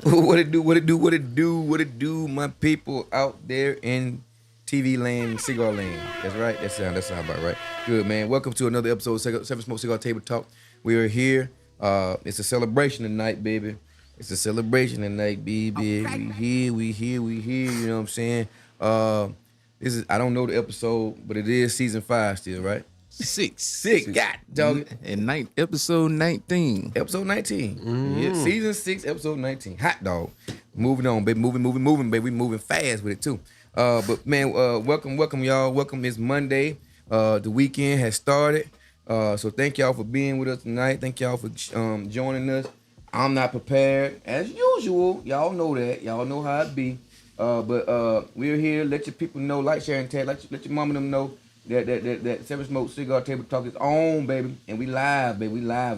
What it do? What it do? What it do? What it do? My people out there in TV land, cigar land. That's right. That sound about right. Good man. Welcome to another episode of Seven Smoke Cigar Table Talk. We are here. It's a celebration tonight, baby. It's a celebration tonight, baby. We here. You know what I'm saying? This is I don't know the episode, but it is season 5 still, right? Six. God, dog. And episode 19. Episode 19. Yeah, season 6, episode 19. Hot dog. Moving on, baby. Moving, baby. We moving fast with it too. But man, welcome y'all. Welcome. It's Monday. The weekend has started. So thank y'all for being with us tonight. Thank y'all for joining us. I'm not prepared as usual. Y'all know that. Y'all know how it be. But we're here. Let your people know. Like, share, and tag. Let your mama and them know that Seven Smoke Cigar Table Talk is on, baby. And we live, baby. We live.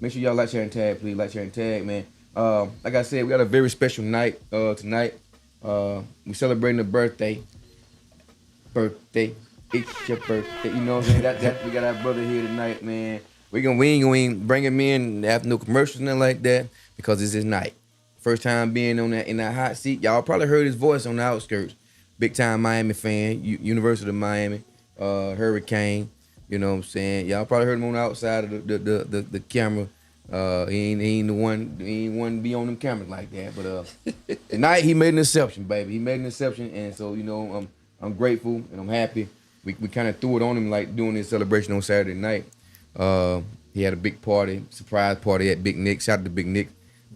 Make sure y'all like, share, and tag, please. Like, share, and tag, man. Like I said, we got a very special night tonight. We celebrating the birthday. It's your birthday. You know what I'm saying? That we got our brother here tonight, man. We ain't gonna bring him in after no commercials, nothing like that, because it's his night. First time being in that hot seat. Y'all probably heard his voice on the outskirts. Big time Miami fan, University of Miami, Hurricane. You know what I'm saying? Y'all probably heard him on the outside of the camera. He ain't the one to be on them cameras like that. But tonight he made an exception, baby. He made an exception, and so I'm grateful and I'm happy. We kind of threw it on him like doing this celebration on Saturday night. He had a big party, surprise party at Big Nick. Shout out to Big Nick.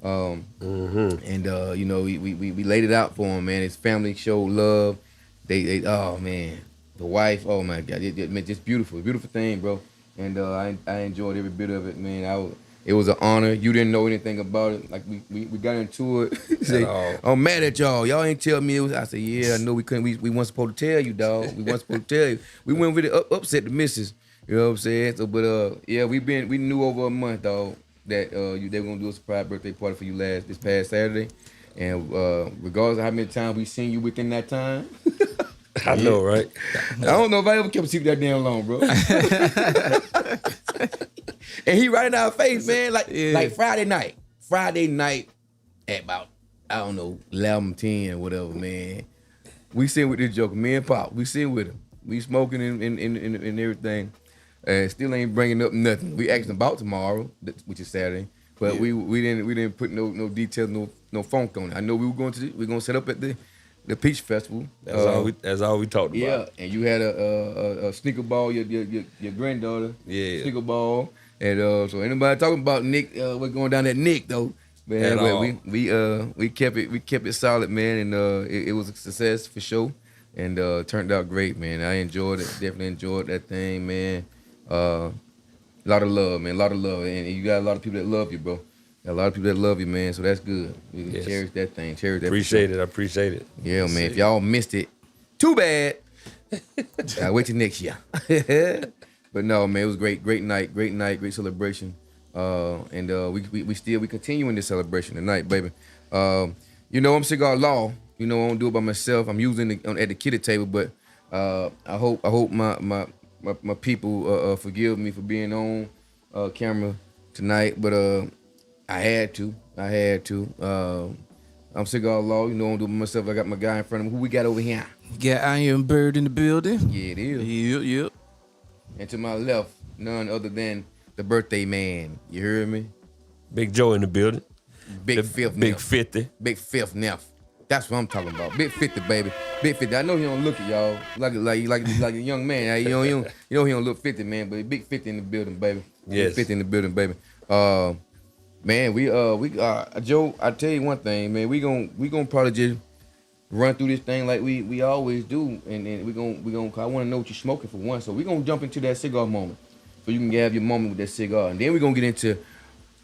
And we laid it out for him, man. His family showed love. They oh man, the wife, oh my God, it just beautiful thing, bro. And I enjoyed every bit of it, man. It was an honor. You didn't know anything about it. Like we got into it. Say, I'm mad at y'all. Y'all ain't tell me. I said, yeah, I know we couldn't. We weren't supposed to tell you, dog. We weren't supposed to tell you. We went with it upset the missus. You know what I'm saying? So, but yeah, we knew over a month, dog, that they were gonna do a surprise birthday party for you this past Saturday, and regardless of how many times we seen you within that time, I know, right? I don't know if I ever kept a secret that damn long, bro. And he right in our face, man, like Friday night at about, I don't know, 11, 10 or whatever, man. We sitting with this joker, me and Pop. We sitting with him. We smoking and everything. And still ain't bringing up nothing. We asking about tomorrow, which is Saturday, but we didn't put no details, no funk on it. I know we're gonna set up at the Peach Festival. That's all we talked about. Yeah, and you had a sneaker ball, your granddaughter. Yeah. Sneaker ball, and so anybody talking about Nick, we're going down that Nick though. Man, we kept it solid, man, and it was a success for sure, and turned out great, man. I enjoyed it, definitely enjoyed that thing, man. A lot of love, man. A lot of love, and you got a lot of people that love you, bro. Got a lot of people that love you, man. So that's good. We cherish that thing. Cherish that. I appreciate it. Yeah, man. If y'all missed it, too bad. I'll wait till next year. But no, man, it was great night, great celebration. And we continuing this celebration tonight, baby. I'm Cigar Law. I don't do it by myself. I'm using at the kiddie table, but I hope my people forgive me for being on camera tonight, but I had to. I'm Cigar Law. I don't do it myself. I got my guy in front of me. Who we got over here? Got Iron Bird in the building. Yeah, it is. Yep. And to my left, none other than the birthday man. You heard me? Big Joe in the building. Big 50. Big fifth Neff. That's what I'm talking about. Big 50, baby. Big 50. I know he don't look at y'all like a young man. You know he don't look 50, man. But big 50 in the building, baby. Yes. Big 50 in the building, baby. Man, we Joe. I tell you one thing, man. We gonna probably just run through this thing like we always do, and we gonna. I want to know what you're smoking for one. So we gonna jump into that cigar moment, so you can have your moment with that cigar, and then we gonna get into.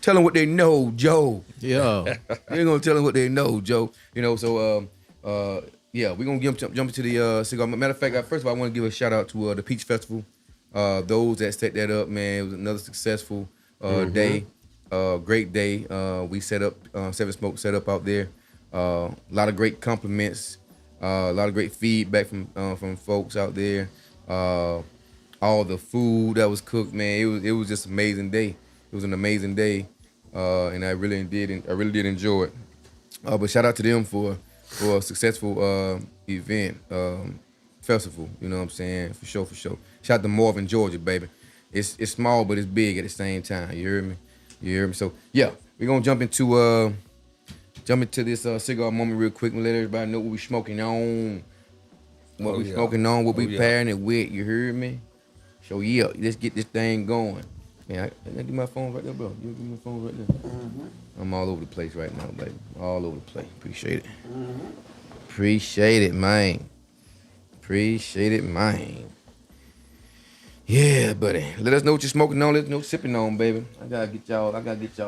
Tell them what they know, Joe. Yeah. We're going to tell them what they know, Joe. So, we're going to jump into the cigar. Matter of fact, first of all, I want to give a shout out to the Peach Festival. Those that set that up, man, it was another successful day. Great day. We set up, Seven Smoke set up out there. A lot of great compliments. A lot of great feedback from folks out there. All the food that was cooked, man, it was just an amazing day. It was an amazing day, and I really did enjoy it. But shout out to them for a successful event, festival. You know what I'm saying? For sure, for sure. Shout out to Marvin, Georgia, baby. It's small, but it's big at the same time. You hear me? You hear me? So yeah, we're gonna jump into this cigar moment real quick and let everybody know what we smoking on, what we pairing it with. You hear me? So yeah, let's get this thing going. Man, I give my phone right there, bro. You give me my phone right there. I'm all over the place right now, baby. All over the place. Appreciate it. Appreciate it, man. Appreciate it, man. Yeah, buddy. Let us know what you're smoking on. Let us know what you're sipping on, baby. I gotta get y'all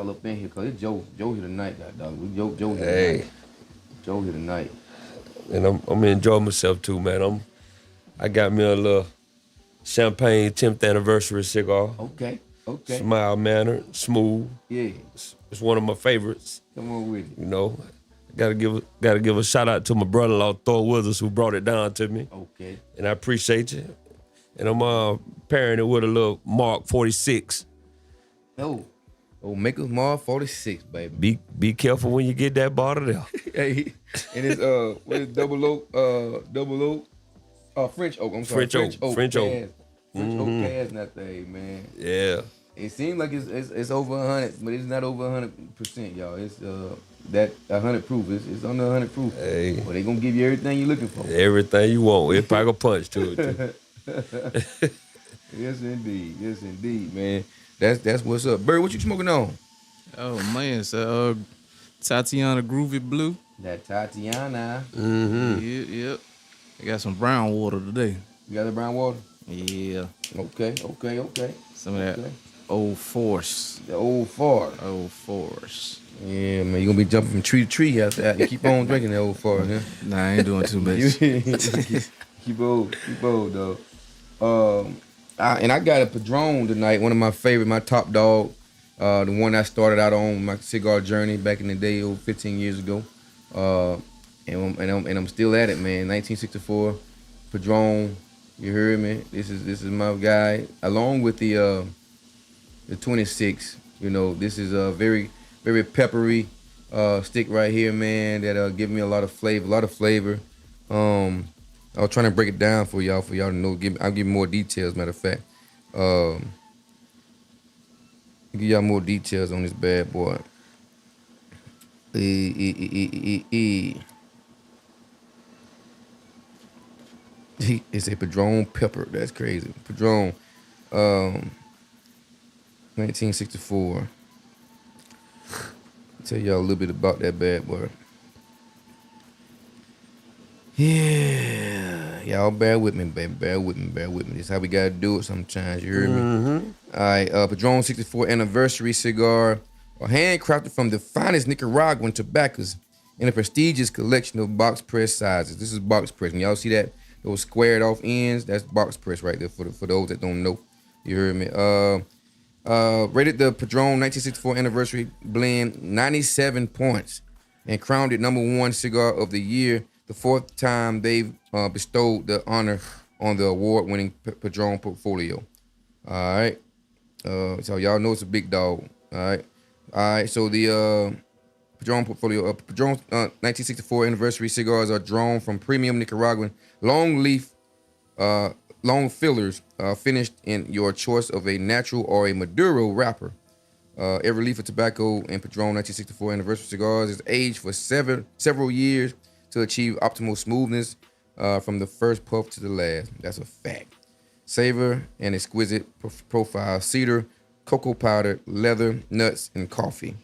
up in here, cause it's Joe here tonight, dog. Joe here tonight. Joe here tonight. And I'm enjoying myself too, man. I got me a little champagne 10th anniversary cigar. Okay. Mild mannered, smooth. Yeah. It's one of my favorites. Come on with it. You know, gotta give a shout out to my brother-in-law Thor Withers who brought it down to me. Okay. And I appreciate you. And I'm pairing it with a little Mark 46. Oh, Maker's Mark 46, baby. Be careful when you get that bottle there. Hey, and it's what is double oak, French oak. I'm sorry, French oak. French oak cast in that thing, man. Yeah. It seems like it's over 100, but it's not over 100%, y'all. It's that 100 proof. It's under 100 proof. Hey. But they gonna give you everything you're looking for. Everything you want. It pack a punch to it too. Yes, indeed, man. That's what's up. Bird, what you smoking on? Oh man, it's Tatiana Groovy Blue. That Tatiana. Yep. I got some brown water today. You got the brown water? Yeah. Okay. Some of that Old Force. The old fart. Old Force. Yeah, man, you gonna be jumping from tree to tree after that. You keep on drinking that old fart, huh? Nah, I ain't doing too much. keep old, though. And I got a Padron tonight, one of my favorite, my top dog. The one I started out on my cigar journey back in the day, 15 years ago. And I'm still at it, man. 1964, Padron. You heard me? This is my guy, along with the 26. You know, this is a very, very peppery stick right here, man. That give me a lot of flavor. I was trying to break it down for y'all to know. I'll give more details. Matter of fact, I'll give y'all more details on this bad boy. It's a Padron pepper. That's crazy. Padron, 1964. I'll tell y'all a little bit about that bad boy. Yeah, y'all bear with me, baby. Bear with me. This is how we gotta do it sometimes. You hear me? All right, Padron 64 anniversary cigar, handcrafted from the finest Nicaraguan tobaccos in a prestigious collection of box press sizes. This is box press. And y'all see that? Those squared off ends, that's box press right there for those that don't know. You heard me? Rated the Padron 1964 anniversary blend 97 points and crowned it #1 cigar of the year, the fourth time they've bestowed the honor on the award-winning Padron portfolio. All right. So y'all know it's a big dog. All right. So the Padron portfolio, Padron 1964 anniversary cigars are drawn from premium Nicaraguan long fillers, finished in your choice of a natural or a Maduro wrapper. Every leaf of tobacco in Padron 1964 anniversary cigars is aged for several years to achieve optimal smoothness from the first puff to the last. That's a fact. Savor and exquisite profile: cedar, cocoa powder, leather, nuts, and coffee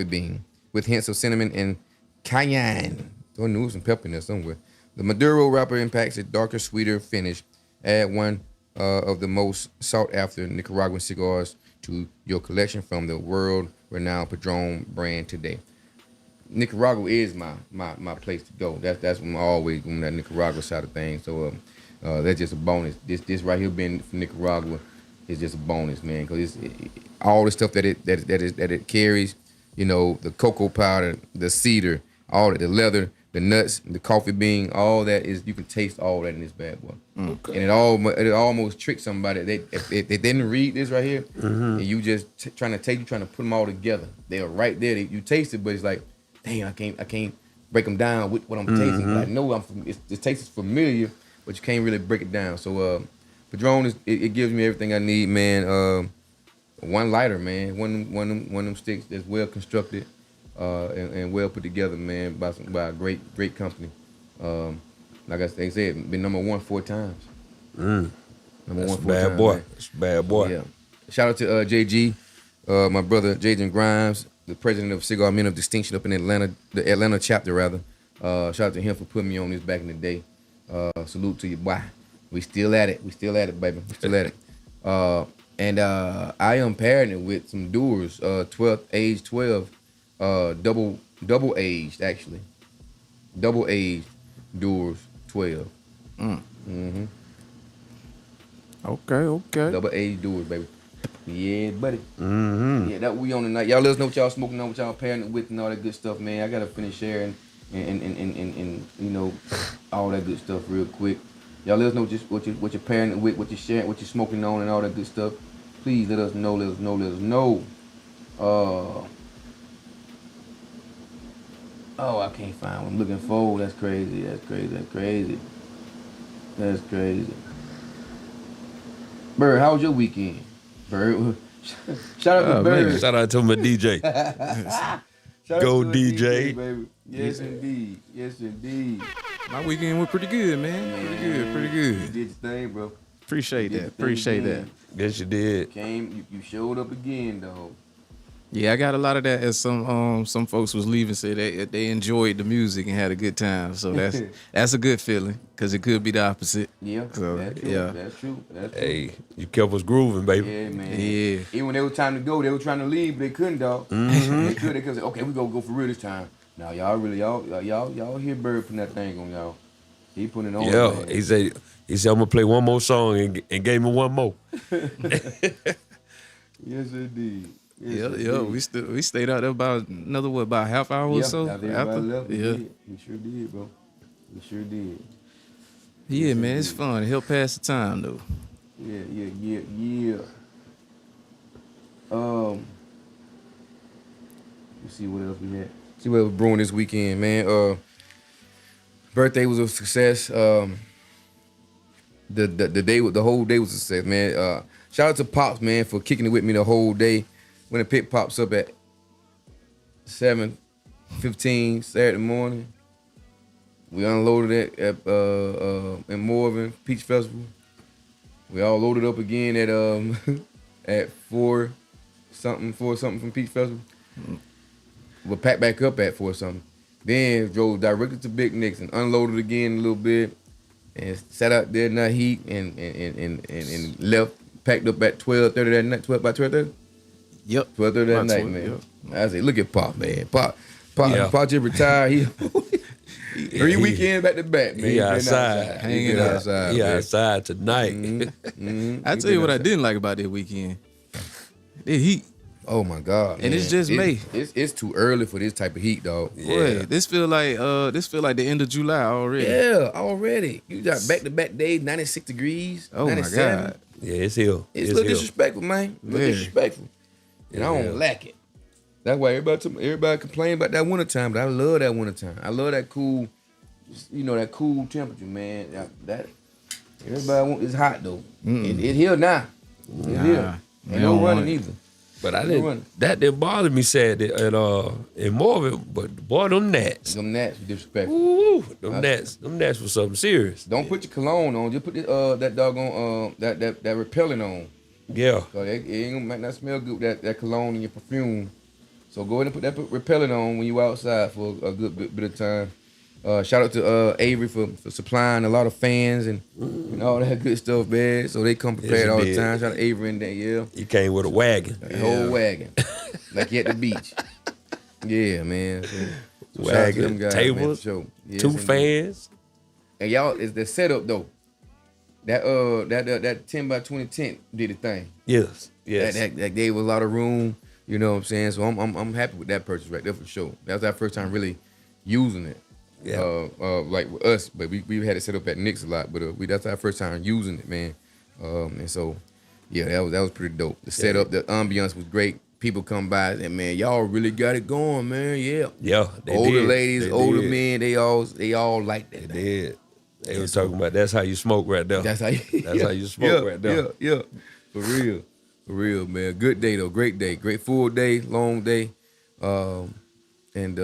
bean, with hints of cinnamon and cayenne. I knew some pepper in there somewhere. The Maduro wrapper impacts a darker, sweeter finish. Add one of the most sought-after Nicaraguan cigars to your collection from the world-renowned Padron brand today. Nicaragua is my place to go. That's when I'm always on that Nicaragua side of things. So that's just a bonus. This right here being from Nicaragua is just a bonus, man. Because all the stuff that it carries. You know, the cocoa powder, the cedar, all that, the leather, the nuts, the coffee bean, all that is, you can taste all that in this bad boy. Okay. And it almost tricks somebody. If they didn't read this right here, and you just trying to put them all together. They are right there. You taste it, but it's like, damn, I can't break them down with what I'm tasting. But I know the taste is familiar, but you can't really break it down. So Padron it gives me everything I need, man. One lighter, man. One of them sticks that's well constructed and well put together, man, by a great company. Like they said, been number 1 4 times. Number That's 1 4 bad times. boy. Man. That's a bad boy. Yeah. Shout out to JG, my brother Jaden Grimes, the president of Cigar Men of Distinction up in Atlanta, the Atlanta chapter rather. Shout out to him for putting me on this back in the day. Salute to you, boy. We still at it. We still at it, baby. We still at it. And I am pairing it with some Doers, age 12, double aged actually. Double aged Doers 12. Okay. Double aged Doers, baby. Yeah, buddy. Yeah, that we on tonight. Y'all let us know what y'all smoking on, what y'all pairing it with and all that good stuff, man. I gotta finish sharing and you know, all that good stuff real quick. Y'all let us know just what you're pairing it with, what you're sharing, what you're smoking on and all that good stuff. Please let us know. Oh, I can't find what I'm looking for. That's crazy. Bird, how was your weekend? Bird. Shout out to Bird. Man, shout out to my DJ. Shout Go out to the DJ. baby. Yes, indeed. My weekend went pretty good, man. Pretty You good. did your thing, bro. Appreciate You did that. your thing Appreciate that. again. Yes, you did. You showed up again, dog. Yeah, I got a lot of that as some folks was leaving said they enjoyed the music and had a good time. So that's a good feeling because it could be the opposite. Yeah, So, that's true. yeah. That's true. Hey, you kept us grooving, baby. Yeah, man. Yeah. Even when it was time to go, they were trying to leave, but they couldn't, dog. They could say, okay, we go for real this time. Now y'all hear Bird putting that thing on y'all. He putting it on. Yeah, man. he said I'm gonna play one more song and gave me one more. Yes, indeed. Yeah. We stayed out there about about half hour or so. After everybody left, Yeah. we sure did, bro. We sure did. Yeah, man, it's fun. It helped pass the time though. Yeah. Let's see what else we had. See what was brewing this weekend, man. Birthday was a success. The whole day was a success, man. Shout out to Pops, man, for kicking it with me the whole day. When the pit pops up at 7:15 Saturday morning, we unloaded it at in Morven Peach Festival. We all loaded up again at at 4 something from Peach Festival. We'll pack back up at 4 something. Then drove directly to Big Nick's and unloaded again a little bit and sat out there in that heat and left, packed up at 12:30 that night, by 12:30? Yep. 12:30 that About night, 12, man. yep. I said, look at Pop, man. Pop Yeah. just retired. Every weekend back to back, man. He outside. Hanging out. outside. He man. outside tonight. I tell you what I didn't like about that weekend. The heat. Oh my God. And man. it's just May. It's too early for this type of heat, dog. Boy, this feel like the end of July already. Yeah, already. You got back to back days, 96 degrees. Oh my 97. God. Yeah, it's ill. It's a little disrespectful, man. A little Yeah. disrespectful. And I don't like it. That's why everybody complain about that wintertime, but I love that wintertime. I love that cool, that cool temperature, man. That everybody it's hot though. It here now. It Nah, here. they Ain't no don't running want it. either. But I No didn't. running. That didn't bother me. Sad in Morven, but boy, them gnats. Them gnats disrespectful. Ooh, them gnats was something serious. Don't put your cologne on. Just put that doggone that repellent on. Yeah. Cause it ain't gonna might not smell good with that cologne and your perfume. So go ahead and put that repellent on when you outside for a good bit of time. Shout out to Avery for supplying a lot of fans and all that good stuff, man. So they come prepared Yes, all he the did. time. Shout out to Avery and that, yeah. He came with a wagon. The whole wagon. Like you at the beach. Yeah, man. So shout out to them Wagon, guys, man, tables, for sure. Yes, 2 indeed. fans. And y'all, it's the setup though. That 10 by 20 tent did a thing. Yes. That gave a lot of room. You know what I'm saying? So I'm happy with that purchase right there for sure. That was our first time really using it. Yeah. Like with us, but we had it set up at Nick's a lot, but that's our first time using it, man. And so, yeah, that was pretty dope. The setup, the ambiance was great. people come by and man, y'all really got it going, man. Yeah. Yeah, they Older did. ladies, They older did. men, they all like that. They did. They were so- talking about that's how you smoke right there. That's how you, That's how you smoke right there. Yeah. For real, man. Good day though. Great day. Great full day, long day. And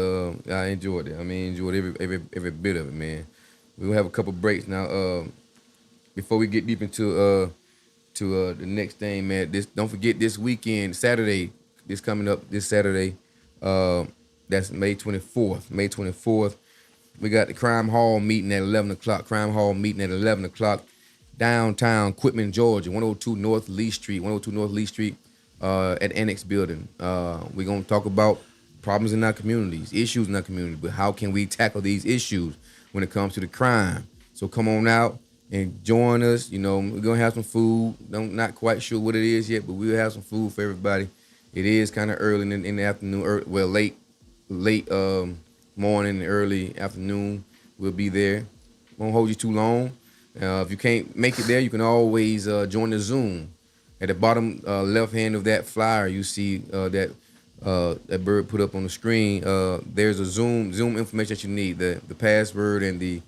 I enjoyed it. I mean, enjoyed every bit of it, man. We'll have a couple breaks now. Before we get deep into the next thing, man. Don't forget this weekend, Saturday. This coming up this Saturday. That's May 24th. May 24th. We got the Crime Hall meeting at 11 o'clock. Crime Hall meeting at 11 o'clock. Downtown Quitman, Georgia, 102 North Lee Street. 102 North Lee Street at Annex Building. We're going to talk about problems in our communities, issues in our community, but how can we tackle these issues when it comes to the crime? So come on out and join us. You know, we're going to have some food. Not quite sure what it is yet, but we'll have some food for everybody. It is kind of early in the afternoon, late morning and early afternoon. We'll be there. Won't hold you too long. If you can't make it there, you can always join the Zoom. At the bottom left hand of that flyer, you see that bird put up on the screen. There's a Zoom information that you need, the password and the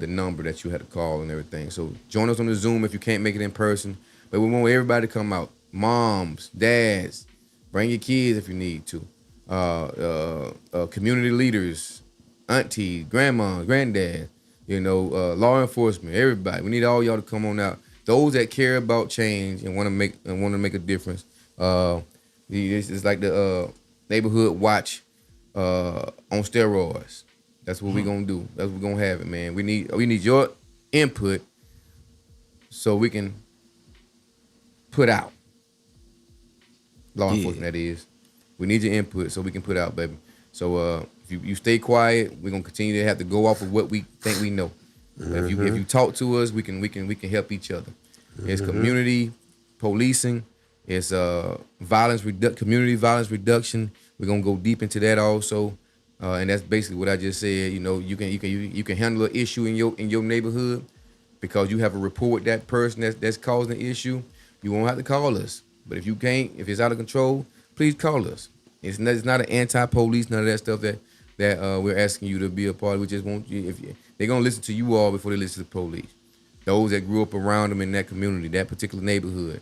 number that you had to call and everything. So join us on the Zoom if you can't make it in person. But we want everybody to come out. Moms, dads, bring your kids if you need to. Community leaders, aunties, grandmas, granddad, law enforcement, everybody. We need all y'all to come on out. Those that care about change and want to make a difference. It's like the neighborhood watch on steroids. That's what we're gonna do. That's what we're gonna have it, man. We need your input so we can put out. Law enforcement, that is. We need your input so we can put out, baby. So if you stay quiet, we're gonna continue to have to go off of what we think we know. If you talk to us, we can help each other. It's community policing. It's community violence reduction. We're gonna go deep into that also, and that's basically what I just said. You can handle an issue in your neighborhood because you have a rapport with that person that's causing the issue. You won't have to call us, but if you can't, if it's out of control, please call us. It's not an anti-police, none of that stuff that we're asking you to be a part of. We just want you. They're gonna listen to you all before they listen to the police. Those that grew up around them in that community, that particular neighborhood.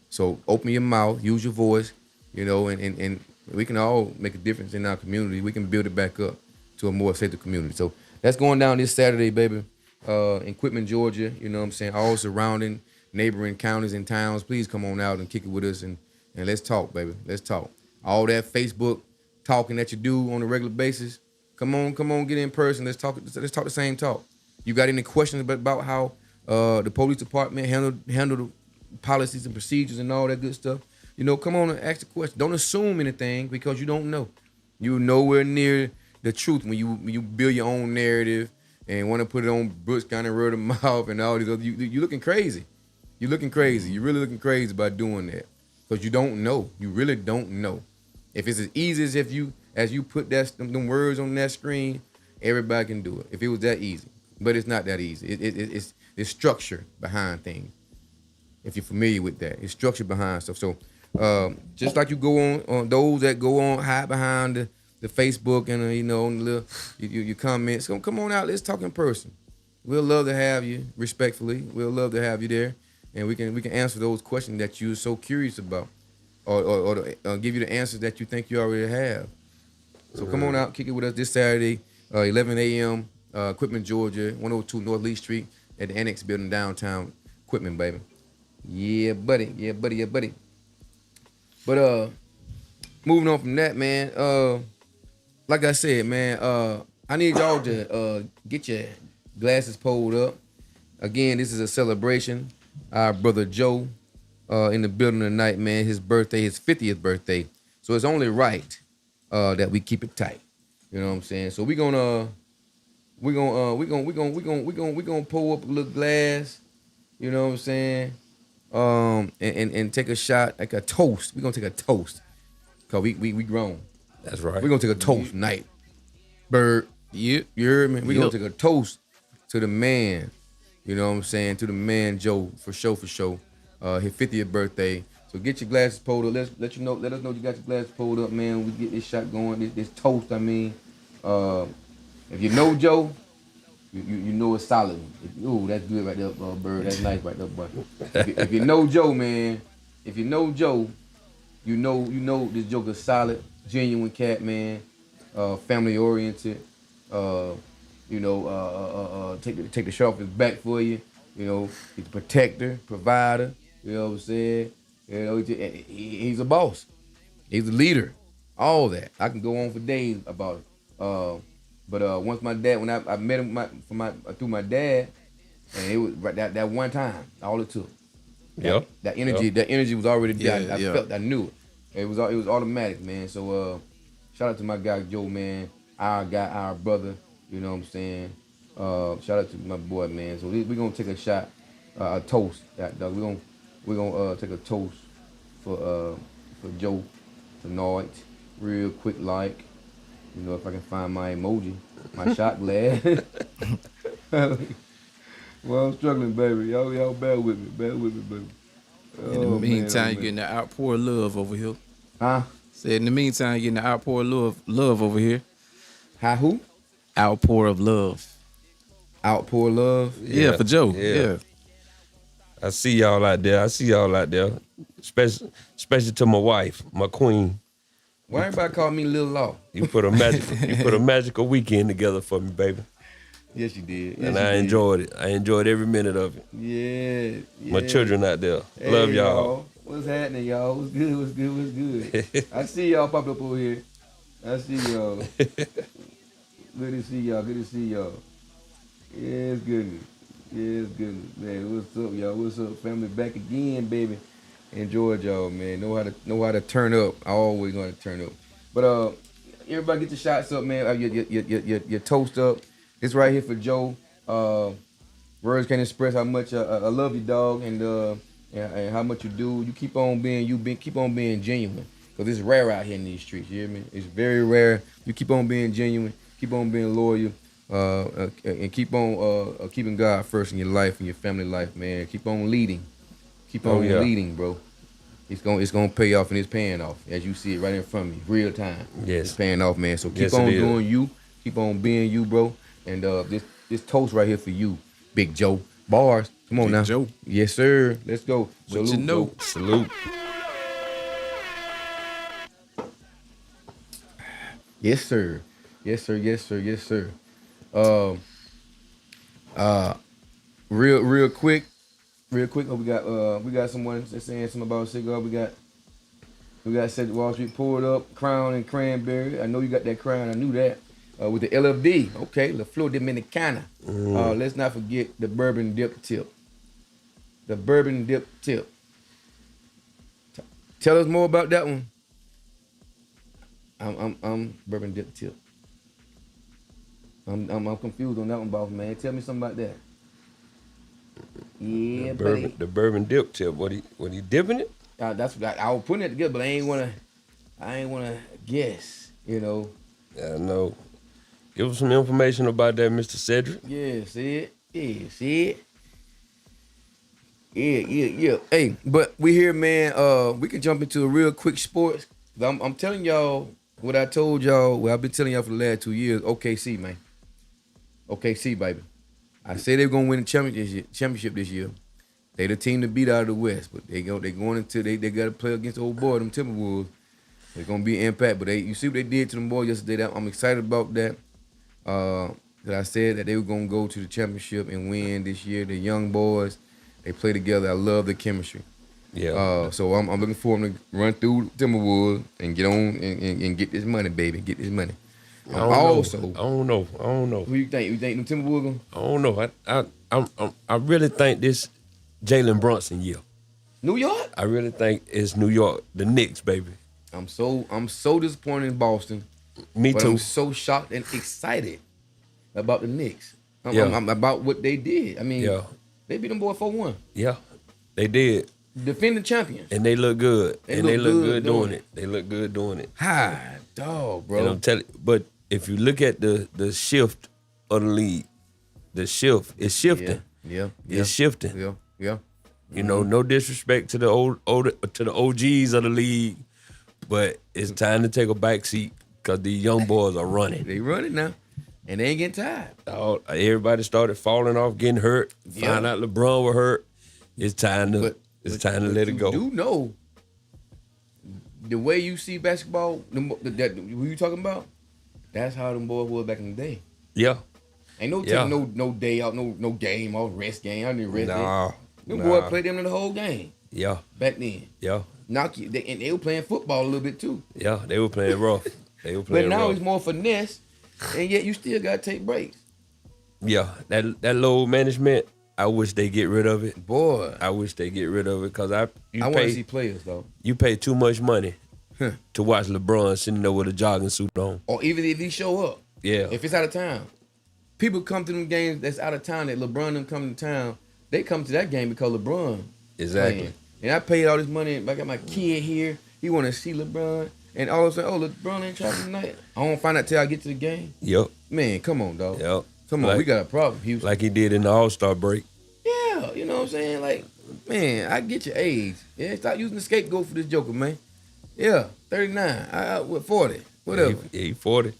So open your mouth, use your voice, and we can all make a difference in our community. We can build it back up to a more safer community. So that's going down this Saturday, baby, in Quitman, Georgia. You know what I'm saying? All surrounding neighboring counties and towns. Please come on out and kick it with us and let's talk, baby. Let's talk. All that Facebook talking that you do on a regular basis, come on, get in person. Let's talk the same talk. You got any questions about how the police department handle the policies and procedures and all that good stuff? Come on and ask the question. Don't assume anything because you don't know. You're nowhere near the truth when you build your own narrative and want to put it on Brooks County word of mouth and all these other. You're looking crazy. You're looking crazy. You're really looking crazy by doing that because you don't know. You really don't know. If it's as easy as you put them words on that screen, everybody can do it. If it was that easy, but it's not that easy. It's structure behind things. If you're familiar with that, it's structure behind stuff. So just like you go on those that go on hide behind the Facebook and your comments, come on out. Let's talk in person. We'll love to have you. Respectfully, we'll love to have you there, and we can answer those questions that you're so curious about, or give you the answers that you think you already have. So come on out, kick it with us this Saturday, 11 a.m. Quitman, Georgia, 102 North Lee Street at the Annex Building downtown Quitman, baby. Yeah, buddy. But moving on from that, man. Like I said, man, I need y'all to get your glasses pulled up. Again, this is a celebration. Our brother Joe in the building tonight, man. His birthday, his 50th birthday. So it's only right that we keep it tight. You know what I'm saying? So we're gonna pull up a little glass. You know what I'm saying? And take a shot, like a toast. We're gonna take a toast. Cause we grown. That's right. We're gonna take a toast tonight. Bird. You heard me? We're gonna take a toast to the man. You know what I'm saying? To the man Joe, for sure. His 50th birthday. So So get your glasses pulled up. Let us know you got your glasses pulled up, man. We get this shot going. This toast, I mean. If you know Joe, you know it's solid. Ooh, that's good right there, Bird. That's nice right there, boy. If you know Joe, man, if you know Joe, you know this Joker's solid, genuine cat, man. Family oriented. Take the shirt off his back for you. You know, he's a protector, provider. You know what I'm saying? You know, he's a boss. He's a leader. All that. I can go on for days about it. But once my dad, when I met him through my dad, and it was right that one time, all it took. That energy was already there. I felt, I knew it. It was automatic, man. So shout out to my guy Joe, man. Our guy, our brother. You know what I'm saying? Shout out to my boy, man. So we're gonna take a shot, a toast. We're gonna take a toast for Joe tonight, real quick, like. You know, if I can find my emoji, my shot glass. Well, I'm struggling, baby. Y'all bear with me, baby. In the meantime, you're getting the outpour of love over here. Huh? Said in the meantime, you're getting the outpour of love over here. How who? Outpour of love. Outpour love? Yeah, for Joe. Yeah. I see y'all out there. Especially to my wife, my queen. Why everybody call me Lil Law? You put a magical weekend together for me, baby. Yes, you did. And I enjoyed it. I enjoyed every minute of it. Yeah. My children out there. Hey, love y'all. What's happening, y'all? What's good? I see y'all popped up over here. I see y'all. Good to see y'all. Yeah, it's good. Man, what's up, y'all? What's up, family? Back again, baby. Enjoyed y'all, man. Know how to turn up. I always know how to turn up. But everybody get your shots up, man. Your toast up. It's right here for Joe. Words can't express how much I love you, dog, and how much you do. You keep on being keep on being genuine. Cause it's rare out here in these streets. You hear me? It's very rare. You keep on being genuine. Keep on being loyal. And keep on keeping God first in your life and your family life, man. Keep on leading. Keep on leading, bro. It's gonna pay off, and it's paying off as you see it right in front of me, real time. Yes, it's paying off, man. So keep on doing you, keep on being you, bro. And this toast right here for you, Big Joe. Bars, come on Big now, Joe. Yes, sir. Let's go. Salute, you know. Salute. Yes, sir. Real quick. Oh, we got someone that's saying something about a cigar. We got Set Wall Street poured up, Crown and Cranberry. I know you got that Crown. I knew that. With the LFD, okay, La Flor Dominicana. Let's not forget the bourbon dip tip. Tell us more about that one. I'm bourbon dip tip. I'm confused on that one, boss man. Tell me something about that. Yeah, the bourbon dip tip. What he dipping it? That's what I was putting it together, but I ain't wanna guess. You know. I know. Give us some information about that, Mr. Cedric. Yeah, see it. Yeah. Hey, but we here, man. We can jump into a real quick sports. I'm telling y'all what I told y'all. Well, I've been telling y'all for the last 2 years. OKC, man. OKC, baby. I say they're gonna win the championship this year. They the team to beat out of the West, but they going into they got to play against the old boy, them Timberwolves. They're gonna be an impact, but you see what they did to them boys yesterday. I'm excited about that. That I said that they were gonna go to the championship and win this year. The young boys, they play together. I love the chemistry. Yeah. So I'm looking for them to run through Timberwolves and get on and get this money, baby. Get this money. I don't know. Who you think? You think them Timberwolves? I don't know. I really think this Jalen Brunson year. New York? I really think it's New York, the Knicks, baby. I'm so disappointed in Boston. Me but too. I'm so shocked and excited about the Knicks. I'm about what they did. I mean, they beat them boys 4-1. Yeah, they did. Defending champions. And they look good. They look good doing it. They look good doing it. Hi, dog, bro. And I'm telling you, but if you look at the shift of the league, the shift is shifting. Yeah. It's shifting. Yeah. You know, no disrespect to the to the OGs of the league, but it's time to take a back seat because these young boys are running. They running now, and they ain't getting tired. Everybody started falling off, getting hurt. Yeah. Found out LeBron was hurt. It's time to let it go. You know, the way you see basketball, who you talking about? That's how them boys were back in the day. Yeah. Ain't no day out, no game off, rest game. I didn't rest day. Them boys played them in the whole game. Yeah. Back then. Yeah. Knock you, and they were playing football a little bit too. Yeah, they were playing rough. But now it's more finesse, and yet you still gotta take breaks. Yeah, that load management, I wish they get rid of it. Boy, I wish they get rid of it because I want to see players though. You pay too much money to watch LeBron sitting there with a jogging suit on, or even if he show up. Yeah, if it's out of town, people come to them games that's out of town. That LeBron them come to town, they come to that game because LeBron. Exactly. Playing. And I paid all this money. I got my kid here. He want to see LeBron. And all of a sudden, LeBron ain't traveling tonight. I don't find out till I get to the game. Yep. Man, come on, dog. Yep. Come on, we got a problem, Houston. Like he did in the All-Star break. Yeah, you know what I'm saying? Like, man, I get your age. Yeah, stop using the scapegoat for this joker, man. Yeah, 39. I 40. Whatever. Yeah, he 40.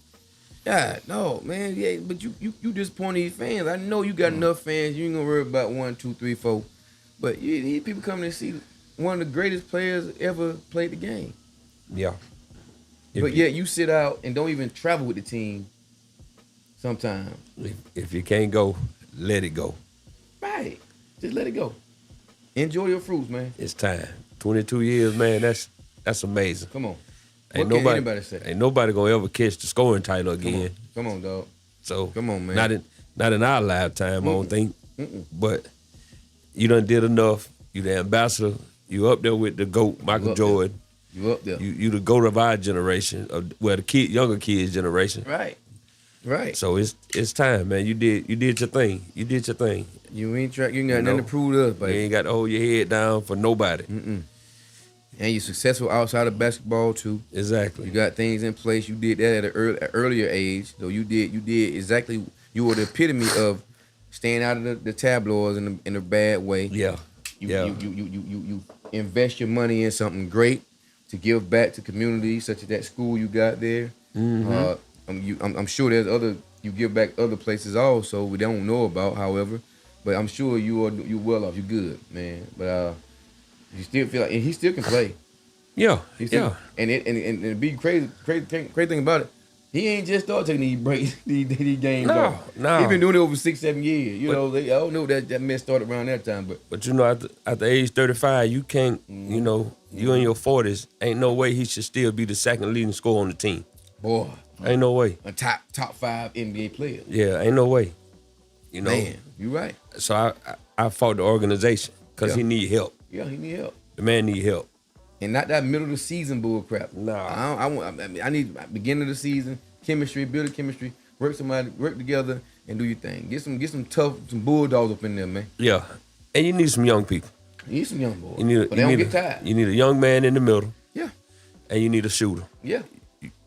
Yeah, no, man. Yeah, but you disappoint these fans. I know you got enough fans. You ain't gonna worry about 1, 2, 3, 4. But you need people coming to see one of the greatest players ever played the game. Yeah. But yet you sit out and don't even travel with the team sometimes. If you can't go, let it go. Right. Just let it go. Enjoy your fruits, man. It's time. 22 years, man, that's amazing. Come on. Ain't What can anybody say? Ain't nobody gonna ever catch the scoring title again. Come on, dog. So come on, man. Not in our lifetime, I don't think. But you done did enough. You the ambassador. You up there with the GOAT, Michael Jordan. You up there. You the GOAT of our generation, younger kids' generation. Right. So it's time, man. You did your thing. You did your thing. You ain't got nothing to prove to us, baby. You ain't got to hold your head down for nobody. And you're successful outside of basketball too. Exactly. You got things in place. You did that at an earlier age. So you did exactly. You were the epitome of staying out of the tabloids in a bad way. Yeah. You invest your money in something great to give back to communities such as that school you got there. I'm sure there's you give back other places also we don't know about, however, but I'm sure you're well off. You're good, man. But you still feel like, and he still can play. Yeah, And the big crazy thing about it, he ain't just started taking these breaks, these games off. No. He been doing it over 6-7 years. I don't know that mess started around that time, but you know, at the age 35, you can't. You know, you in your 40s. Ain't no way he should still be the second leading scorer on the team. Boy, ain't no way. A top 5 NBA player. Yeah, ain't no way. You know, man, you right. So I fought the organization because he need help. Yeah, he need help. The man need help. And not that middle of the season bull crap. Nah. I need beginning of the season chemistry, build a chemistry, work together, and do your thing. Get some tough, some bulldogs up in there, man. Yeah, and you need some young people. You need some young boys. But they don't get tired. You need a young man in the middle. Yeah. And you need a shooter. Yeah.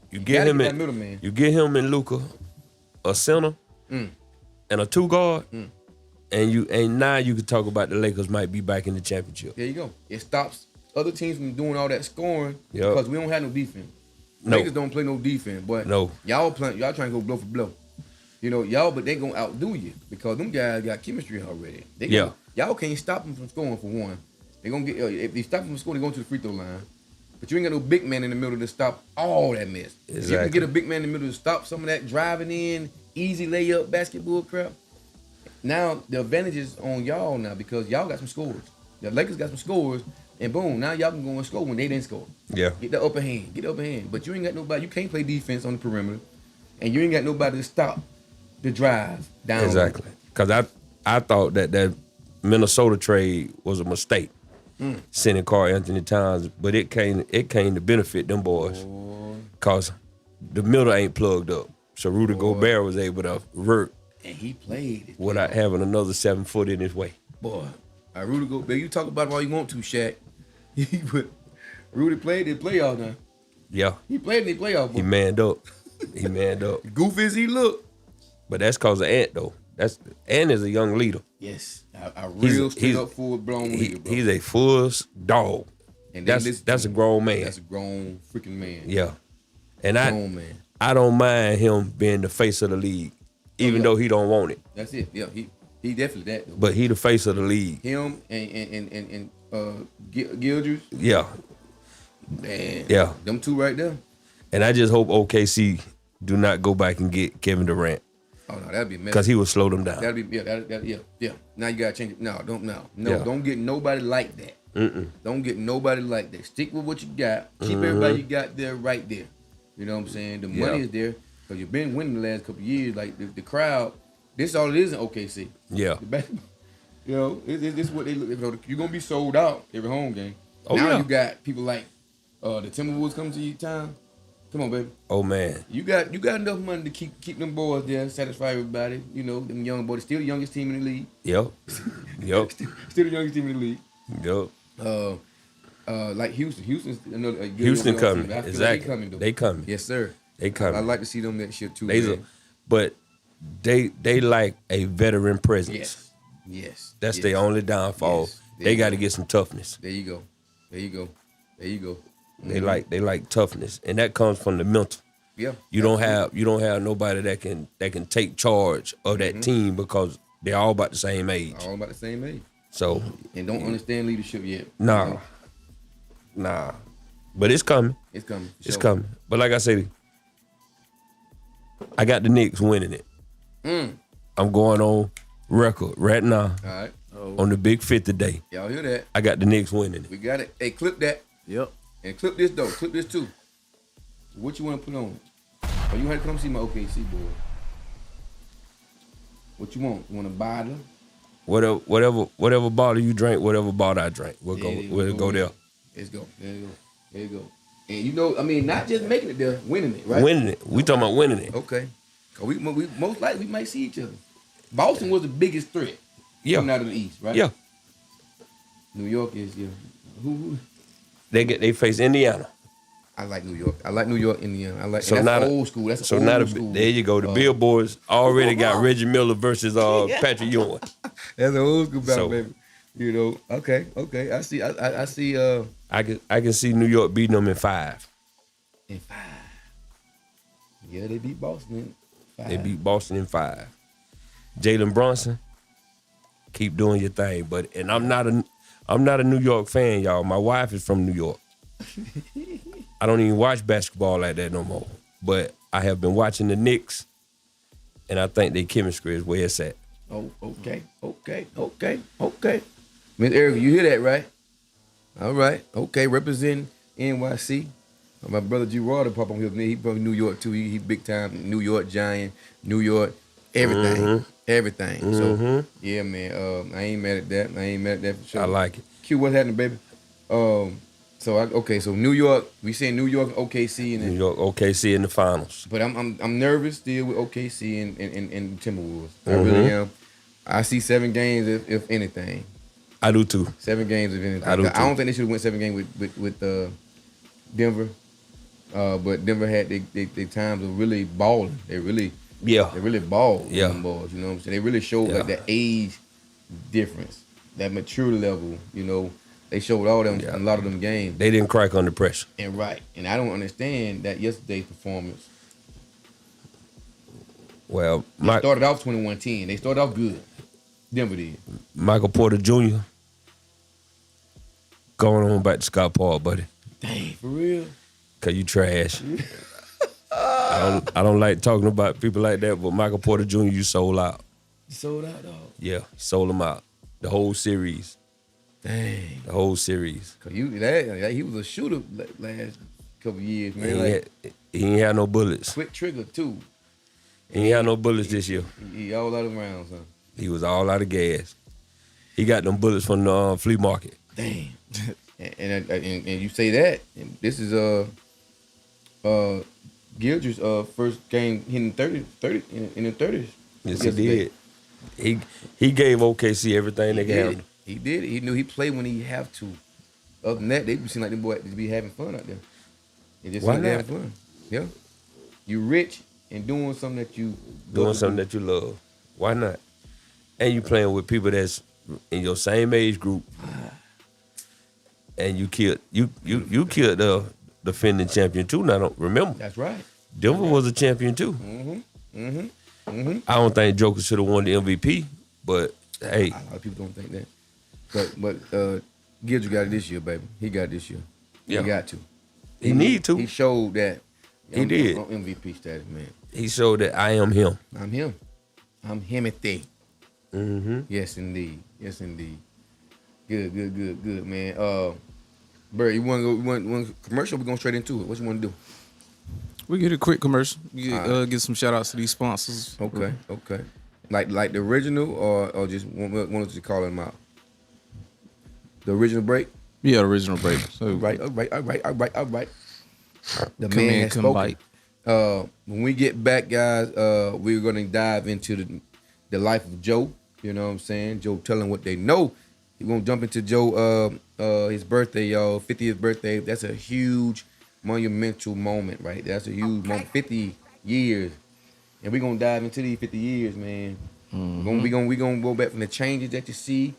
You get him that middle man. You get him and Luka, a center, and a 2 guard. And now you can talk about the Lakers might be back in the championship. There you go. It stops other teams from doing all that scoring because we don't have no defense. No. Lakers don't play no defense, but y'all trying to go blow for blow. You know, but they gonna outdo you because them guys got chemistry already. Y'all can't stop them from scoring for one. They gonna get if they stop them from scoring, they go to the free throw line. But you ain't got no big man in the middle to stop all that mess. Exactly. If you can get a big man in the middle to stop some of that driving in, easy layup basketball crap. Now the advantage is on y'all now because y'all got some scores. The Lakers got some scores, and boom, now y'all can go and score when they didn't score. Yeah. Get the upper hand. But you ain't got nobody. You can't play defense on the perimeter, and you ain't got nobody to stop the drive down. Exactly. Because I thought that Minnesota trade was a mistake. Sending Karl Anthony Towns, but it came to benefit them boys. Cause the middle ain't plugged up. So Rudy Gobert was able to work. And he played without having another 7 foot in his way. Boy, Rudy Gobert, you talk about him all you want to, Shaq. Rudy played in playoff now. Yeah. He played in the playoff. He manned up. He manned up. Goofy as he looked. But that's cause of Ant though. and is a young leader. Yes, a real He's- straight up full blown leader, bro. He's a full dog. And they listen That's to a him. grown man. That's a grown freaking man. Yeah, and Grown man. I don't mind him being the face of the league, even yeah. though he don't want it. That's it. Yeah, he definitely that. Though. But he the face of the league. Him and Gilders, Yeah, man. Yeah. Them two right there. and I just hope OKC do not go back and get Kevin Durant Oh no, that'd be messy. because he will slow them down. That'd be yeah. Now you gotta change it. No, Yeah. don't get nobody like that. Don't get nobody like that. Stick with what you got. Keep everybody you got there right there. You know what I'm saying? The money Yeah. is there because you've been winning the last couple of years. Like the crowd, this all it is in OKC. Yeah. The basketball, you know, this is what they look. You're gonna be sold out every home game. Oh, now yeah. you got people like the Timberwolves coming to your town. Come on, baby. Oh man, You got enough money to keep them boys there, satisfy everybody. You know, them young boys, still the youngest team in the league. yep, yep, Still the youngest team in the league. yep. Like Houston's another a good Houston young coming, team. I feel like exactly. though. They coming. Yes, sir. They coming. I like to see them that shit too. They, man. but they like a veteran presence. Yes. That's their only downfall. Yes. There They you got go. to get some toughness. There you go. They like toughness, and that comes from the mental. Yeah. You don't have nobody that can take charge of that team because they're all about the same age. all about the same age So and don't understand leadership yet. nah, You know? nah. But it's coming. It's coming. for It's sure. coming. But like I said, I got the Knicks winning it. I'm going on record right now All right. on the Big 50 day. Y'all hear that? I got the Knicks winning it. We got it. Hey, clip that. Yep. And clip this though. Clip this too. What you want to put on? Oh, you had to come see my OKC boy. What you want? You want a bottle? Whatever bottle you drink, whatever bottle I drink, we'll go there. Let's go. There you go. And you know, I mean, not just making it there, winning it, right? Winning it. We talking about winning it. Okay. 'Cause we most likely we might see each other. Boston was the biggest threat coming out of the East, right? Yeah. New York is who? They face Indiana. I like New York. I like New York, Indiana. I like. So And that's now old school. That's So old now school. there you go. The Billboards already got Reggie Miller versus Patrick Ewing. That's an old school battle, So- baby. You know. Okay. I see. I see. I can see New York beating them in 5. In 5. Yeah, they beat Boston in 5. They beat Boston in 5. Jalen Brunson, keep doing your thing, and I'm not a New York fan, y'all. My wife is from New York. I don't even watch basketball like that no more. But I have been watching the Knicks, and I think their chemistry is where it's at. Oh, okay. Miss Erica, you hear that, right? All right. Okay, representing NYC. My brother Gerard pop on here. He from New York too. He big time New York Giant, New York, everything. Everything. So yeah, man. I ain't mad at that. For sure. I like it. Q, what's happening, baby? So New York, we saying New York, OKC, and New York OKC in the finals. but I'm nervous still with OKC and Timberwolves. I really am. I see 7 games if anything. I do too. 7 games if anything. I do I don't too. think they should have went 7 games with Denver. But Denver had their times of really balling. They really balled. Yeah. Them balls, you know what I'm saying? They really showed like the age difference, that maturity level. You know, they showed all them a lot of them games. They didn't crack under pressure. And I don't understand that yesterday's performance. Well, They started off 21-10. They started off good. Denver did. Michael Porter Jr. going on back to Scott Park, buddy. Dang, for real? Cause you trash. I don't like talking about people like that, but Michael Porter Jr. you sold out. You sold out, dog. Yeah, sold him out. The whole series. Dang. The whole series. Cause he was a shooter last couple years, man. He ain't had no bullets. Quick trigger too. He ain't had no bullets this year. He all out of rounds, huh? He was all out of gas. He got them bullets from the flea market. Damn. and you say that, and this is Gilders' first game hitting 30 in the 30s. Yes, yesterday. he did. He gave OKC everything they could handle. He did it. He knew he played when he have to. Other than that, they seem like them boys be having fun out there. They just Why seem like not? having fun. Yeah. You rich and doing something that you Doing love to something do. that you love. Why not? and you playing with people that's in your same age group, and you killed the defending champion too. Now, don't remember. That's right. Denver was a champion too. I don't think Joker should have won the MVP, but hey, a lot of people don't think that. But Gibbs got it this year, baby. He got it this year. Yeah. He got to. He need to. He showed that. He did. On MVP status, man. He showed that I am him. I'm him. I'm him-ity. Mm-hmm. Yes, indeed. Yes, indeed. Good, man. Bird, you want to go? You want commercial? We're going straight into it. What you want to do? We get a quick commercial. Get some shout outs to these sponsors. Okay. Like the original, or just want to call them out? The original break. Yeah, original break. So All right. The come man in, has come spoken. bite. When we get back, guys, we're gonna dive into the life of Joe. You know what I'm saying? Joe telling what they know. We're gonna jump into Joe his birthday, y'all, 50th birthday. That's a huge monumental moment, right? That's a huge moment. 50 years. And we're gonna dive into these 50 years, man. Mm-hmm. We gonna go back from the changes that you see,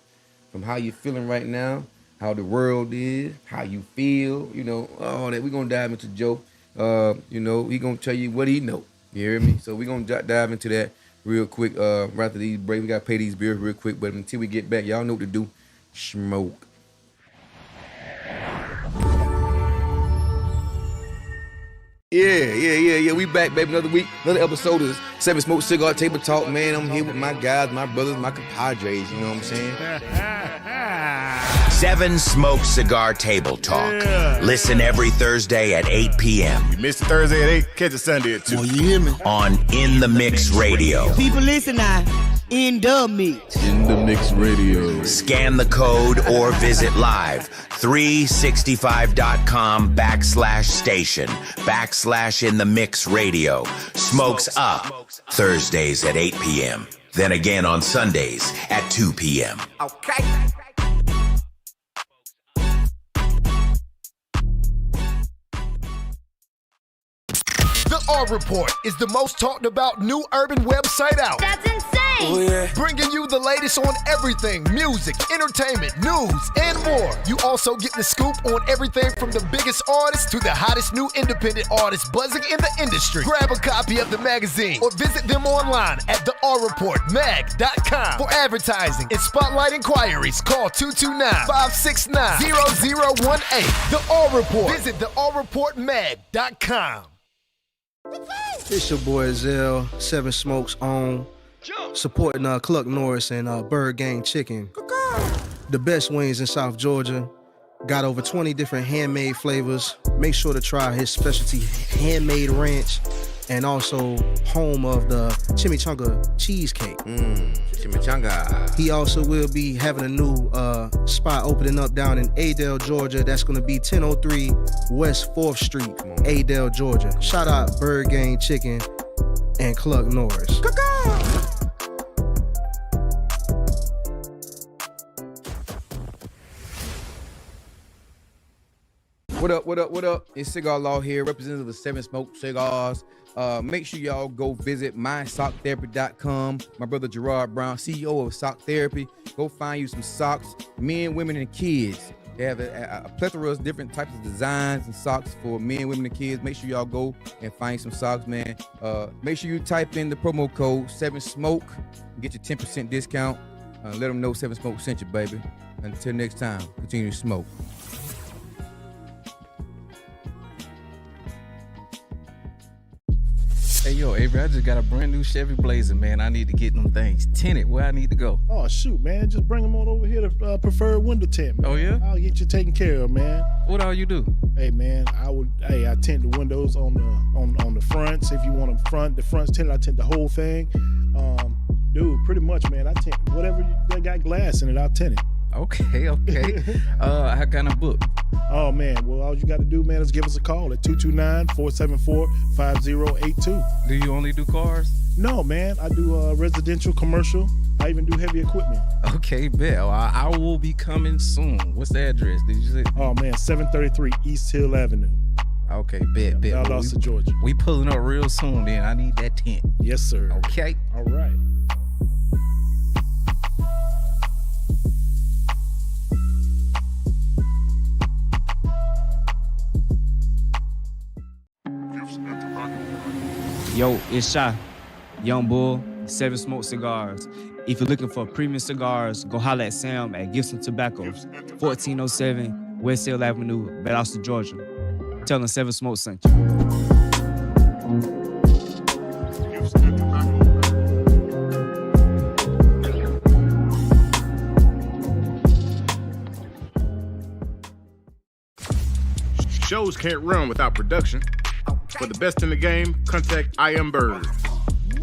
from how you're feeling right now, how the world is, how you feel, you know, all that. We're gonna dive into Joe. You know, he gonna tell you what he know. You hear me? So we're gonna dive into that real quick. Right after these breaks, we gotta pay these bills real quick. But until we get back, y'all know what to do. Smoke. Yeah. We back, baby. Another week, another episode of 7 Smoke Cigar Table Talk. Man, I'm here with my guys, my brothers, my compadres. You know what I'm saying? 7 Smoke Cigar Table Talk. Yeah. Listen every Thursday at 8 p.m. You missed Thursday at 8, catch it Sunday at 2. Oh, you hear me? on In the Mix Radio. People listen now. In the mix. In the Mix Radio. Scan the code or visit live 365.com/station/ In the Mix Radio. Smokes up Thursdays at 8 p.m. Then again on Sundays at 2 p.m. Okay. The R Report is the most talked about new urban website out. That's insane! Oh, yeah. Bringing you the latest on everything, music, entertainment, news, and more. You also get the scoop on everything from the biggest artists to the hottest new independent artists buzzing in the industry. Grab a copy of the magazine or visit them online at therreportmag.com. For advertising and spotlight inquiries, call 229-569-0018. The R Report. Visit therreportmag.com. It's your boy Zell, 7 Smokes on, supporting Cluck Norris and Bird Gang Chicken. The best wings in South Georgia. Got over 20 different handmade flavors. Make sure to try his specialty handmade ranch and also home of the chimichanga cheesecake. Chimichanga. He also will be having a new spot opening up down in Adel, Georgia. That's going to be 1003 West 4th Street, Adel, Georgia. Shout out Bird Gang Chicken and Cluck Norris. What up? It's Cigar Law here, representative of 7 Smoke Cigars. Make sure y'all go visit mysockTherapy.com. My brother Gerard Brown, CEO of Sock Therapy. Go find you some socks, men, women, and kids. They have a plethora of different types of designs and socks for men, women, and kids. Make sure y'all go and find some socks, man. Make sure you type in the promo code 7SMOKE. Get your 10% discount. Let them know 7 Smoke sent you, baby. Until next time, continue to smoke. Hey, yo, Avery, I just got a brand new Chevy Blazer, man. I need to get them things tinted. Where I need to go? Oh, shoot, man. Just bring them on over here to Preferred Window Tint, man. Oh, yeah? I'll get you taken care of, man. What all you do? Hey, man, I tint the windows on the fronts. If you want the fronts tinted, I tint the whole thing. Dude, pretty much, man, I tint whatever they got glass in it, I'll tint it. Okay. How can I book? Oh, man, well, all you got to do, man, is give us a call at 229-474-5082. Do you only do cars? No, man, I do residential, commercial. I even do heavy equipment. Okay, bet. I will be coming soon. What's the address? Did you say? Oh, man, 733 East Hill Avenue. Okay, bet. Valdosta, Georgia. We pulling up real soon, then. I need that tent. Yes, sir. Okay. All right. Yo, it's Shy, Young Bull, 7 Smoke Cigars. If you're looking for premium cigars, go holler at Sam at Gibson Tobacco, 1407 West Hill Avenue, Valdosta, Georgia. Tell them 7 Smoke sent you. Shows can't run without production. For the best in the game, contact I Am Bird.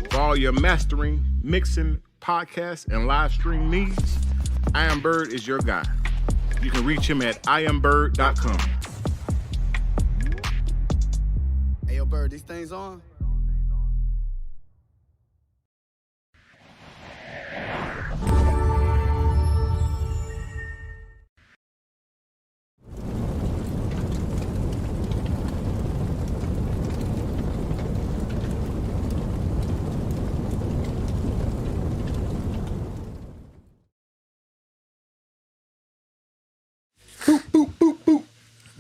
For all your mastering, mixing, podcast, and live stream needs, I Am Bird is your guy. You can reach him at iambird.com. Hey, yo, Bird, these things on?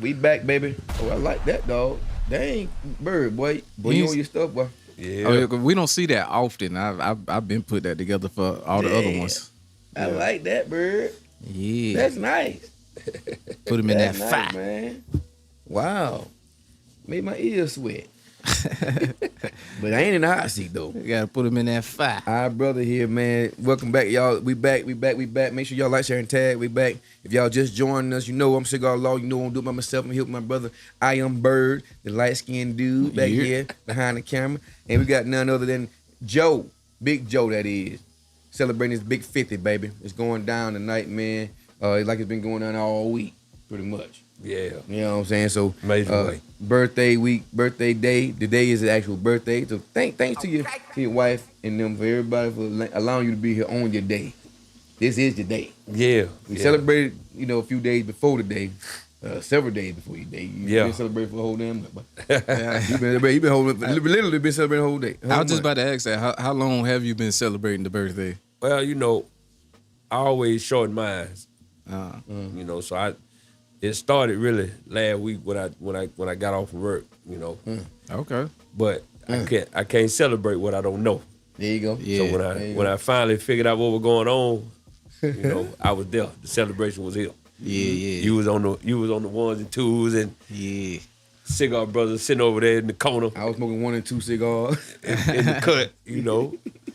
We back, baby. Oh, I like that, dog. Dang, Bird, boy. Boy, you on your stuff, boy. Yeah. Oh, yeah, 'cause we don't see that often. I've been put that together for all the other ones. I like that, Bird. Yeah. That's nice. Put him in that That's fat. nice, man. Wow. Made my ears sweat. But I ain't in the hot seat, though. You gotta put him in that fat. Our brother here, man. Welcome back, y'all. We back. Make sure y'all like, share, and tag. We back. If y'all just joining us, you know I'm Cigar Law. You know I'm doing it by myself. I'm here with my brother. I Am Bird, the light-skinned dude back here behind the camera. And we got none other than Joe, Big Joe, that is. Celebrating his big 50, baby. It's going down tonight, man. Like it's been going on all week, pretty much. Yeah. You know what I'm saying? So Major way. Birthday week, birthday day. Today is the actual birthday. So thanks to your wife and them, for everybody, for allowing you to be here on your day. This is your day. Yeah. We celebrated, a few days before the day, several days before your day. You've been celebrating for the whole damn night. You've been holding, literally been celebrating the whole day. I was just about to ask that. How long have you been celebrating the birthday? Well, I always shorten mine. So it started really last week when I got off of work, Okay. But I can't celebrate what I don't know. There you go. Yeah. So when I finally figured out what was going on, I was there. The celebration was here. Yeah. You was on the ones and twos and Cigar Brothers sitting over there in the corner. I was smoking 1 and 2 cigars in the cut,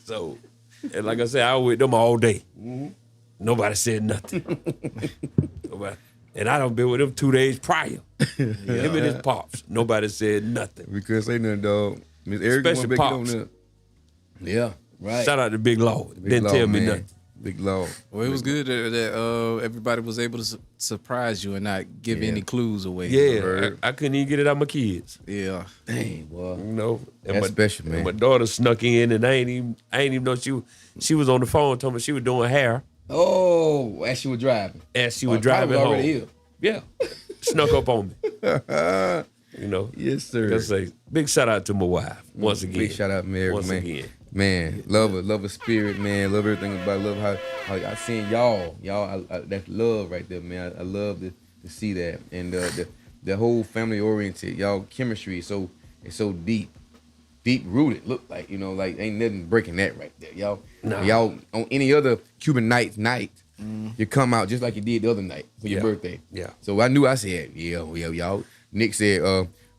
So, and like I said, I was with them all day. Mm-hmm. Nobody said nothing. Nobody. And I done been with him 2 days prior. Him and his pops. Nobody said nothing. We couldn't say nothing, dog. Miss Erica Especially big pops. on that. Yeah, right. Shout out to Big Law. Didn't tell me nothing. Big Law. Well, it was good that everybody was able to surprise you and not give any clues away. Yeah, I couldn't even get it out my kids. Yeah. Dang, boy. And that's special, man. And my daughter snuck in, and I ain't even know she was on the phone, told me she was doing hair. Oh, as she was driving. As she was driving home. Already here. Yeah. Snuck up on me. Yes, sir. Just say big shout out to my wife once again. Big shout out, Mary, once man. again. Man, love her spirit, man. Love everything about it. Love how I seen y'all. That's love right there, man. I love to see that, and the whole family oriented. Y'all chemistry is so deep rooted. Look like like ain't nothing breaking that right there. Y'all on any other Cuban night, you come out just like you did the other night for your birthday. Yeah. So I knew. I said, y'all. Nick said,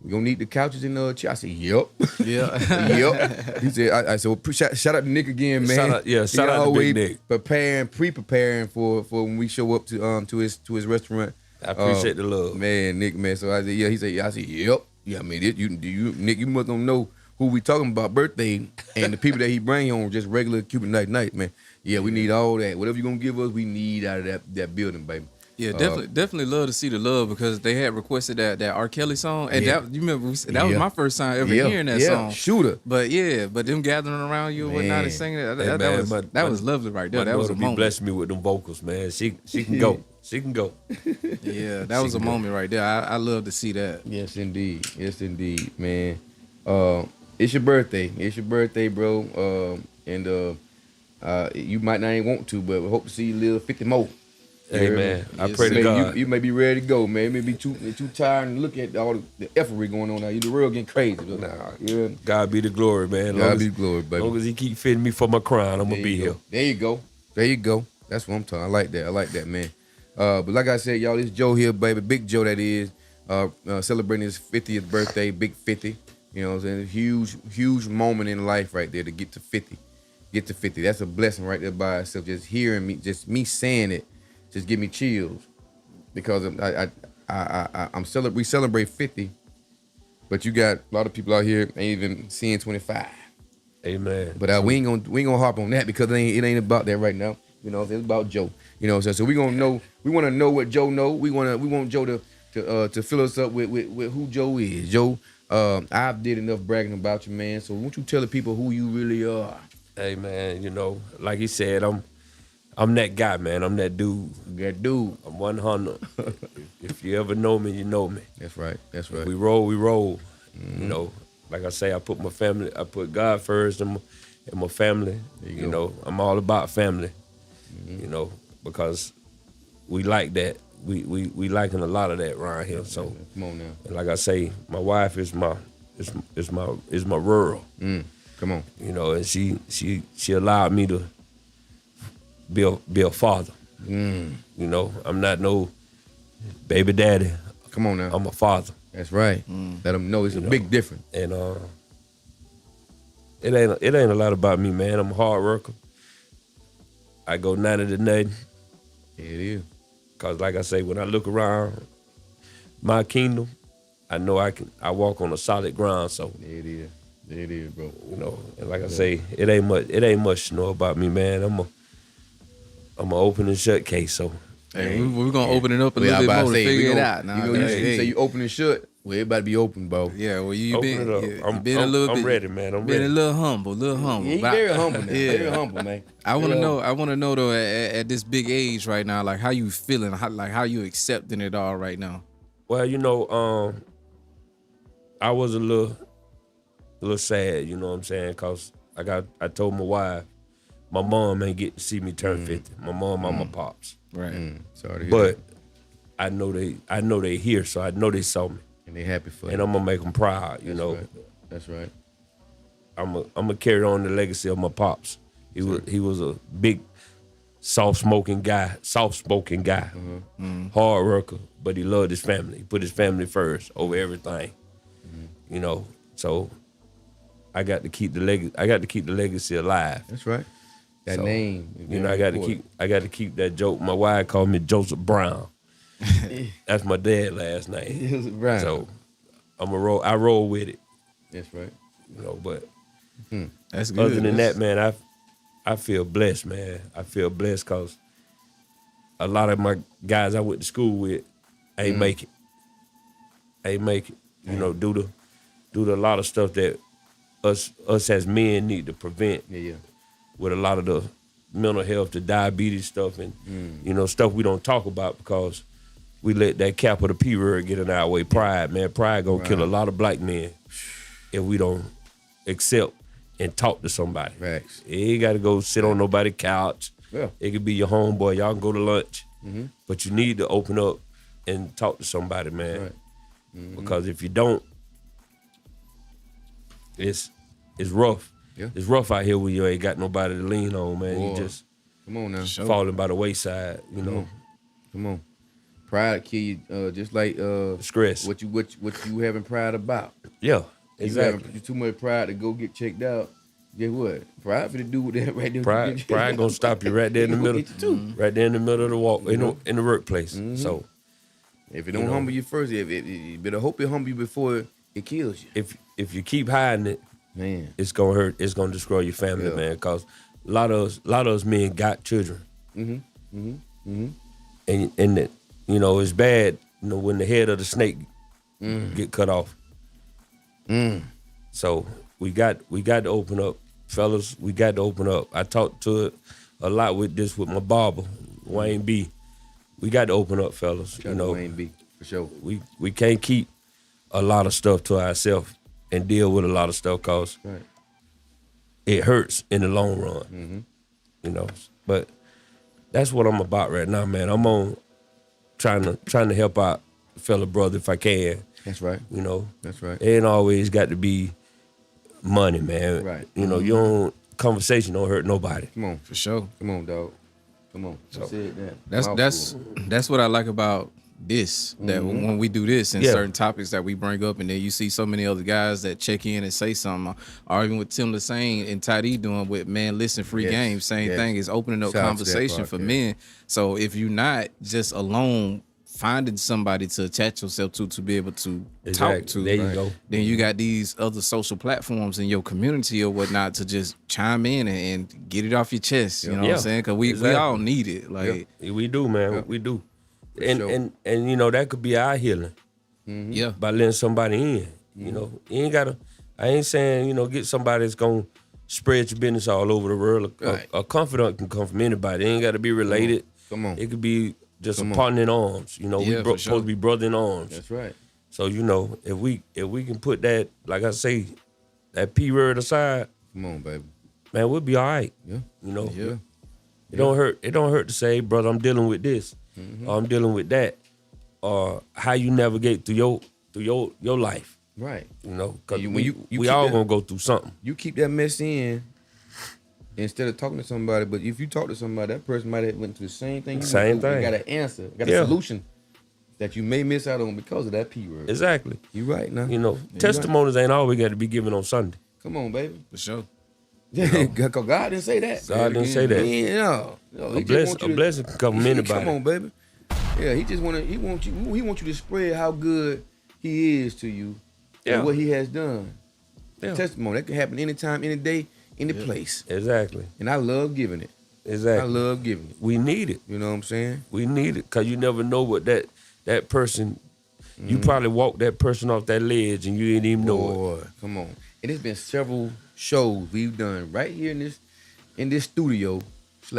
we gonna need the couches in the chair. I said, yep. Yeah. Yep. He said, I said, well, shout out to Nick again, man. Shout out to Big Nick. Pre-preparing for when we show up to his restaurant. I appreciate the love. Man, Nick, man. So I said, yeah. He said, I said, yep. Yeah, I mean, Nick, you must don't know who we talking about birthday and the people that he bring on just regular Cuban night, man. Yeah, we need all that. Whatever you gonna give us, we need out of that building, baby. Yeah, definitely love to see the love because they had requested that R. Kelly song, and that you remember that was my first time ever hearing that song. Shooter. But them gathering around you and whatnot and singing that was lovely right there. That was a moment. Blessed me with them vocals, man. She can go. She can go. Yeah, that was a moment right there. I love to see that. Yes, indeed, man. It's your birthday, bro. And you might not even want to, but we hope to see you live 50 more. Hey, man, I pray to Maybe God. You may be ready to go, man. You may be too tired and look at all the effortry going on now. The world getting crazy. Nah, yeah. God be the glory, man. God be the glory, baby. As long as he keep fitting me for my crown, I'm going to be here. There you go. There you go. That's what I'm talking. I like that, man. But like I said, y'all, this Joe here, baby. Big Joe, that is. Celebrating his 50th birthday, big 50. You know what I'm saying? Huge moment in life right there to get to 50. Get to 50. That's a blessing right there by itself. Just hearing me, just me saying it, just give me chills. Because we celebrate 50, but you got a lot of people out here ain't even seeing 25. Amen. But we ain't gonna harp on that because it ain't about that right now. You know, it's about Joe. You know, so we gonna know. We want to know what Joe know. We want Joe to fill us up with who Joe is. Joe, I've did enough bragging about you, man. So won't you tell the people who you really are? Hey, man, you know, like he said, I'm that guy, man. I'm that dude. That dude. I'm 100. If you ever know me, you know me. That's right. That's right. We roll. Mm-hmm. You know, like I say, I put God first and my family. You know, I'm all about family. Mm-hmm. You know, because we like that. We liking a lot of that around here. So come on now. And like I say, my wife is my rural. Come on. You know, and she allowed me to be a father. You know, I'm not no baby daddy. Come on now. I'm a father. That's right. Let them know it's a big difference. And it ain't a lot about me, man. I'm a hard worker. I go 90 to nothing. Yeah, it is. Cause like I say, when I look around my kingdom, I know I walk on a solid ground. So it is. It is, bro. You know, and like I say, it ain't much to know about me, man. I'm a open and shut case. So hey, we're gonna open it up a little bit more to figure it out. Now, you say you open and shut. Well, everybody be open, bro. Yeah, well, you open been, it up. I'm a little bit. I'm ready, man. I'm been ready. a little humble. Yeah, you very humble now. Yeah. Very humble, man. I want to know though, at this big age right now, like how you feeling, how you accepting it all right now. Well, you know, I was a little sad, you know what I'm saying? Cause I told my wife, my mom ain't get to see me turn 50. My mom, my pops. Right. Sorry to hear But that. I know they here, so I know they saw me. And they happy for you. And I'm gonna make them proud, you know. Right. That's right. I'm gonna carry on the legacy of my pops. He was a big, soft-spoken guy, hard worker, but he loved his family. He put his family first over everything. You know, so I got to keep the legacy alive. That's right. That name. You know, I got to keep that joke. My wife called me Joseph Brown. That's my dad's last name. Joseph Brown. So I roll with it. That's right. You know, but that's good. Other than that, man, I feel blessed, man. I feel blessed because a lot of my guys I went to school with ain't make it. You know, due to a lot of stuff that us as men need to prevent. Yeah. With a lot of the mental health, the diabetes stuff, and you know, stuff we don't talk about because we let that capital P word get in our way. Pride, man. Pride gonna kill a lot of black men if we don't accept and talk to somebody. Facts. You ain't gotta go sit on nobody's couch. Yeah. It could be your homeboy. Y'all can go to lunch. But you need to open up and talk to somebody, man. Right. Because if you don't, it's rough. Yeah. It's rough out here when you ain't got nobody to lean on, man. Boy. You just Come on now. falling by the wayside, you know. Come on. Pride kill you, just like stress. What you having pride about. Yeah, exactly. You too much pride to go get checked out. Guess what? Pride for the do with that right there. Pride gonna stop you right there in the middle. Right there in the middle of the walk, in the workplace. So if it don't humble you first, you better hope it humble you before it kills you. If you keep hiding it, man, it's gonna hurt. It's gonna destroy your family, man. Because a lot of us men got children. And that, you know, it's bad. You know, when the head of the snake get cut off. So we got to open up, fellas. We got to open up. I talked to it a lot with my barber, Wayne B. We got to open up, fellas. You know, Wayne B, for sure. We can't keep a lot of stuff to ourselves and deal with a lot of stuff because it hurts in the long run. You know, but that's what I'm about right now, man. I'm on trying to help out a fellow brother if I can. That's right. You know, that's right. It ain't always got to be money, man. Right. You know, you don't conversation don't hurt nobody. Come on, For sure. come on, dog. Come on. So, That's what I like about this. That when we do this and certain topics that we bring up, and then you see so many other guys that check in and say something, or even with Tim Lassane and Toddy doing with Man Listen Free Game, same thing is opening up conversation for men. So if you're not just alone finding somebody to attach yourself to be able to talk to, there you go. Then you got these other social platforms in your community or whatnot to just chime in and get it off your chest. You know what I'm saying? Because we all need it. Like we do, man. We do. And you know, that could be our healing. Yeah. By letting somebody in. You know, you ain't gotta. I ain't saying, you know, get somebody that's gonna spread your business all over the world. A confidant can come from anybody. It ain't gotta be related. Come on. It could be just a partner in arms. You know, we supposed to be brother in arms. That's right. So, you know, if we can put that, like I say, that P word aside, come on, baby, man, we'll be all right. Yeah. You know. Yeah. It don't hurt. It don't hurt to say, brother, I'm dealing with this. Or I'm dealing with that. Or how you navigate through your life. Right. You know, because you we all gonna go through something. You keep that mess in instead of talking to somebody, but if you talk to somebody, that person might have went through the same thing. Same thing. Got an answer, got a solution that you may miss out on because of that P word. Exactly. You right now. You know, testimonies ain't always got to be given on Sunday. Come on, baby. For sure. Yeah, because God didn't say that. God didn't say that. No, a blessing can come from anybody. Come on, baby. Yeah, he wants you to spread how good he is to you and what he has done. Yeah. Testimony that can happen anytime, any day, any place. Exactly. And I love giving it. Exactly. I love giving it. We need it. You know what I'm saying? We need it because you never know what that person. You probably walked that person off that ledge and you didn't even know it. Come on. And it's been several shows we've done right here in this studio /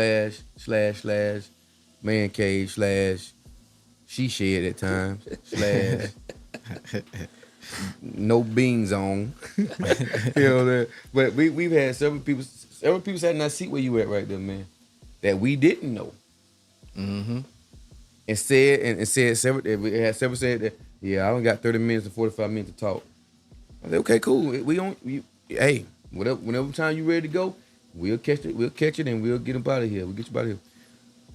man cave / she shed at times / no beans on. You know that. But we've had several people sat in that seat where you at right there, man, that we didn't know. And said several said that, yeah, I only got 30 minutes to 45 minutes to talk. I said, okay, cool. Hey, whenever time you ready to go, we'll catch it and we'll get up out of here. We'll get you out of here.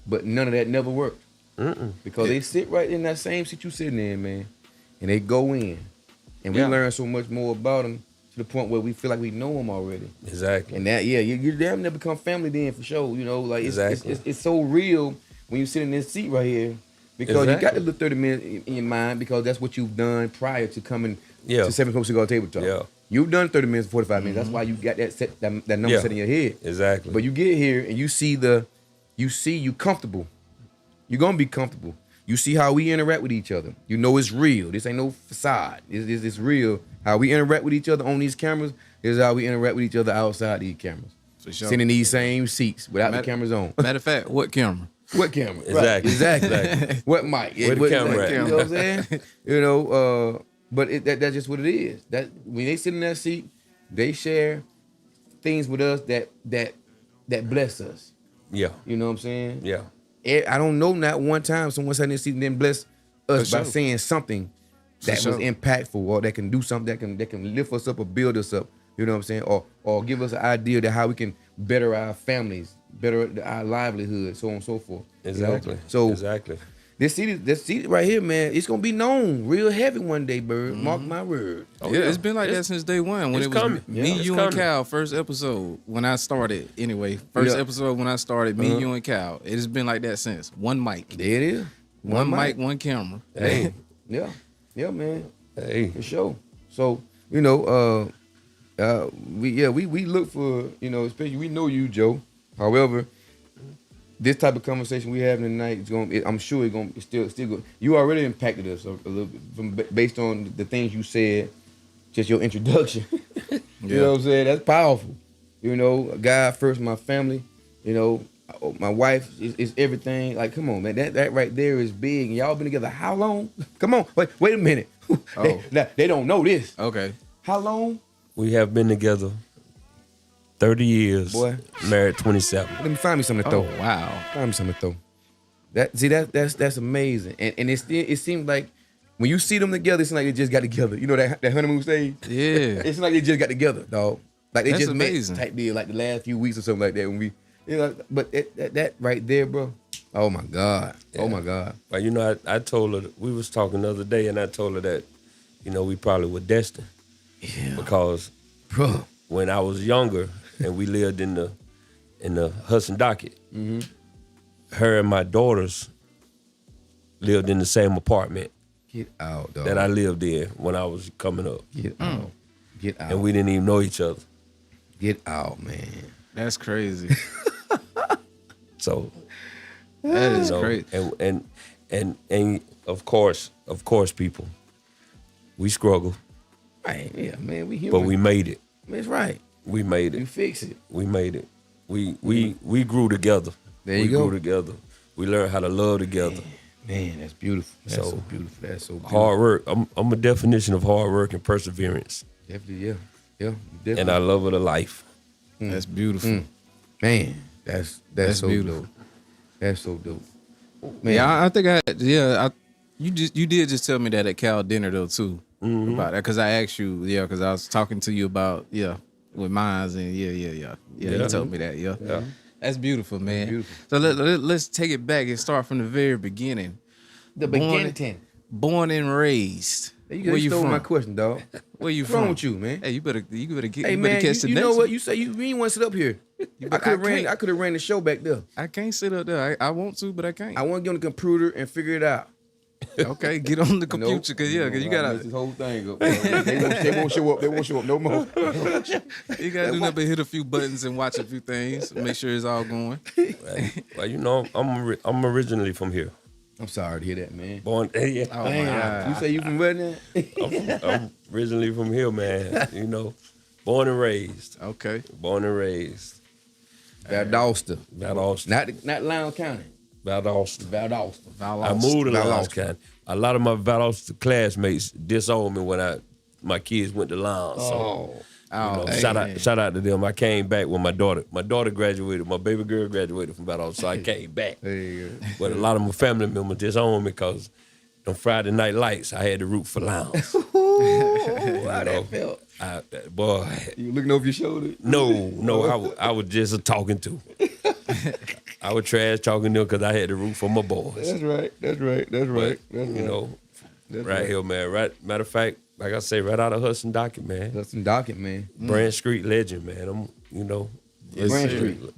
But none of that never worked. Because they sit right in that same seat you sitting in, man, and they go in. And we learn so much more about them to the point where we feel like we know them already. Exactly. And that, you damn near become family then for sure. You know, like it's so real when you sit in this seat right here because you got the little 30 minutes in your mind because that's what you've done prior to coming to 7 Coast Cigar Table Talk. Yeah. You've done 30 minutes, 45 minutes. That's why you got that number set in your head. Exactly. But you get here and you see you comfortable. You're gonna be comfortable. You see how we interact with each other. You know it's real. This ain't no facade. It's real. How we interact with each other on these cameras is how we interact with each other outside these cameras. For sure. Sitting in these same seats without the cameras on. Matter of fact, what camera? What camera? Exactly. Right. Exactly. What mic? Where the camera at? You know what I'm saying? You know, but that's just what it is. That when they sit in that seat, they share things with us that bless us. Yeah. You know what I'm saying? Yeah. I don't know not one time someone sat in this seat and then bless us by saying something that was impactful or that can do something that can lift us up or build us up. You know what I'm saying? Or give us an idea of how we can better our families, better our livelihood, so on and so forth. Exactly. You know? So exactly. This seat right here, man, it's gonna be known real heavy one day, Bird. Mark my word. It's been like that since day one. When it was coming. Me, you, and Cal, first episode when I started. Anyway, episode when I started, me, you, and Cal. It has been like that since. One mic. There it is. One mic, one camera. Hey. Yeah, man. Hey. For sure. So, you know, we look for, you know, especially we know you, Joe. However, this type of conversation we having tonight is I'm sure it's still good. You already impacted us a little bit based on the things you said, just your introduction. You know what I'm saying? That's powerful. You know, God first, my family. You know, my wife is everything. Like, come on, man, that right there is big. And y'all been together how long? Come on, wait a minute. They don't know this. Okay. How long? We have been together 30 years. Boy. Married 27. Let me find me something to throw. Oh, wow. Find me something to throw. That's amazing. And it seems like when you see them together, it's like they just got together. You know that honeymoon stage? Yeah. It's like they just got together, dog. Like they That's just amazing. met type deal, like the last few weeks or something like that. When we, but that right there, bro. Oh my God. Yeah. Oh my God. But I told her, we was talking the other day, and I told her that, we probably were destined. Yeah. Because bro, when I was younger and we lived in the Hudson Docket, her and my daughters lived in the same apartment. Get out, dog. That I lived in when I was coming up. Get out. Get out. And we didn't even know each other. Get out, man. That's crazy. So that is crazy. And of course, people, we struggle. Right, yeah, man, we human. But we made it. That's right. We made it. You fix it. We made it. We grew together. There you go. We grew together. We learned how to love together. Man, that's beautiful. That's so beautiful. That's so beautiful. Hard work. I'm a definition of hard work and perseverance. Definitely, yeah. Definitely. And I love it a life. That's beautiful. Man, that's so beautiful. dope. That's so dope. Man. Yeah, I think you did just tell me that at Cal dinner though too about that, because I asked you, because I was talking to you about with mines and you told me that Yeah. That's beautiful, man. Beautiful. So let's take it back and start from the very beginning. Born and raised. You stole my question, dog. Where you What's from? wrong with you, man? Hey, you better get. Hey, you man, better catch the you next know one. what? You say you ain't want to sit up here. I could have ran the show back there. I can't sit up there. I want to, but I can't. I want to get on the computer and figure it out. Okay, get on the computer, cause you gotta. This whole thing up. They won't show up. They won't show up no more. You gotta do nothing but hit a few buttons and watch a few things, make sure it's all going. Well, I'm originally from here. I'm sorry to hear that, man. Born, yeah. Oh my God. You say you from where now? I'm originally from here, man. Born and raised. Okay. Born and raised. Valdosta. Not Loudoun County. Valdosta. Valdosta. I moved to Loudoun County. A lot of my Valdosta classmates disowned me when my kids went to Loudoun. So, shout out to them. I came back when my daughter graduated. My baby girl graduated from Valdosta, so I came back. There you go. But a lot of my family members disowned me because on Friday night lights, I had to root for Loudoun. How that felt? Boy. You looking over your shoulder? No, I was just a talking to. I was trash talking to them because I had to root for my boys. That's right. Right here, man. Right. Matter of fact, like I say, right out of Hudson Docket, man. Branch Street legend, man.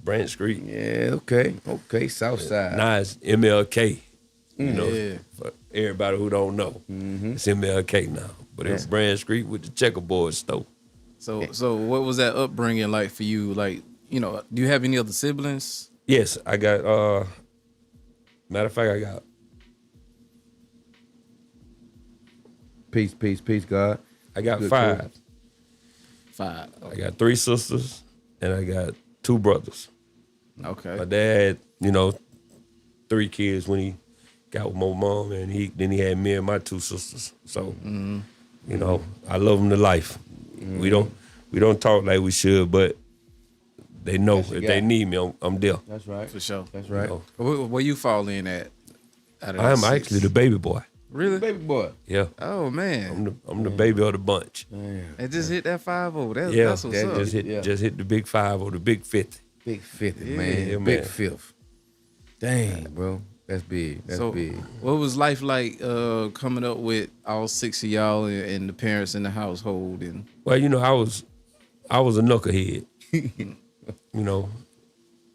Branch Street. Yeah, okay. South side. Now it's MLK. For everybody who don't know, it's MLK now. But it's Branch Street with the checkerboard store. So what was that upbringing like for you? Like, do you have any other siblings? Yes, I got. Matter of fact, I got. Peace, God. I got Good 5. 5. I got 3 sisters and I got 2 brothers. Okay. My dad, 3 kids when he got with my mom, and then he had me and my 2 sisters. So, I love them to life. We don't talk like we should, but they know if they need me, I'm there. That's right. For sure. That's right. Where you fall in at? I am actually the baby boy. Really? Baby boy. Yeah. Oh man. I'm the baby of the bunch. It just hit that 5-0. That's what's up. Just hit the big 5 or the big 50. Big 50, man. Yeah, big man. 5th. Dang, bro. That's big. That's big. What was life like coming up with all 6 of y'all and the parents in the household? And Well, I was a knucklehead.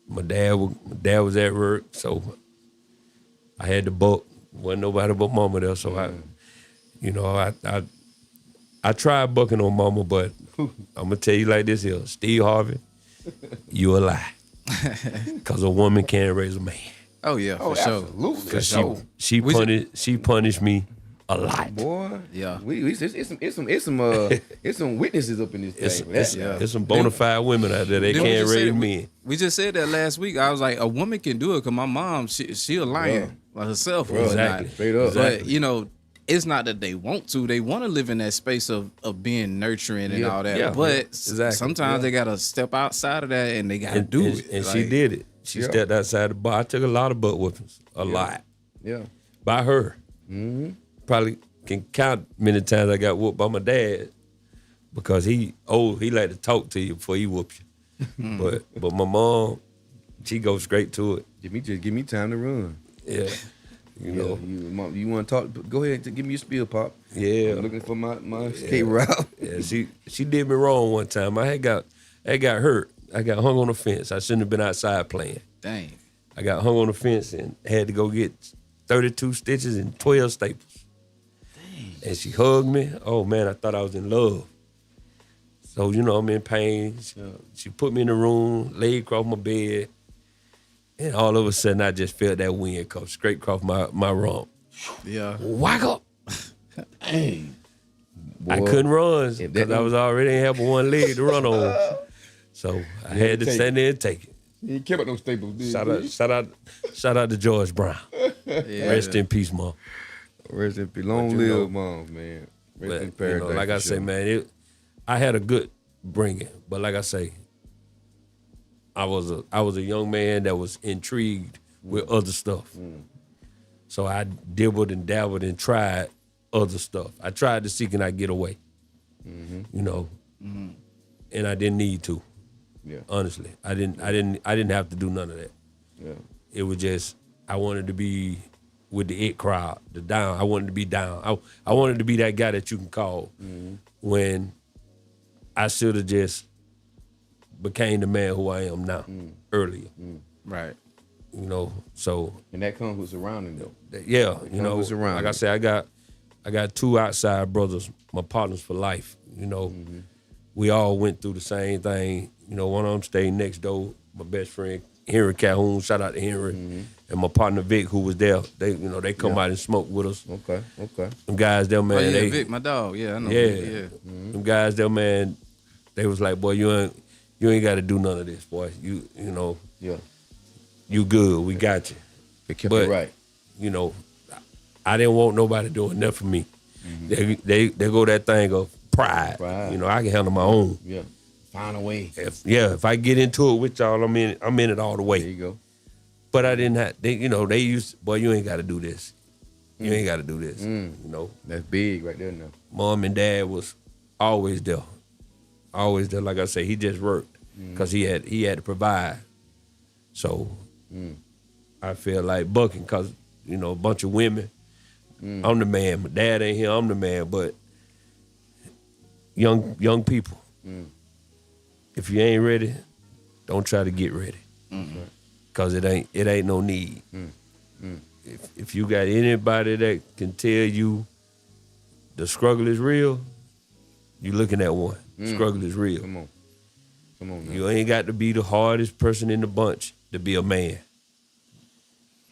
My dad was at work, so I had to buck. Wasn't nobody but mama there, so I tried bucking on mama, but I'm gonna tell you like this here, Steve Harvey, you a lie, cause a woman can't raise a man. Oh yeah, for sure. Absolutely. Cause she punished me a lot. Boy, yeah. It's some witnesses up in this thing. It's some bona fide women out there. They can't raise men. We just said that last week. I was like, a woman can do it because my mom, she a lion like herself. Exactly. Straight up. But it's not that they want to. They want to live in that space of being nurturing and all that. Yeah, but exactly. sometimes they gotta step outside of that and they gotta do it. And she did it. She stepped outside the bar. I took a lot of butt whoopings. A lot. Yeah. By her. Mm-hmm. Probably can count many times I got whooped by my dad because he like to talk to you before he whoop you. But my mom, she goes straight to it. Give me time to run. Yeah. You know, you want to talk? Go ahead and give me your spiel, Pop. Yeah, I'm looking for my escape route. Yeah, she did me wrong one time. I got hurt. I got hung on the fence. I shouldn't have been outside playing. Dang. I got hung on the fence and had to go get 32 stitches and 12 staples. Dang. And she hugged me. Oh man, I thought I was in love. So I'm in pain. She put me in the room, laid across my bed. And all of a sudden, I just felt that wind come straight across my rump. Yeah. Whack up. Dang. Boy, I couldn't run because I was already having one leg to run on. So I had to stand there and take it. You ain't care about no staples, did you? Shout out to George Brown. Yeah. Rest in peace, Mom. Rest in peace. Long live, Mom, man. Rest in paradise. Like I say, man, I had a good bringing, but like I say, I was a young man that was intrigued with other stuff. So I dibbled and dabbled and tried other stuff. I tried to see can I get away, and I didn't need to. Yeah. Honestly, I didn't have to do none of that. Yeah. It was just I wanted to be with the it crowd, the down. I wanted to be down. I wanted to be that guy that you can call when I should have just became the man who I am now earlier. Right. So. And that comes with surrounding though. Yeah, like I said, I got two outside brothers, my partners for life. We all went through the same thing. One of them stayed next door. My best friend Henry Calhoun, shout out to Henry, and my partner Vic, who was there. They come out and smoke with us. Okay. Them guys there, man. Oh yeah, Vic, my dog. Yeah, I know. Yeah, Vic, yeah. Them guys there, man. They was like, boy, you ain't got to do none of this, boy. You good. We got you. They kept it right. I didn't want nobody doing that for me. They go that thing of pride. I can handle my own. Yeah. Find a way. If I get into it with y'all, I'm in it all the way. There you go. But I didn't have. They used. Boy, you ain't got to do this. You ain't got to do this. That's big right there now. Mom and Dad was always there. Always there. Like I say, he just worked because he had to provide. So I feel like bucking because a bunch of women. I'm the man. My dad ain't here. I'm the man. But young people, if you ain't ready, don't try to get ready, cause it ain't no need. If you got anybody that can tell you the struggle is real, you looking at one. Struggle is real. Come on. Now. You ain't got to be the hardest person in the bunch to be a man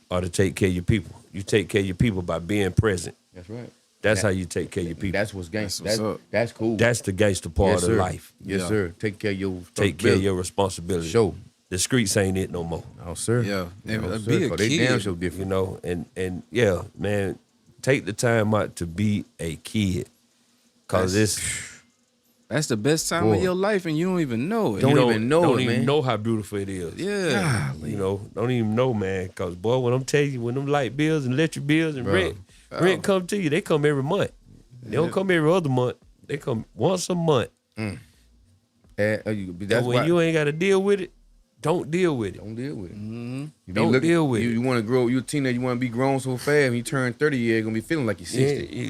or to take care of your people. You take care of your people by being present. That's right. That's how you take care of your people. That's what's gangster. That's cool. That's the gangster part of life. Yes, sir. Take care of your responsibility. Sure. The streets ain't it no more. No, sir. Yeah. No, be a kid. They damn so different. And yeah, man, take the time out to be a kid. Cause that's the best time of your life and you don't even know it. Don't even know how beautiful it is. Yeah. Don't even know, man. Cause boy, when I'm telling you, when them light bills and electric bills and rent come to you, they come every month. They don't come every other month. They come once a month. And when you ain't got to deal with it, don't deal with it. Don't deal with it. Mm-hmm. Don't deal with it. You want to grow. You're a teenager. You want to be grown so fast. When you turn 30 years, you're gonna be feeling like you're 60.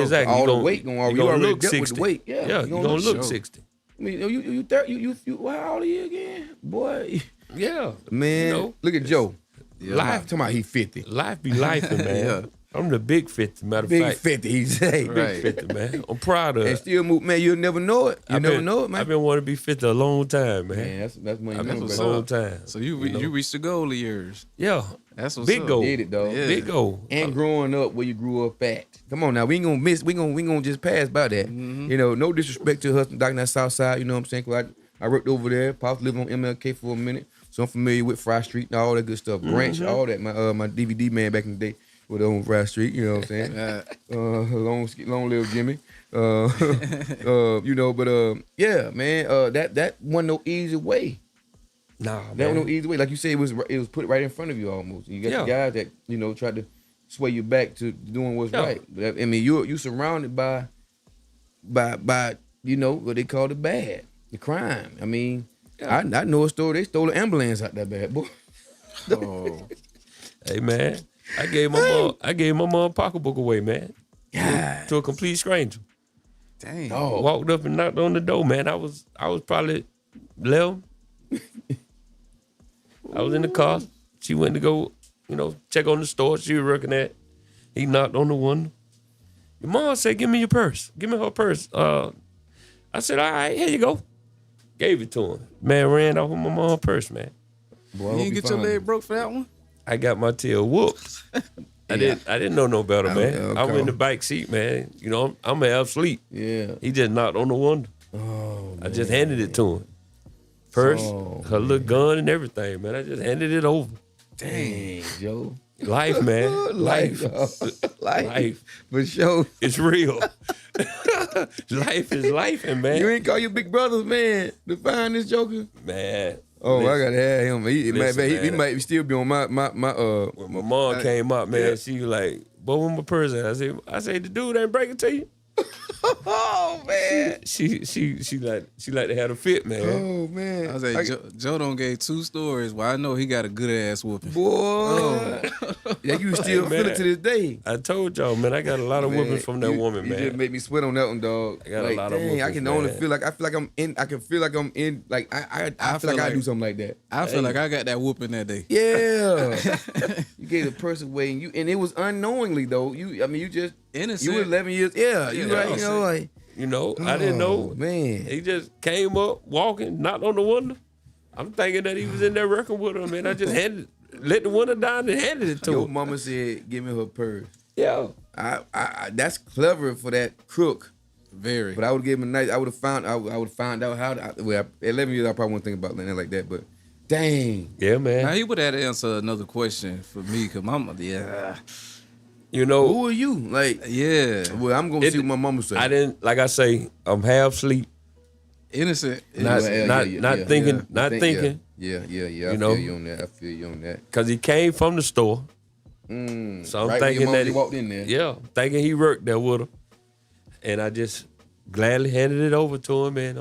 Exactly. All the weight going already. You already look 60. With the weight. Yeah. You're gonna look 60. I mean, you 30. You how old are you again, boy? Yeah. Man, look at Joe. Life talking about he 50. Life be life, man. Yeah. I'm the big 50, matter of fact. Big 50, he say. Big 50, man. I'm proud of it. And still move, man, you'll never know it. You'll never know it, man. I've been wanting to be 50 a long time, man. Man, that's when I've been a long time. So you reached the goal of yours. Yeah. That's what's big up. goal. Did it, though. Yeah. Big goal. And growing up where you grew up at. Come on now, we ain't gonna miss, we gonna just pass by that. No disrespect to Hudson Dock in that South Side, you know what I'm saying? Cause I worked over there, Pops lived on MLK for a minute. So I'm familiar with Fry Street and all that good stuff. Branch, all that. My DVD man back in the day. for the on Fry Street. You know what I'm saying? Long live Jimmy. But yeah, man. That wasn't no easy way. Nah, That man. wasn't no easy way. Like you said, it was put right in front of you almost. You got the guys that tried to sway you back to doing what's right. But, I mean, you surrounded by what they call the bad, the crime. I mean, I know a story. They stole an ambulance out that bad boy. Oh. Hey man, I gave my mom pocketbook away, man. To a complete stranger. Dang. Walked up and knocked on the door, man. I was probably 11. I was in the car. She went to go, check on the store she was working at. He knocked on the window. Your mom said, "Give me your purse. Give me her purse." I said, "All right, here you go." Gave it to him. Man, ran off with my mom's purse, man. Boy, You didn't get your leg broke for that one? I got my tail whooped. I didn't know no better, man. I was in the back seat, man. I'm half asleep. Yeah. He just knocked on the window. Oh, I just handed it to him. Purse, her little gun and everything, man. I just handed it over. Dang, Joe. Life, man. Life. Life. For sure. It's real. Life is life, and man. You ain't call your big brothers, man, to find this joker? Man. Oh, listen, I gotta have him. He man. might still be on my When my mom came up, man, she was like, "What was my purse at?" I said, "The dude ain't break it to you." Oh man. She like to have a fit, man. Oh man. I was like, Joe don't gave 2 stories. Well, I know he got a good ass whooping. Boy. Yeah, you still feel it to this day. I told y'all, man, I got a lot of whoopings from that woman, man. You just made me sweat on that one, dog. I got a lot of whoopings, I can only feel like I feel like I'm in. I can feel like I'm in. Like I feel like I do something like that. I feel like I got that whooping that day. Yeah. You gave the person away, and it was unknowingly though. You just innocent. You were 11 years. Yeah, you right. I didn't know. Man, he just came up walking, knocked on the window. I'm thinking that he was in there working with him, and I just let the window down and handed it to him. Your mama said, "Give me her purse." Yeah, I that's clever for that crook. Very. But I would give him a nice. I would have found out how. At 11 years, I probably wouldn't think about nothing like that. But dang. Yeah, man. Now he would have to answer another question for me, cause mama, who are you? Like, yeah. Well, I'm gonna see what my mama said. I didn't, like I say, I'm half asleep. Innocent. Not thinking. Yeah. I feel you on that. Cause he came from the store. So I'm right thinking that he walked in there. Yeah, thinking he worked there with her. And I just gladly handed it over to him, and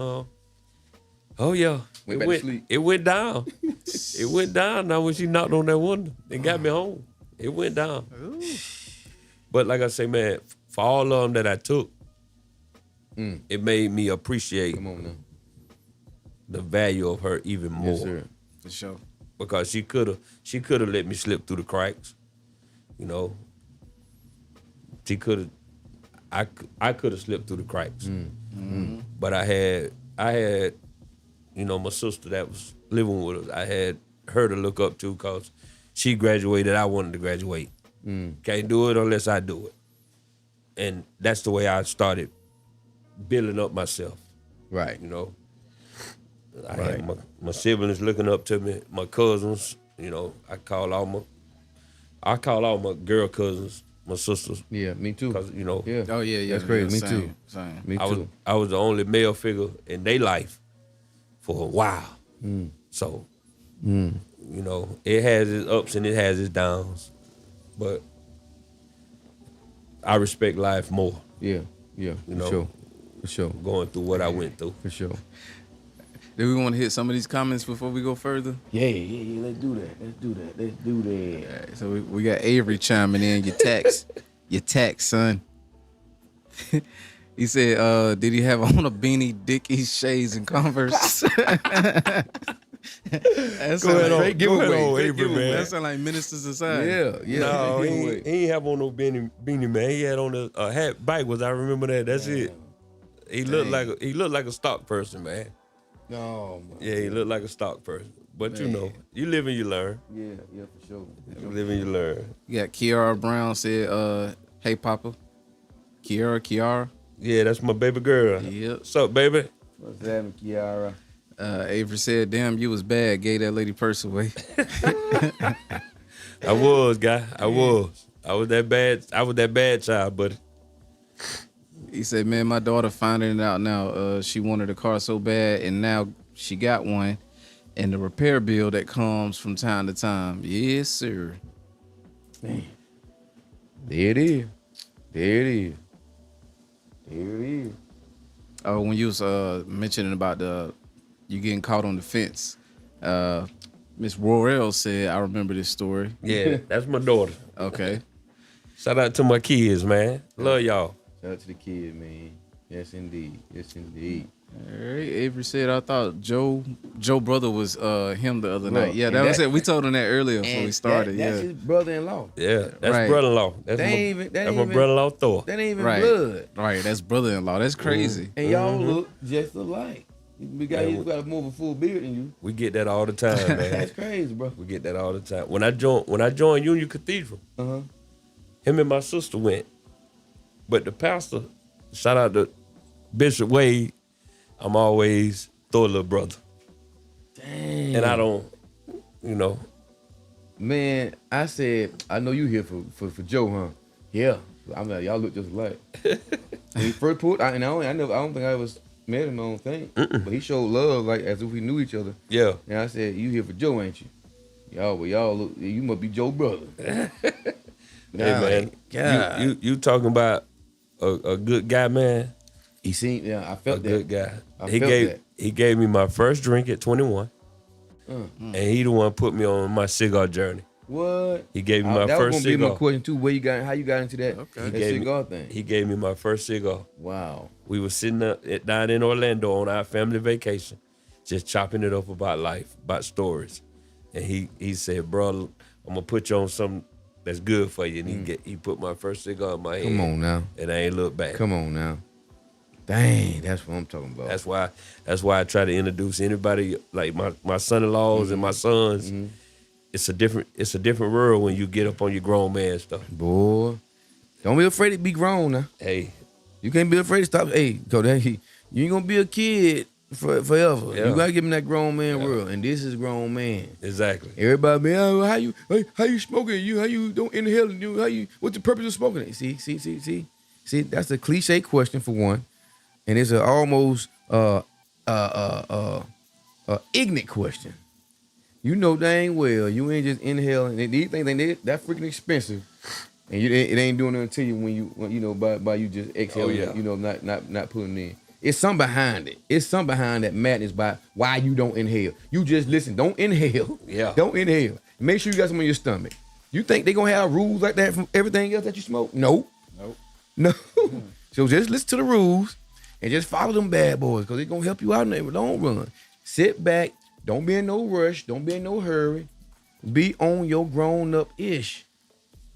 Went back to sleep. It went down. It went down now when she knocked on that window and got me home. It went down. Ooh. But like I say, man, for all of them that I took, it made me appreciate the value of her even more. Yes, sir. For sure. Because she could have let me slip through the cracks. She could have. I could have slipped through the cracks. But I had my sister that was living with us. I had her to look up to because she graduated. I wanted to graduate. Can't do it unless I do it. And that's the way I started building up myself. Right. I had my siblings looking up to me, my cousins. I call all my girl cousins my sisters. Yeah, me too. Cause yeah. Oh yeah. That's crazy. Same, Me too. Same. Me too. I was the only male figure in their life for a while. So, it has its ups and it has its downs, but I respect life more. Yeah. For sure. Going through what I went through. For sure. Do we want to hit some of these comments before we go further? Yeah. Let's do that. All right, so we got Avery chiming in. Your tax, son. He said, "Did he have on a beanie, Dickies, shades, and Converse?" Go ahead, Avery, man. That sound like Minister Society. Yeah. No, he ain't have on no beanie, man. He had on a hat backwards. I remember that. That's it. He looked like a stock person, man. No, man. Yeah, he looked like a stock person. But you live and you learn. Yeah, for sure. You live and you learn. You got Kiara Brown said, "Hey, Papa." Kiara. Yeah, that's my baby girl. Yep. What's up, baby? What's happening, Kiara? Avery said, "Damn, you was bad. Gave that lady purse away." I was, guy. I was. I was that bad child, buddy. He said, man, my daughter finding it out now. She wanted a car so bad, and now she got one. And the repair bill that comes from time to time. Yes, sir. Man. There it is. There it is. There it is. Oh, when you was mentioning about you getting caught on the fence, Miss Royale said, I remember this story. Yeah, that's my daughter. Okay. Shout out to my kids, man. Love y'all. Shout out to the kid, man. Yes, indeed. Yes, indeed. All right. Avery said, I thought Joe brother was him the other night. Yeah, and was it. We told him that earlier before we started. That's his brother-in-law. Yeah, that's Right. brother-in-law. That's my brother-in-law Thor. That ain't even Right. blood. Right, that's brother-in-law. That's crazy. And y'all look just alike. He's got more of a full beard than you. We get that all the time, man. That's crazy, bro. We get that all the time. When I joined Union Cathedral, him and my sister went. But the pastor, shout out to Bishop Wade, I'm always Thor little brother. Dang. And I don't, you know. Man, I said, I know you here for Joe, huh? Yeah. I'm like, y'all look just alike. When he first pulled, I don't think I ever met him, I don't think. But he showed love like as if we knew each other. Yeah. And I said, you here for Joe, ain't you? Y'all look, you must be Joe's brother. Hey man, God. you talking about a good guy, man. He seemed, I felt that. Good guy. I felt that. He gave me my first drink at 21. And he the one put me on my cigar journey. What? He gave me my that first was gonna cigar. be my question too. How you got into that, that cigar thing? He gave me my first cigar. Wow. We were sitting down in Orlando on our family vacation, just chopping it up about life, about stories. And he said, bro, I'm gonna put you on something that's good for you. And he put my first cigar in my hand. Come on now. And I ain't look back. Come on now. Dang, that's what I'm talking about. That's why I try to introduce anybody like my son-in-laws and my sons. It's a different world when you get up on your grown man stuff. Boy, don't be afraid to be grown now. Hey, you can't be afraid to stop. Hey, you ain't gonna be a kid forever. Yeah. You gotta give him that grown man world, and this is grown man. Exactly. Everybody be, oh, how you smoking? How you don't inhale? What's the purpose of smoking it? See, that's a cliche question for one, and it's an almost ignorant question. You know dang well you ain't just inhaling. These things that freaking expensive, and it ain't doing nothing to you when you by you just exhaling. Not putting in. It's something behind it. It's something behind that madness by why you don't inhale. You just listen. Don't inhale. Yeah. Don't inhale. Make sure you got some in your stomach. You think they gonna have rules like that from everything else that you smoke? Nope. No. So just listen to the rules and just follow them bad boys because it's gonna help you out in the long run. Sit back. Don't be in no rush. Don't be in no hurry. Be on your grown-up-ish.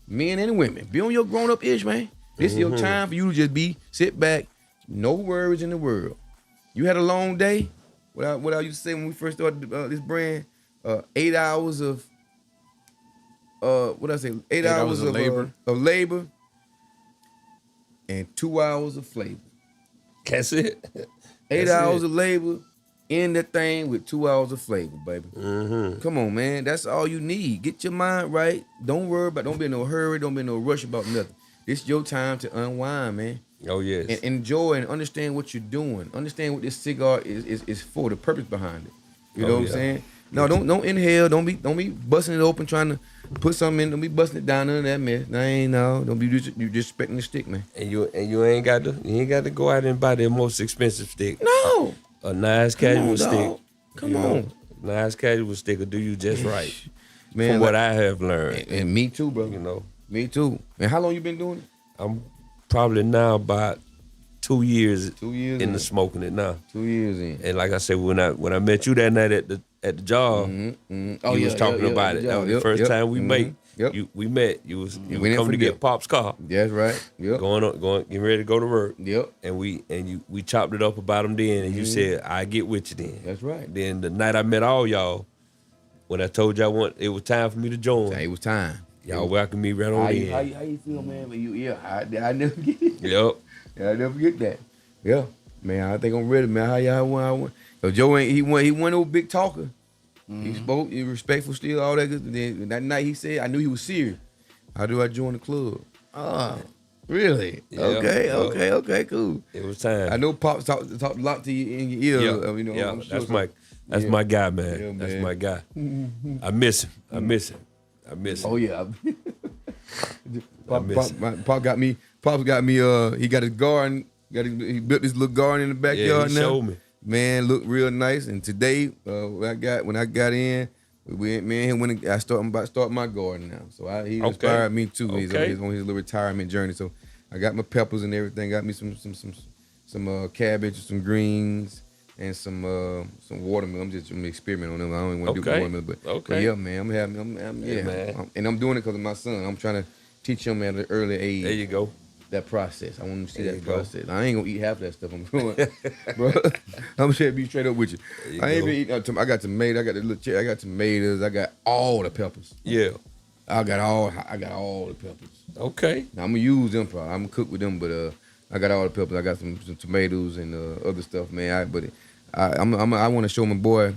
Men and women. Be on your grown-up-ish, man. This is your time for you to just sit back. No worries in the world. You had a long day. What I used to say when we first started this brand, 8 hours of 8 hours of labor and 2 hours of flavor. That's it. 8 hours of labor. In the thing with 2 hours of flavor, baby. Come on, man. That's all you need. Get your mind right. Don't be in no hurry. Don't be in no rush about nothing. This is your time to unwind, man. Oh, yes. And enjoy and understand what you're doing. Understand what this cigar is for, the purpose behind it. You know what I'm saying? No, don't inhale. Don't be busting it open trying to put something in. Don't be busting it down under that mess. Don't be you just expecting the stick, man. And you ain't got to go out and buy the most expensive stick. No. A nice casual stick. Come on. Nice casual stick will do you just right. Man, from what I have learned. And me too, bro. Me too. And how long you been doing it? I'm probably now about 2 years. 2 years in the smoking it now. 2 years in. And like I said, when I met you that night at the job, you was talking about it. That was the first time we met. We met. You was coming to get Pop's car. That's right. Yep. Getting ready to go to work. Yep. And we chopped it up about him then, and you said, "I get with you then." That's right. Then the night I met all y'all, when I told y'all it was time for me to join. It was time. Y'all welcomed me right on in. How you feel, man? I never get it. Yep. I never get that. Yeah, man. I think I'm ready, man. How y'all want? So Joe he went over big talker. He spoke, he respectful still, all that good. Then that night he said, I knew he was serious. How do I join the club? Really? Yeah, Okay, cool. It was time. I know Pops talked a lot to you in your ear. Yeah, you know, yeah. I'm sure That's my guy, man. Yeah, That's man. my guy. I miss him. I miss him. Oh yeah. miss him. Pop got me. Pops got me. He got his garden. He built this little garden in the backyard he now. showed me. Man, looked real nice. And today, when I got in, me and him went. I'm about to start my garden now. So he inspired me too. He's on his little retirement journey. So I got my peppers and everything. Got me some cabbage, some greens, and some watermelon. I'm experimenting on them. I don't even want to do watermelon, but yeah, man, I'm having. Man. And I'm doing it because of my son. I'm trying to teach him at an early age. There you go. That process. I want him to see that process. I ain't gonna eat half that stuff I'm doing, bro. I'm sure be straight up with you. I ain't been eating. I got tomatoes. I got the little cherry. I got tomatoes. I got all the peppers. Yeah. I got all the peppers. Okay. Now I'm gonna use them. Probably. I'm gonna cook with them, but I got all the peppers. I got some tomatoes and other stuff, man. I want to show my boy.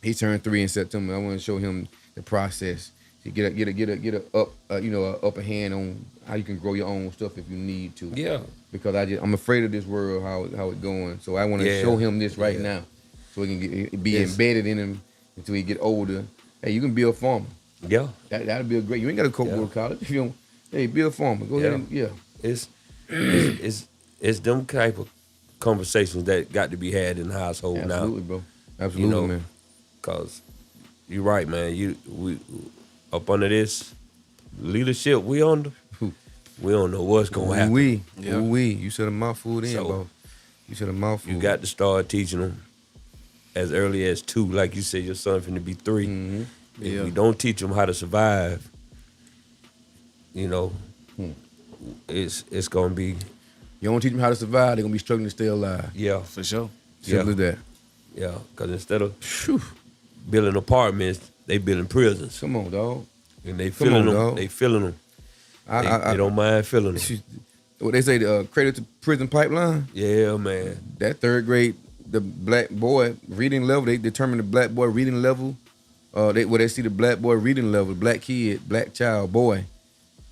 He turned 3 in September. I want to show him the process. To get a upper hand on how you can grow your own stuff if you need to. Yeah. Because I'm afraid of this world, how it's going. So I want to show him this right now, so he can be embedded in him until he get older. Hey, you can be a farmer. Yeah. That'll be a great. You ain't got to go to college if you don't. Hey, be a farmer. Go ahead and It's them type of conversations that got to be had in the household now. Absolutely, bro. Absolutely, man. Cause you're right, man. We up under this leadership we don't know what's gonna happen. You said a mouthful then, bro. You said a mouthful. You got to start teaching them as early as 2, like you said. Your son finna be 3. Mm-hmm. If we don't teach them how to survive, it's gonna be. You don't teach them how to survive, they're gonna be struggling to stay alive. Yeah, for sure. Simple as that. Yeah, because instead of building apartments, they building prisons. Come on, dog. And they filling them. Dog. They filling them. They don't mind filling them. What they say, the cradle to prison pipeline? Yeah, man. That 3rd grade, the black boy reading level, they determine the black boy reading level. They see the black boy reading level, black kid, black child, boy,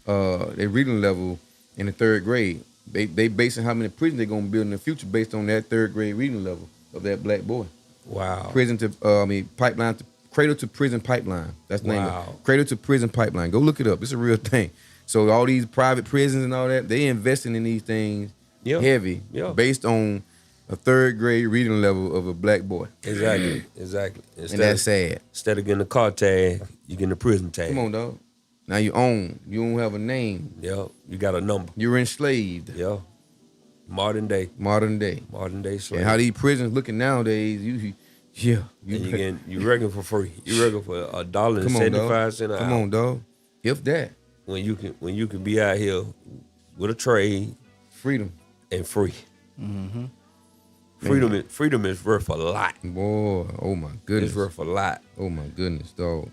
they reading level in the 3rd grade. They basing how many prisons they're gonna build in the future based on that 3rd grade reading level of that black boy. Wow. Prison to pipeline to cradle to prison pipeline. That's the name of it. Cradle to prison pipeline. Go look it up. It's a real thing. So all these private prisons and all that, they investing in these things heavy based on a 3rd grade reading level of a black boy. Exactly. And that's sad. Instead of getting a car tag, you getting a prison tag. Come on, dog. Now you own. You don't have a name. Yeah. You got a number. You're enslaved. Yeah. Modern day slave. And how these prisons looking nowadays, you working for free. You working for $1.75 an hour. Come on, dog. If that. When you can be out here with a trade, freedom, and free. Mm-hmm. Freedom is worth a lot. Boy, oh my goodness, it's worth a lot. Oh my goodness, dog.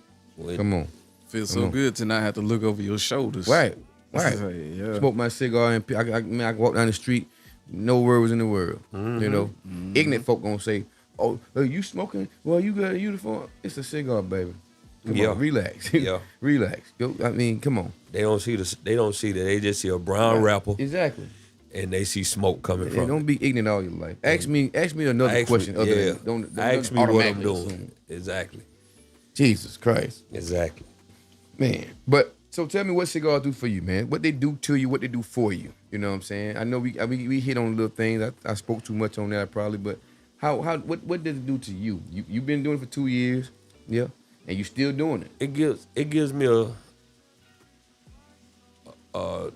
Come on. Feels so good to not have to look over your shoulders. Right. Smoke my cigar and I walk down the street, no worries in the world. Mm-hmm. You know, ignorant folk gonna say, "Oh, you smoking? Well, you got a uniform. It's a cigar, baby. Come on, relax. Relax. Come on. They don't see that. They just see a brown wrapper. Exactly. And they see smoke coming from. Don't be ignorant all your life. Ask me another question. Don't ask me what I'm doing. Exactly. Jesus Christ. Exactly. Man, but so tell me what cigars do for you, man. What they do to you, what they do for you. You know what I'm saying? I know we hit on little things. I spoke too much on that probably, but what does it do to you? You've been doing it for 2 years, yeah, and you still doing it. It gives me a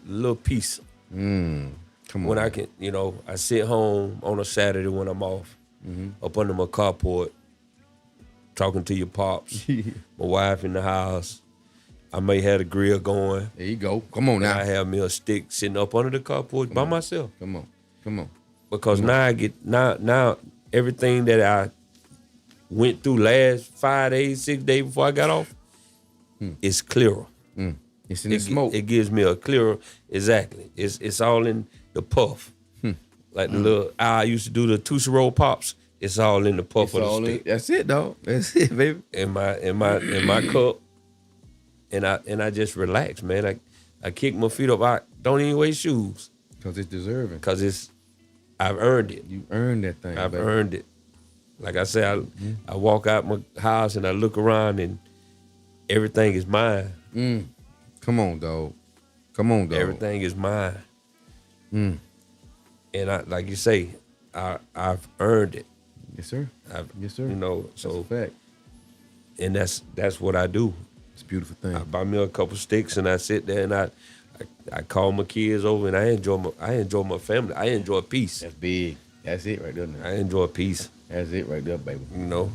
little peace. Come on. When I can, I sit home on a Saturday when I'm off, up under my carport, talking to your pops, my wife in the house. I may have the grill going. There you go. Come on now. I have me a stick sitting up under the carport by myself. Come on. Because now I get now everything that I went through last 5 days, 6 days before I got off, is clearer. It's in the smoke. It gives me a clearer. Exactly. It's all in the puff. Like the little I used to do the Tootsie Roll Pops. It's all in the puff of the stick. That's it, dog. That's it, baby. In my cup. and I just relax, man. I kick my feet up. I don't even wear shoes. Cause it's deserving. Cause I've earned it. You earned that thing. I've earned it. Like I said, I walk out my house and I look around and everything is mine. Come on, dog. Come on, dog. Everything is mine. And I, like you say, I've earned it. Yes, sir. Yes, sir. You know, That's so a fact. And that's what I do. It's a beautiful thing. I buy me a couple sticks and I sit there and I call my kids over and I enjoy my family. I enjoy peace. That's big. That's it right there. Now. I enjoy peace. That's it right there, baby. You know.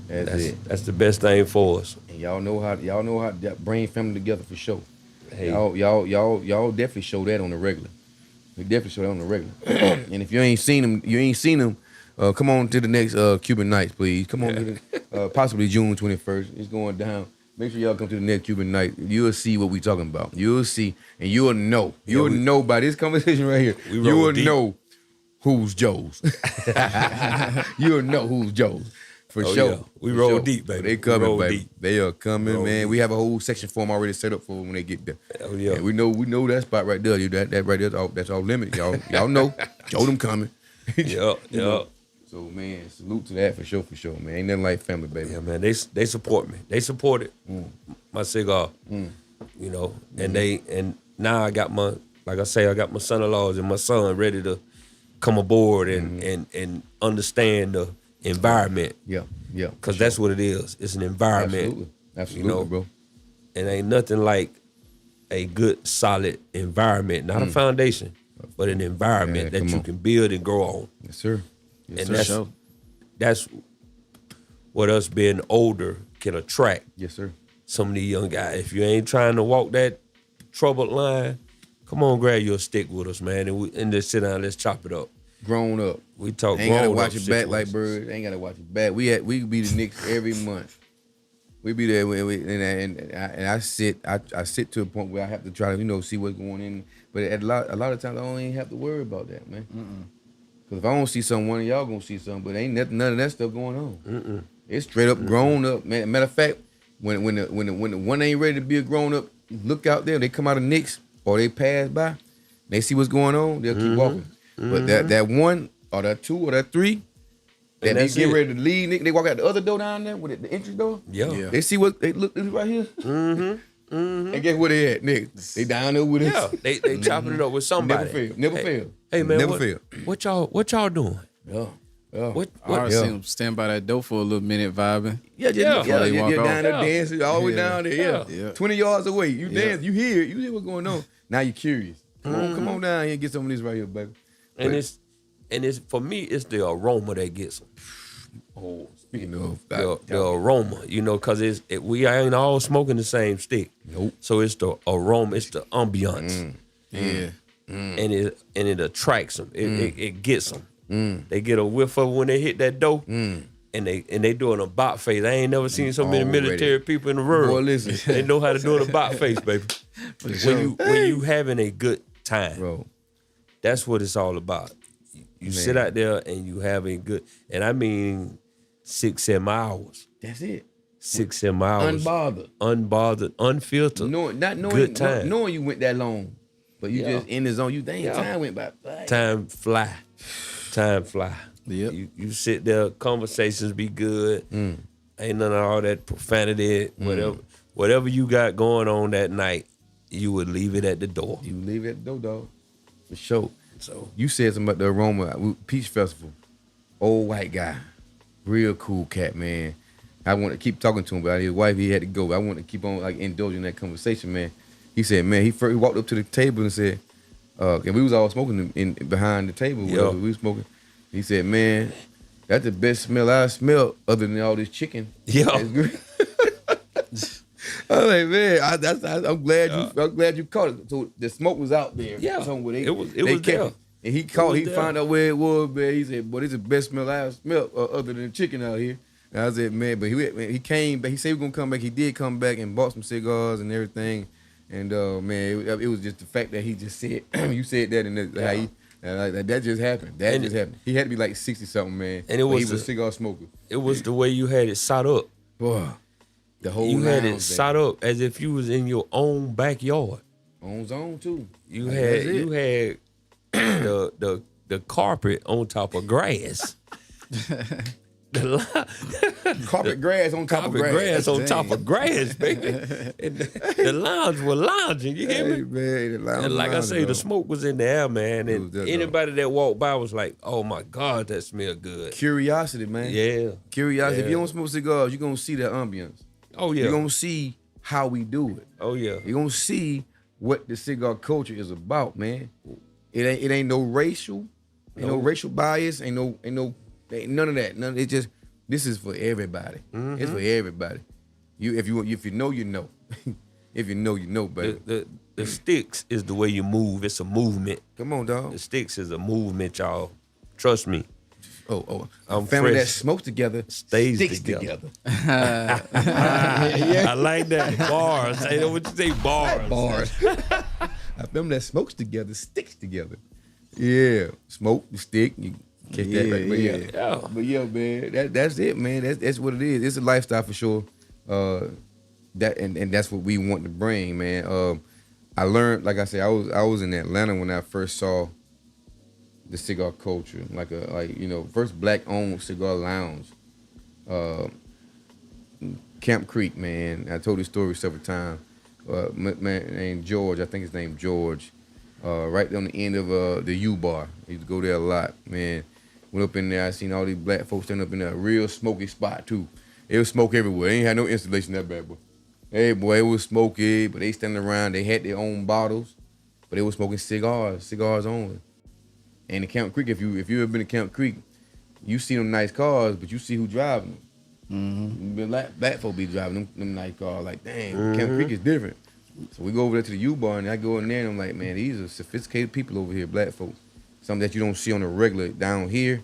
That's it. That's the best thing for us. And y'all know how that bring family together for sure. Hey. Y'all definitely show that on the regular. We definitely show that on the regular. And if you ain't seen them, come on to the next Cuban Nights, please. Come on to the, possibly June 21st. It's going down. Make sure y'all come to the next Cuban Night. You'll see what we talking about. You'll see, and you'll know. You'll know by this conversation right here. You will know who's Joe's. You'll know who's Joe's. For sure. Yeah. We roll deep, baby. They coming, baby. Deep. They are coming, man. Deep. We have a whole section for them already set up for when they get there. Oh, yeah. And we know that spot right there. That right there, that's all limit. Y'all know. Joe them coming. Yeah. So, man, salute to that for sure, man. Ain't nothing like family, baby. Yeah, man. They support me. They supported my cigar. You know, and now I got my son-in-laws and my son ready to come aboard and understand the environment. Yeah. Because that's what it is. It's an environment. Absolutely, you know? bro. And ain't nothing like a good, solid environment. Not a foundation, but an environment that you can build and grow on. Yes, sir. Yes, And sir. that's what us being older can attract. Yes, sir. Some of these young guys. If you ain't trying to walk that troubled line, come on, grab your stick with us, man, and just sit down. Let's chop it up. Grown up. We talk. Ain't gotta grown watch up it back like situations. birds. Ain't gotta watch it back. We be the Knicks every month. We be there, and I sit to a point where I have to try to see what's going in. But a lot of times I don't even have to worry about that, man. Because if I don't see something, one of y'all gonna see something. But ain't none of that stuff going on. It's straight up grown up, man. Matter of fact, when the one ain't ready to be a grown up, look out there. They come out of Knicks or they pass by, they see what's going on. They'll keep walking. But that one or that two or that three, that they get ready to leave, they walk out the other door down there with the entrance door. Yeah. They see what they look right here. And guess where they at, nigga? They down there with us. Yeah, they chopping it up with somebody. Never fail. Hey man, never fail. What y'all doing? Yeah. What? I already see them stand by that door for a little minute vibing. Yeah, Before they walk down off. there dancing, all the way down there. Yeah. 20 yards away. You dance, you hear what's going on. Now you're curious. Come on down here and get some of this right here, baby. And it's for me, it's the aroma that gets them. Oh, speaking of the aroma, because we ain't all smoking the same stick. Nope. So it's the aroma, it's the ambiance. Yeah. And it attracts them. It gets them. They get a whiff of it when they hit that door. And they doing a bot face. I ain't never seen so many military people in the world. Boy, listen. They know how to do a bot face, baby. When you having a good time, bro, that's what it's all about. You sit out there and you have a good, and I mean 6-7 hours. That's it. 6-7 hours. Unbothered, unfiltered. Knowing you went that long, but you just in the zone. You time went by. Time fly. Yep. You sit there, conversations be good. Ain't none of all that profanity. Whatever you got going on that night, you would leave it at the door. You leave it at the door, dog. For sure. So you said something about the aroma. Peach Festival. Old white guy. Real cool cat, man. I want to keep talking to him, but his wife, he had to go. I want to keep on indulging that conversation, man. He said, man, he walked up to the table and said, and we was all smoking in behind the table. Yeah. We was smoking. He said, man, that's the best smell I smelled other than all this chicken. Yeah. That's good. I'm like, man, I'm glad you caught it. So the smoke was out there. Yeah. It was there. And he found out where it was, man. He said, boy, this is the best smell I smelled other than chicken out here. And I said, man, but he came back. He said he was going to come back. He did come back and bought some cigars and everything. And, man, it was just the fact that he just said, you said that and that just happened. That just happened. He had to be like 60-something, man. And he was a cigar smoker. It was the way you had it set up. Boy. The whole you had it lounge, set up as if you was in your own backyard. On zone too. You Like, had the carpet on top of grass. Carpet grass on top of grass. Grass on top of grass, baby. And the lounge was lounging. You hear me? Man, the lounge And like I say, the smoke was in the air, man. And that, anybody that walked by was like, "Oh my God, that smell good." Curiosity, man. Yeah. Curiosity. Yeah. If you don't smoke cigars, you're gonna see the ambience. Oh yeah. You're gonna see how we do it. Oh yeah. You're gonna see what the cigar culture is about, man. It ain't no racial, ain't no racial bias, ain't none of that. It just, this is for everybody. Mm-hmm. It's for everybody. If you know, you know. If you know, you know, baby. The sticks is the way you move. It's a movement. Come on, dog. The sticks is a movement, y'all. Trust me. Oh, I'm family fresh. that smokes together Stays sticks together. together. I like that. Bars. Say that what you say, bars. Bars. A family that smokes together sticks together. Yeah, smoke, the stick, you catch that right. But yeah, man, that's it, man. That's what it is. It's a lifestyle for sure. And that's what we want to bring, man. I learned, like I said, I was in Atlanta when I first saw the cigar culture, first black-owned cigar lounge, Camp Creek, man. I told this story several times. Man named George, I think his name George, right on the end of the U-Bar. I used to go there a lot, man. Went up in there, I seen all these black folks standing up in there, a real smoky spot too. It was smoke everywhere. They ain't had no installation that bad, boy. Hey, boy, it was smoky, but they standing around. They had their own bottles, but they was smoking cigars only. And in Camp Creek, if you ever been to Camp Creek, you see them nice cars, but you see who driving them. Mm-hmm. Black folk be driving them nice cars. Like, dang, Camp Creek is different. So we go over there to the U-Bar, and I go in there, and I'm like, man, these are sophisticated people over here, black folks. Something that you don't see on the regular down here.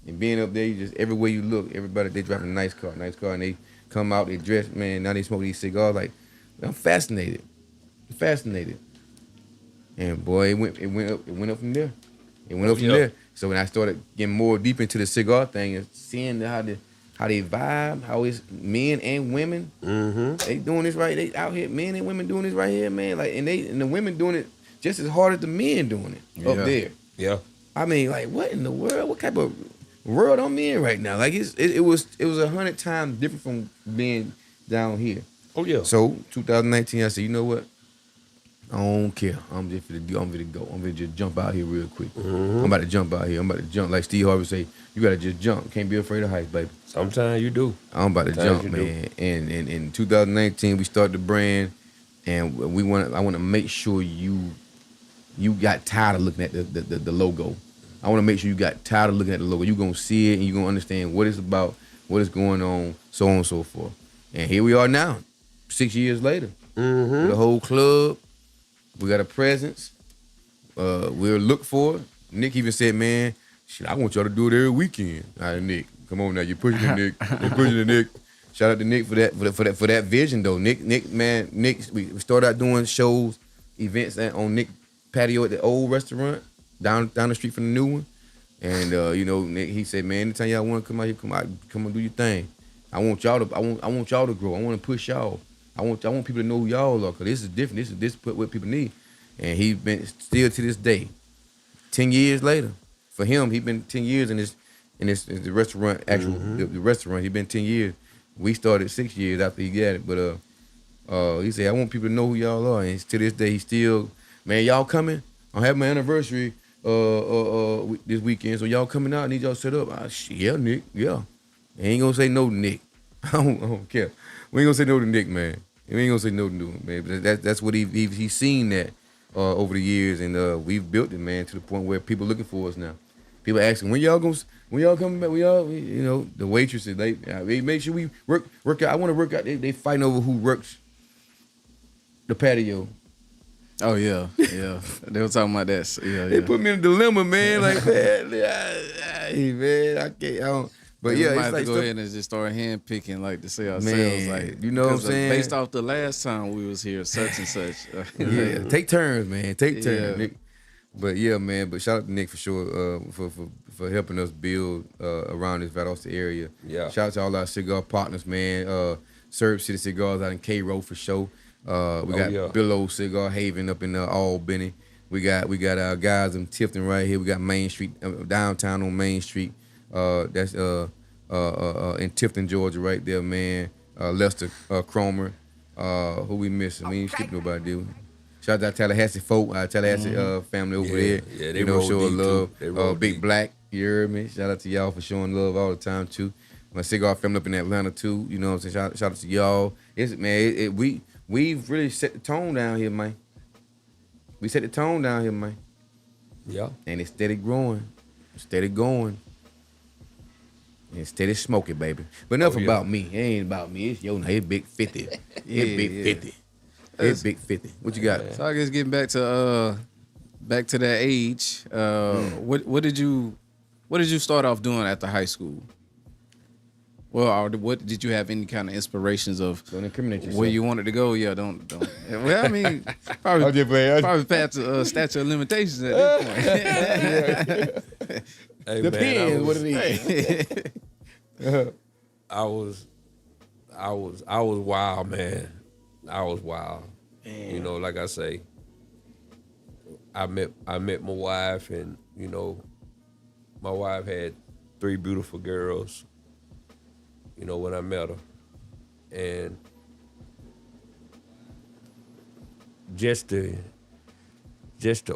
And being up there, you just, everywhere you look, everybody, they driving a nice car, and they come out, they dress, man, now they smoke these cigars. Like, I'm fascinated. And boy, it went up from there. It went up from there. So when I started getting more deep into the cigar thing and seeing how they vibe, how it's men and women, they doing this right. They out here, men and women doing this right here, man. Like, and the women doing it just as hard as the men doing it up there. Yeah. I mean, like, what in the world? What type of world I'm in right now? Like, it was 100 times different from being down here. Oh yeah. So 2019, I said, you know what? I don't care. I'm just gonna go. I'm gonna just jump out here real quick. I'm about to jump out here. I'm about to jump. Like Steve Harvey say, you gotta just jump. Can't be afraid of heights, baby. Sometimes you do. I'm about to jump, man. And in 2019, we started the brand, and I want to make sure you got tired of looking at the logo. I want to make sure you got tired of looking at the logo. You're gonna see it, and you're gonna understand what it's about, what is going on, so on and so forth. And here we are now, 6 years later. The whole club. We got a presence. We'll look for it. Nick even said, man, shit, I want y'all to do it every weekend. All right, Nick, come on now. You're pushing it, Nick. You're pushing it, Nick. Shout out to Nick for that vision, though. Nick, we started out doing shows, events on Nick patio at the old restaurant down the street from the new one. And, Nick, he said, man, anytime y'all want to come out here, come and do your thing. I want y'all to grow. I want to push y'all. I want people to know who y'all are, because this is different. This is what people need. And he's been still to this day, 10 years later. For him, he's been 10 years in the restaurant, the restaurant. He's been 10 years. We started 6 years after he got it. But he said, I want people to know who y'all are. And to this day, he still, man, y'all coming? I'm having my anniversary this weekend, so y'all coming out? I need y'all set up. Yeah, Nick, yeah. Ain't gonna say no to Nick. I don't care. We ain't gonna say no to Nick, man. We ain't gonna say no to him, man. But that's what he's seen that over the years, and we've built it, man, to the point where people looking for us now. People asking, when y'all coming back? The waitresses, they make sure we work out. I want to work out. They fighting over who works the patio. Oh yeah. They were talking about that. Yeah, They put me in a dilemma, man. Like, man, I can't. But we yeah, might it's have like to go ahead and just start hand picking, like, to say ourselves, man, like, you know what I'm saying? Based off the last time we was here, such and such. Yeah, take turns, man. Take turns, Yeah. Nick. But yeah, man. But shout out to Nick for sure for helping us build around this Valdosta area. Yeah. Shout out to all our cigar partners, man. Syrup City Cigars out in Cairo for sure. We got Billow Cigar Haven up in Albany. We got our guys in Tifton right here. We got Main Street downtown on Main Street. That's in Tifton, Georgia, right there, man. Lester Cromer. Who we missing? We ain't skip nobody, do we? Shout out to Tallahassee folk, Tallahassee family over there. Yeah, they showing love. Big Black, you heard me? Shout out to y'all for showing love all the time too. My cigar family up in Atlanta too. You know what I'm saying? Shout out to y'all. We've really set the tone down here, man. We set the tone down here, man. Yeah. And it's steady growing, steady going. And steady smoking, baby. But enough about me. It ain't about me. It's your name. It's Big 50. It's Big 50. It's Big 50. What you got? So I guess getting back to that age, what did you start off doing after high school? Well, or what did you have any kind of inspirations of where you wanted to go? Yeah, don't. Well, I mean, probably past the statute of limitations at this point. Hey, depends man, what it is. I was wild, man. I was wild. Damn. You know, like I say, I met my wife, and you know, my wife had 3 beautiful girls. You know, when I met her, and just the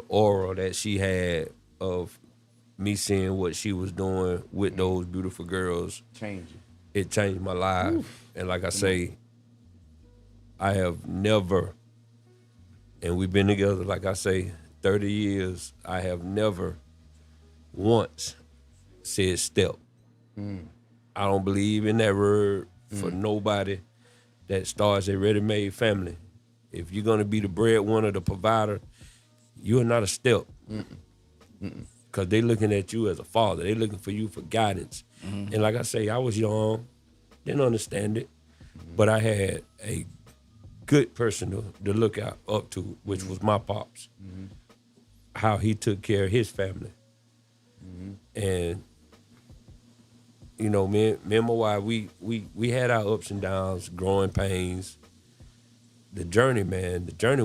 aura that she had of me seeing what she was doing with those beautiful girls, it changed my life. Oof. And like I say, I have never, and we've been together, like I say, 30 years, I have never once said step. I don't believe in that word for nobody that starts a ready-made family. If you're gonna be the breadwinner, the provider, you are not a step. Because they looking at you as a father. They looking for you for guidance. And like I say, I was young, didn't understand it, but I had a good person to look up to, which was my pops. How he took care of his family. And you know, me and my wife, we had our ups and downs, growing pains. The journey, man, the journey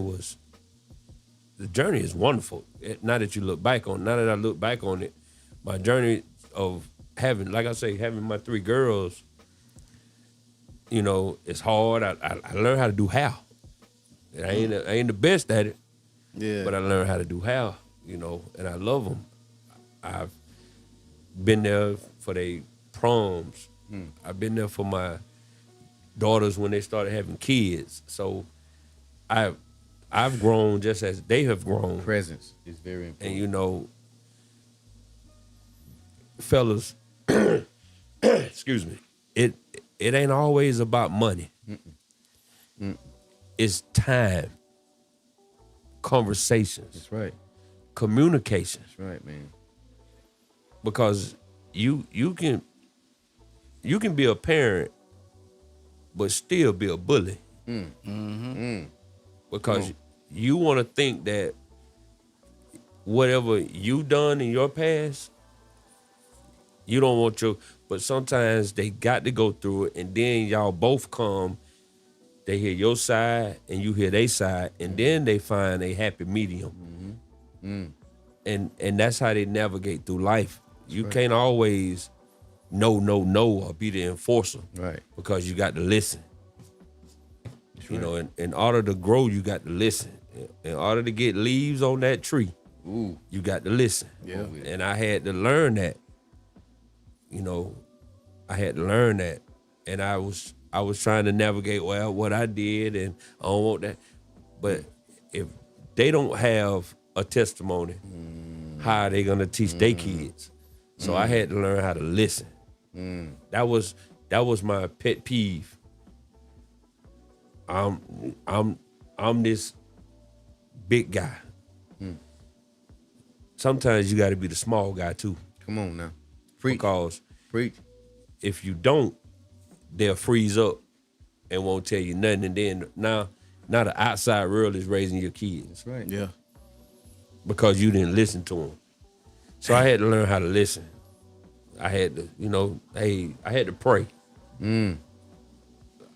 is wonderful. Now that I look back on it, my journey of having, like I say, having my 3 girls, you know, it's hard. I learned how to do hair. I ain't the best at it, but I learned how to do hair, you know, and I love them. I've been there for their proms. I've been there for my daughters when they started having kids. So I've grown just as they have grown. Presence is very important. And you know, fellas, excuse me, it ain't always about money. It's time, conversations. That's right. Communication. That's right, man. Because you can be a parent, but still be a bully. Because you want to think that whatever you done in your past, you don't want but sometimes they got to go through it, and then y'all both come, they hear your side and you hear their side, and then they find a happy medium. And that's how they navigate through life. You can't always no or be the enforcer. Right. Because you got to listen. You know, in order to grow, you got to listen. In order to get leaves on that tree, you got to listen. Yeah. And I had to learn that. You know, I had to learn that. And I was trying to navigate, well, what I did, and I don't want that. But if they don't have a testimony, how are they gonna teach their kids? So I had to learn how to listen. That was my pet peeve. I'm this big guy. Sometimes you got to be the small guy too. Come on now, because preach. If you don't, they'll freeze up and won't tell you nothing. And then now the outside world is raising your kids. That's right. Yeah. Because you didn't listen to them. So I had to learn how to listen. I had to, you know, I had to pray.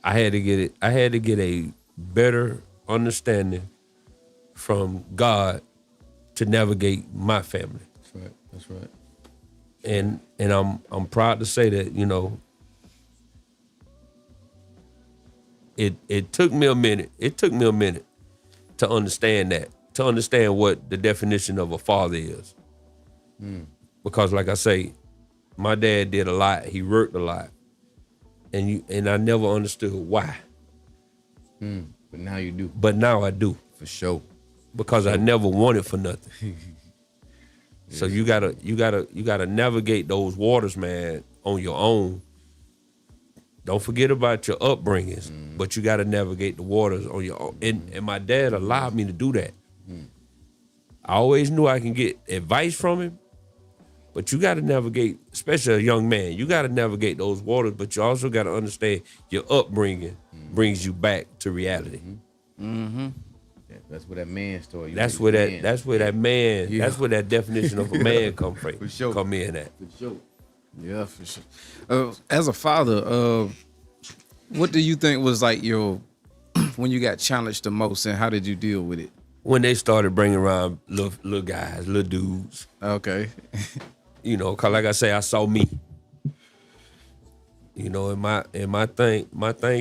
I had to get a better understanding from God to navigate my family. That's right. And I'm proud to say that, you know, it took me a minute. It took me a minute to understand that, to understand what the definition of a father is. Because like I say, my dad did a lot. He worked a lot. And I never understood why. But now you do. But now I do. For sure. Because I never wanted for nothing. So you gotta navigate those waters, man, on your own. Don't forget about your upbringings, but you gotta navigate the waters on your own. And my dad allowed me to do that. I always knew I can get advice from him, but you gotta navigate, especially a young man, you gotta navigate those waters, but you also gotta understand your upbringing brings you back to reality. That's where that man story. That's where that man. That's where that definition of a man come from. For sure. Come in at. For sure. Yeah, for sure. As a father, what do you think was like your when you got challenged the most, and how did you deal with it? When they started bringing around little guys, little dudes. Okay. You know, cause like I say, I saw me. You know, and my thing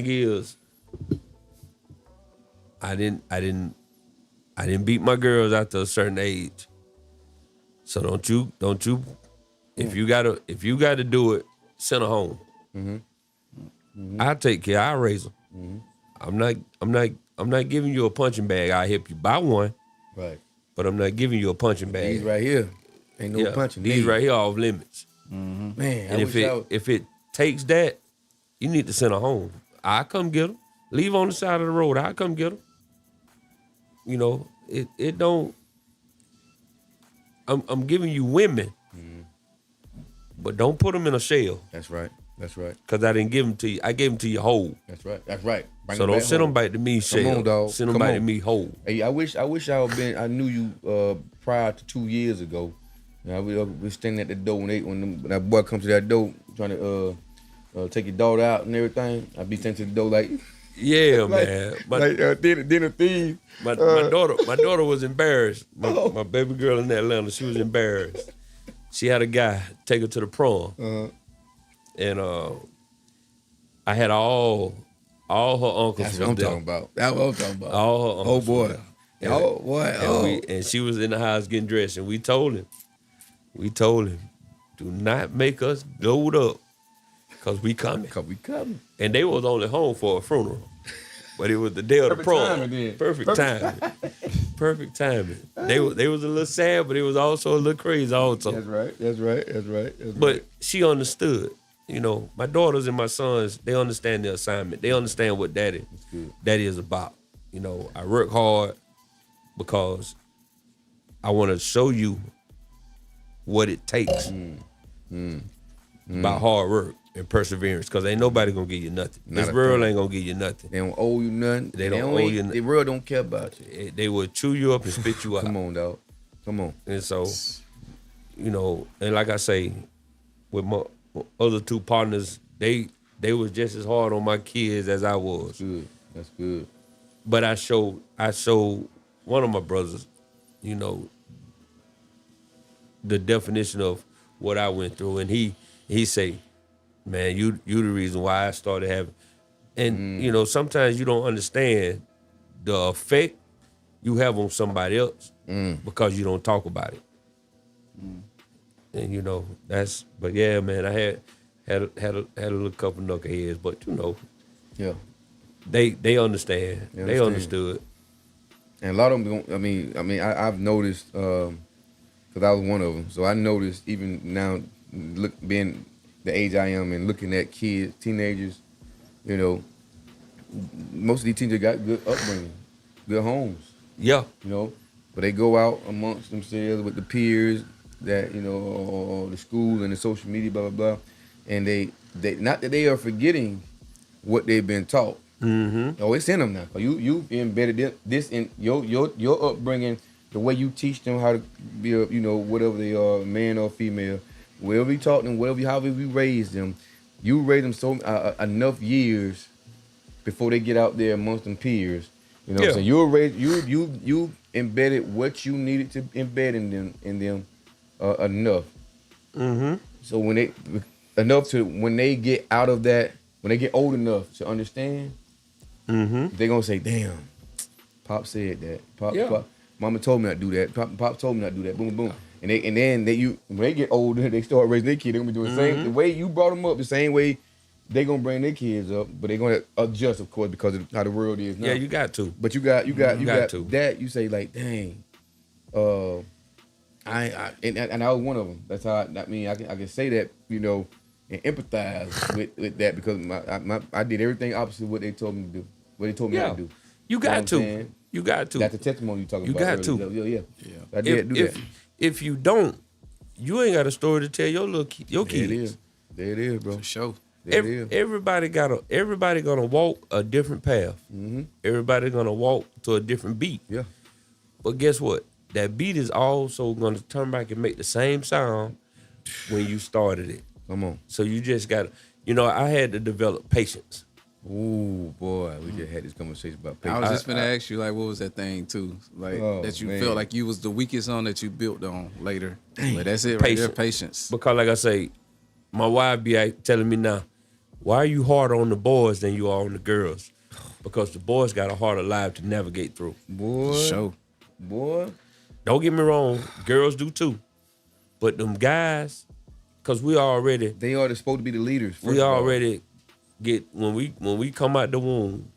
is, I didn't beat my girls after a certain age. So don't you if you gotta do it, send her home. I'll take care, I'll raise them. I'm not giving you a punching bag. I'll help you buy one. Right. But I'm not giving you a punching bag. These right here. Ain't no punching. These right here off limits. Man, and if it takes that, you need to send her home. I'll come get them. Leave on the side of the road. I'll come get them. You know, it don't. I'm giving you women, but don't put them in a shell. That's right. That's right. Cause I didn't give them to you. I gave them to you whole. That's right. That's right. So don't send them back to me shell. Come on, dog. Send them back to me whole. Hey, I wish I knew you prior to 2 years ago. You know, we was standing at the door when that boy comes to that door trying to take your daughter out and everything. I'd be standing to the door like. Yeah, man. Dinner thieves. My daughter was embarrassed. My baby girl in Atlanta, she was embarrassed. She had a guy take her to the prom, and I had all her uncles. That's what I'm talking about. That's what I'm talking about. All her uncles. Oh boy. Oh boy. And she was in the house getting dressed, and we told him, do not make us load up, cause we coming. And they was only home for a funeral. But it was the day of the prom. Perfect timing. Perfect timing. They was a little sad, but it was also a little crazy also. That's right. But she understood. You know, my daughters and my sons, they understand the assignment. They understand what that is about. You know, I work hard because I want to show you what it takes about hard work and perseverance, because ain't nobody gonna give you nothing. This world ain't gonna give you nothing. They don't owe you nothing. They don't owe you nothing. The world don't care about you. They will chew you up and spit you out. Come on, dog. Come on. And so, you know, and like I say, with my other two partners, they was just as hard on my kids as I was. Good. That's good. But I showed one of my brothers, you know, the definition of what I went through, and he say, man, you the reason why I started having, and you know, sometimes you don't understand the effect you have on somebody else because you don't talk about it. And you know, but yeah, man, I had a little couple knuckleheads, but you know, yeah, they understand. They understood. And a lot of them, I've noticed, because I was one of them, so I noticed even now, being the age I am and looking at kids, teenagers, you know, most of these teenagers got good upbringing, good homes. Yeah. You know, but they go out amongst themselves with the peers that, you know, or the school and the social media, blah, blah, blah. And they not that they are forgetting what they've been taught. Oh, it's in them now. You embedded this in your upbringing, the way you teach them how to be, you know, whatever they are, man or female. Wherever you taught them, however you raised them, you raised them so enough years before they get out there amongst them peers. You know what I'm saying? You already you embedded what you needed to embed in them enough. Mm-hmm. So when they get out of that, when they get old enough to understand, they're gonna say, "Damn, Pop said that. Pop, Mama told me not to do that. Pop told me not to do that. Boom, boom." And then when they get older, they start raising their kids. They're gonna be doing the same the way you brought them up, the same way they gonna bring their kids up, but they're gonna adjust, of course, because of how the world is now. Yeah, you got to. But you got to. that. You say like, "Dang, and I was one of them." That's how I can say that, you know, and empathize with that because I did everything opposite of what they told me to do. What they told me not to do. You got to. You got to. That's the testimony you talking about. You got earlier. Yeah. I did do that. If you don't, you ain't got a story to tell your kids. There it is, bro. For sure. Everybody gonna walk a different path. Mm-hmm. Everybody gonna walk to a different beat. Yeah. But guess what? That beat is also gonna turn back and make the same sound when you started it. Come on. So you just gotta, I had to develop patience. Ooh, boy, we just had this conversation about patience. I was just gonna ask you, like, what was that thing too, like that you felt like you was the weakest on that you built on later? But that's it, right there, patience. Because like I say, my wife be telling me now, why are you harder on the boys than you are on the girls? Because the boys got a harder life to navigate through. Boy. Don't get me wrong, girls do too. But them guys, because they are supposed to be the leaders. We already get when we come out the womb,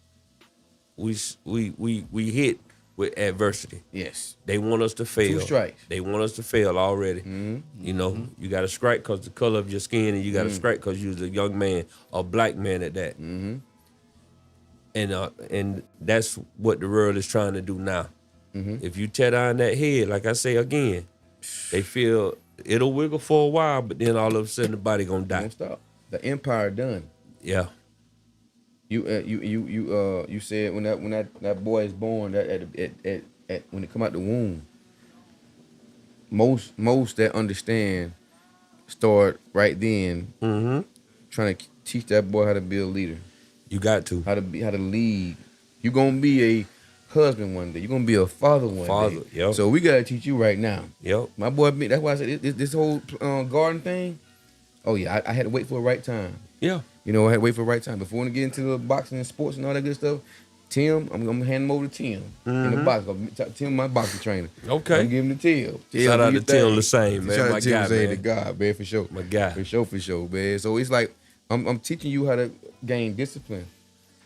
we hit with adversity. Yes. They want us to fail. 2 strikes. They want us to fail already. Mm-hmm. You got to strike because the color of your skin, and you got to strike because you was a young man, a black man at that. Mm-hmm. And that's what the world is trying to do now. Mm-hmm. If you tear down that head, like I say again, they feel it'll wiggle for a while, but then all of a sudden the body gonna die. Don't stop. The empire done. Yeah. You said when that boy is born, that at when it come out the womb, most that understand start right then trying to teach that boy how to be a leader. You got to. How to lead. You're gonna be a husband one day. You're gonna be a father one day. Yep. So we gotta teach you right now. Yep. My boy, that's why I said this whole garden thing. Oh yeah, I had to wait for the right time. Yeah. I had to wait for the right time. Before we get into the boxing and sports and all that good stuff, Tim, I'm gonna hand him over to Tim in the box. Tim, my boxing trainer. Okay. I'm giving him to Tim. Shout out to Tim the same, man. Shout My out to guy, Tim man. the guy, man, for sure. My guy. For sure, man. So it's like I'm teaching you how to gain discipline.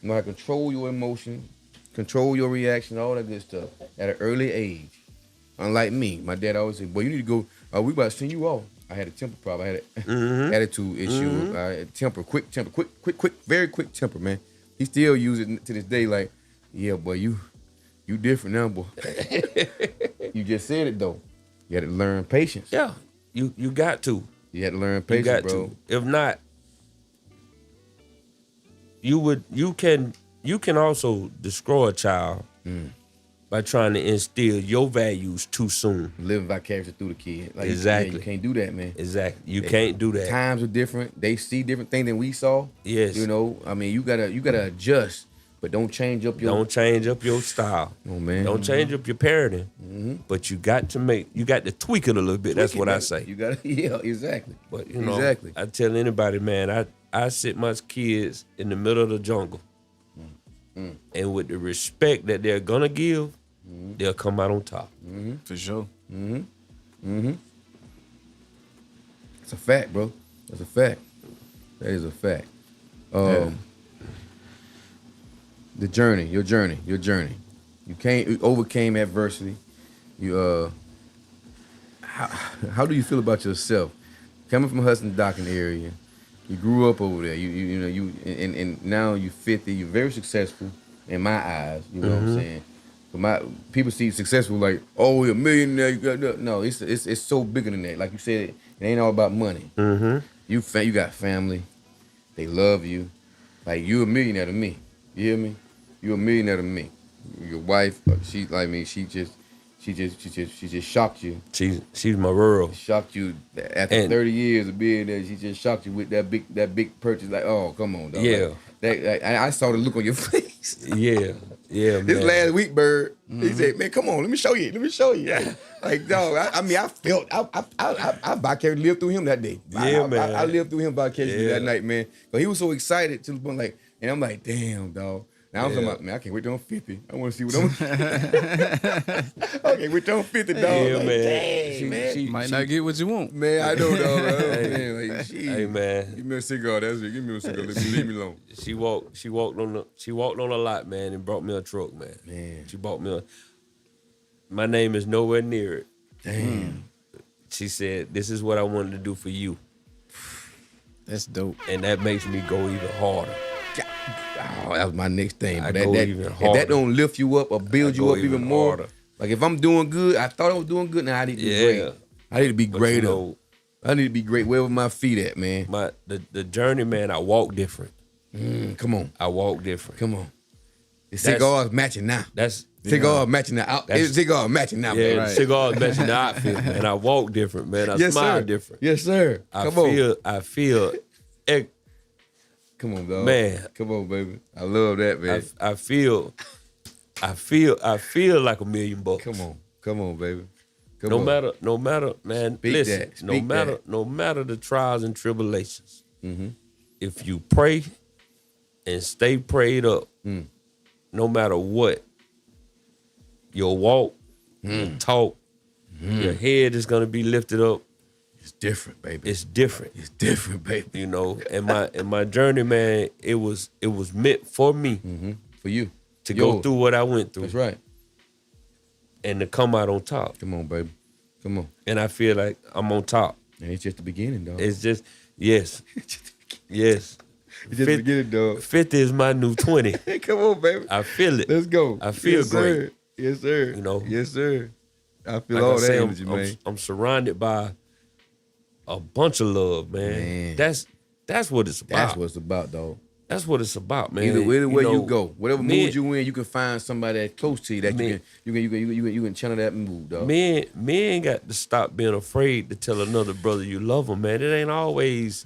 You know how to control your emotion, control your reaction, all that good stuff at an early age. Unlike me, my dad always said, "Boy, you need to go. We about to send you off." I had a temper problem. I had an attitude issue. Quick temper, very quick temper, man. He still uses it to this day. Like, yeah, boy, you different now, boy. You just said it though. You had to learn patience. Yeah, you got to. You had to learn patience, bro. If not, you can also destroy a child by trying to instill your values too soon. Living vicariously through the kid. Like, exactly. You can't do that, man. Exactly. You can't do that. Times are different. They see different things than we saw. Yes. I mean, you gotta adjust, but don't change up your style. Oh man. Don't change up your parenting. But you got to tweak it a little bit. That's what I say. You gotta, yeah, exactly. But exactly. I tell anybody, man, I sit my kids in the middle of the jungle. And with the respect that they're gonna give, they'll come out on top. For sure. It's a fact, bro. That's a fact. That is a fact. The journey, your journey. You overcame adversity. You how do you feel about yourself? Coming from Hudson Docking area, you grew up over there. And now you're 50. You're very successful in my eyes. You know what I'm saying? But people see successful like, oh, you're a millionaire. You got no. It's so bigger than that. Like you said, it ain't all about money. You got family. They love you. Like you a millionaire to me. You hear me? You a millionaire to me. Your wife, she like me. She just She just shocked you. She's my girl. Shocked you after 30 years of being there. She just shocked you with that big purchase. Like, oh, come on, dog. Yeah. Like, I saw the look on your face. Yeah, man. This last week, Bird, he said, man, come on, let me show you. Like, dog, I felt, I vicariously lived through him that day. Man. I lived through him vicariously that night, man. But he was so excited to the point, like, and I'm like, damn, dog. Now I'm talking about, man, I can't wait till I'm 50. I want to see what I'm. I can't wait till I'm 50, dog. Yeah, like, man. Dang, man. She might not get what you want. Man, I know, dog. Man, like, Hey, man. Give me a cigar. That's it. Give me a cigar. Leave me alone. She walked on a lot, man, and brought me a truck, man. Man. She bought me my name is nowhere near it. Damn. She said, this is what I wanted to do for you. That's dope. And that makes me go even harder. Oh, that was my next thing. I But go that, even if harder. that don't lift you up or build you go up even even more, harder. like if I'm doing good, I thought I was doing good. Now I need to be great. I need to be But greater. you know, I need to be great. Where my feet at, man? The journey, man, I walk different. Come on. I walk different. Come on. The cigar's matching now. Cigar matching the outfit. Cigar matching now, Yeah, man. right. Cigar matching the outfit, man. I walk different, man. I Yes, smile sir. different. Yes, sir. I feel. Come on, dog. Man. Come on, baby. I love that, man. I feel like $1 million. Come on, baby. No matter, man. Speak listen, that. Speak no matter the trials and tribulations. Mm-hmm. If you pray and stay prayed up, no matter what, your walk, your talk, your head is gonna be lifted up. It's different, baby. It's different. It's different, baby. You know, and my journey, man, it was meant for me, for you to go through what I went through. That's right. And to come out on top. Come on, baby. Come on. And I feel like I'm on top. And it's just the beginning, dog. It's just yes. Yes. It's just the beginning, dog. 50 is my new 20. Come on, baby. I feel it. Let's go. I feel yes, great. Sir. Yes, sir. You know? Yes, sir. I feel Like all I that say, energy, man. I'm surrounded by a bunch of love, man. That's what it's about. That's what it's about, dog. That's what it's about, man. Either way know, you go, whatever men- mood you in, you can find somebody that's close to you that you can channel that mood, dog. Men got to stop being afraid to tell another brother you love him, man. It ain't always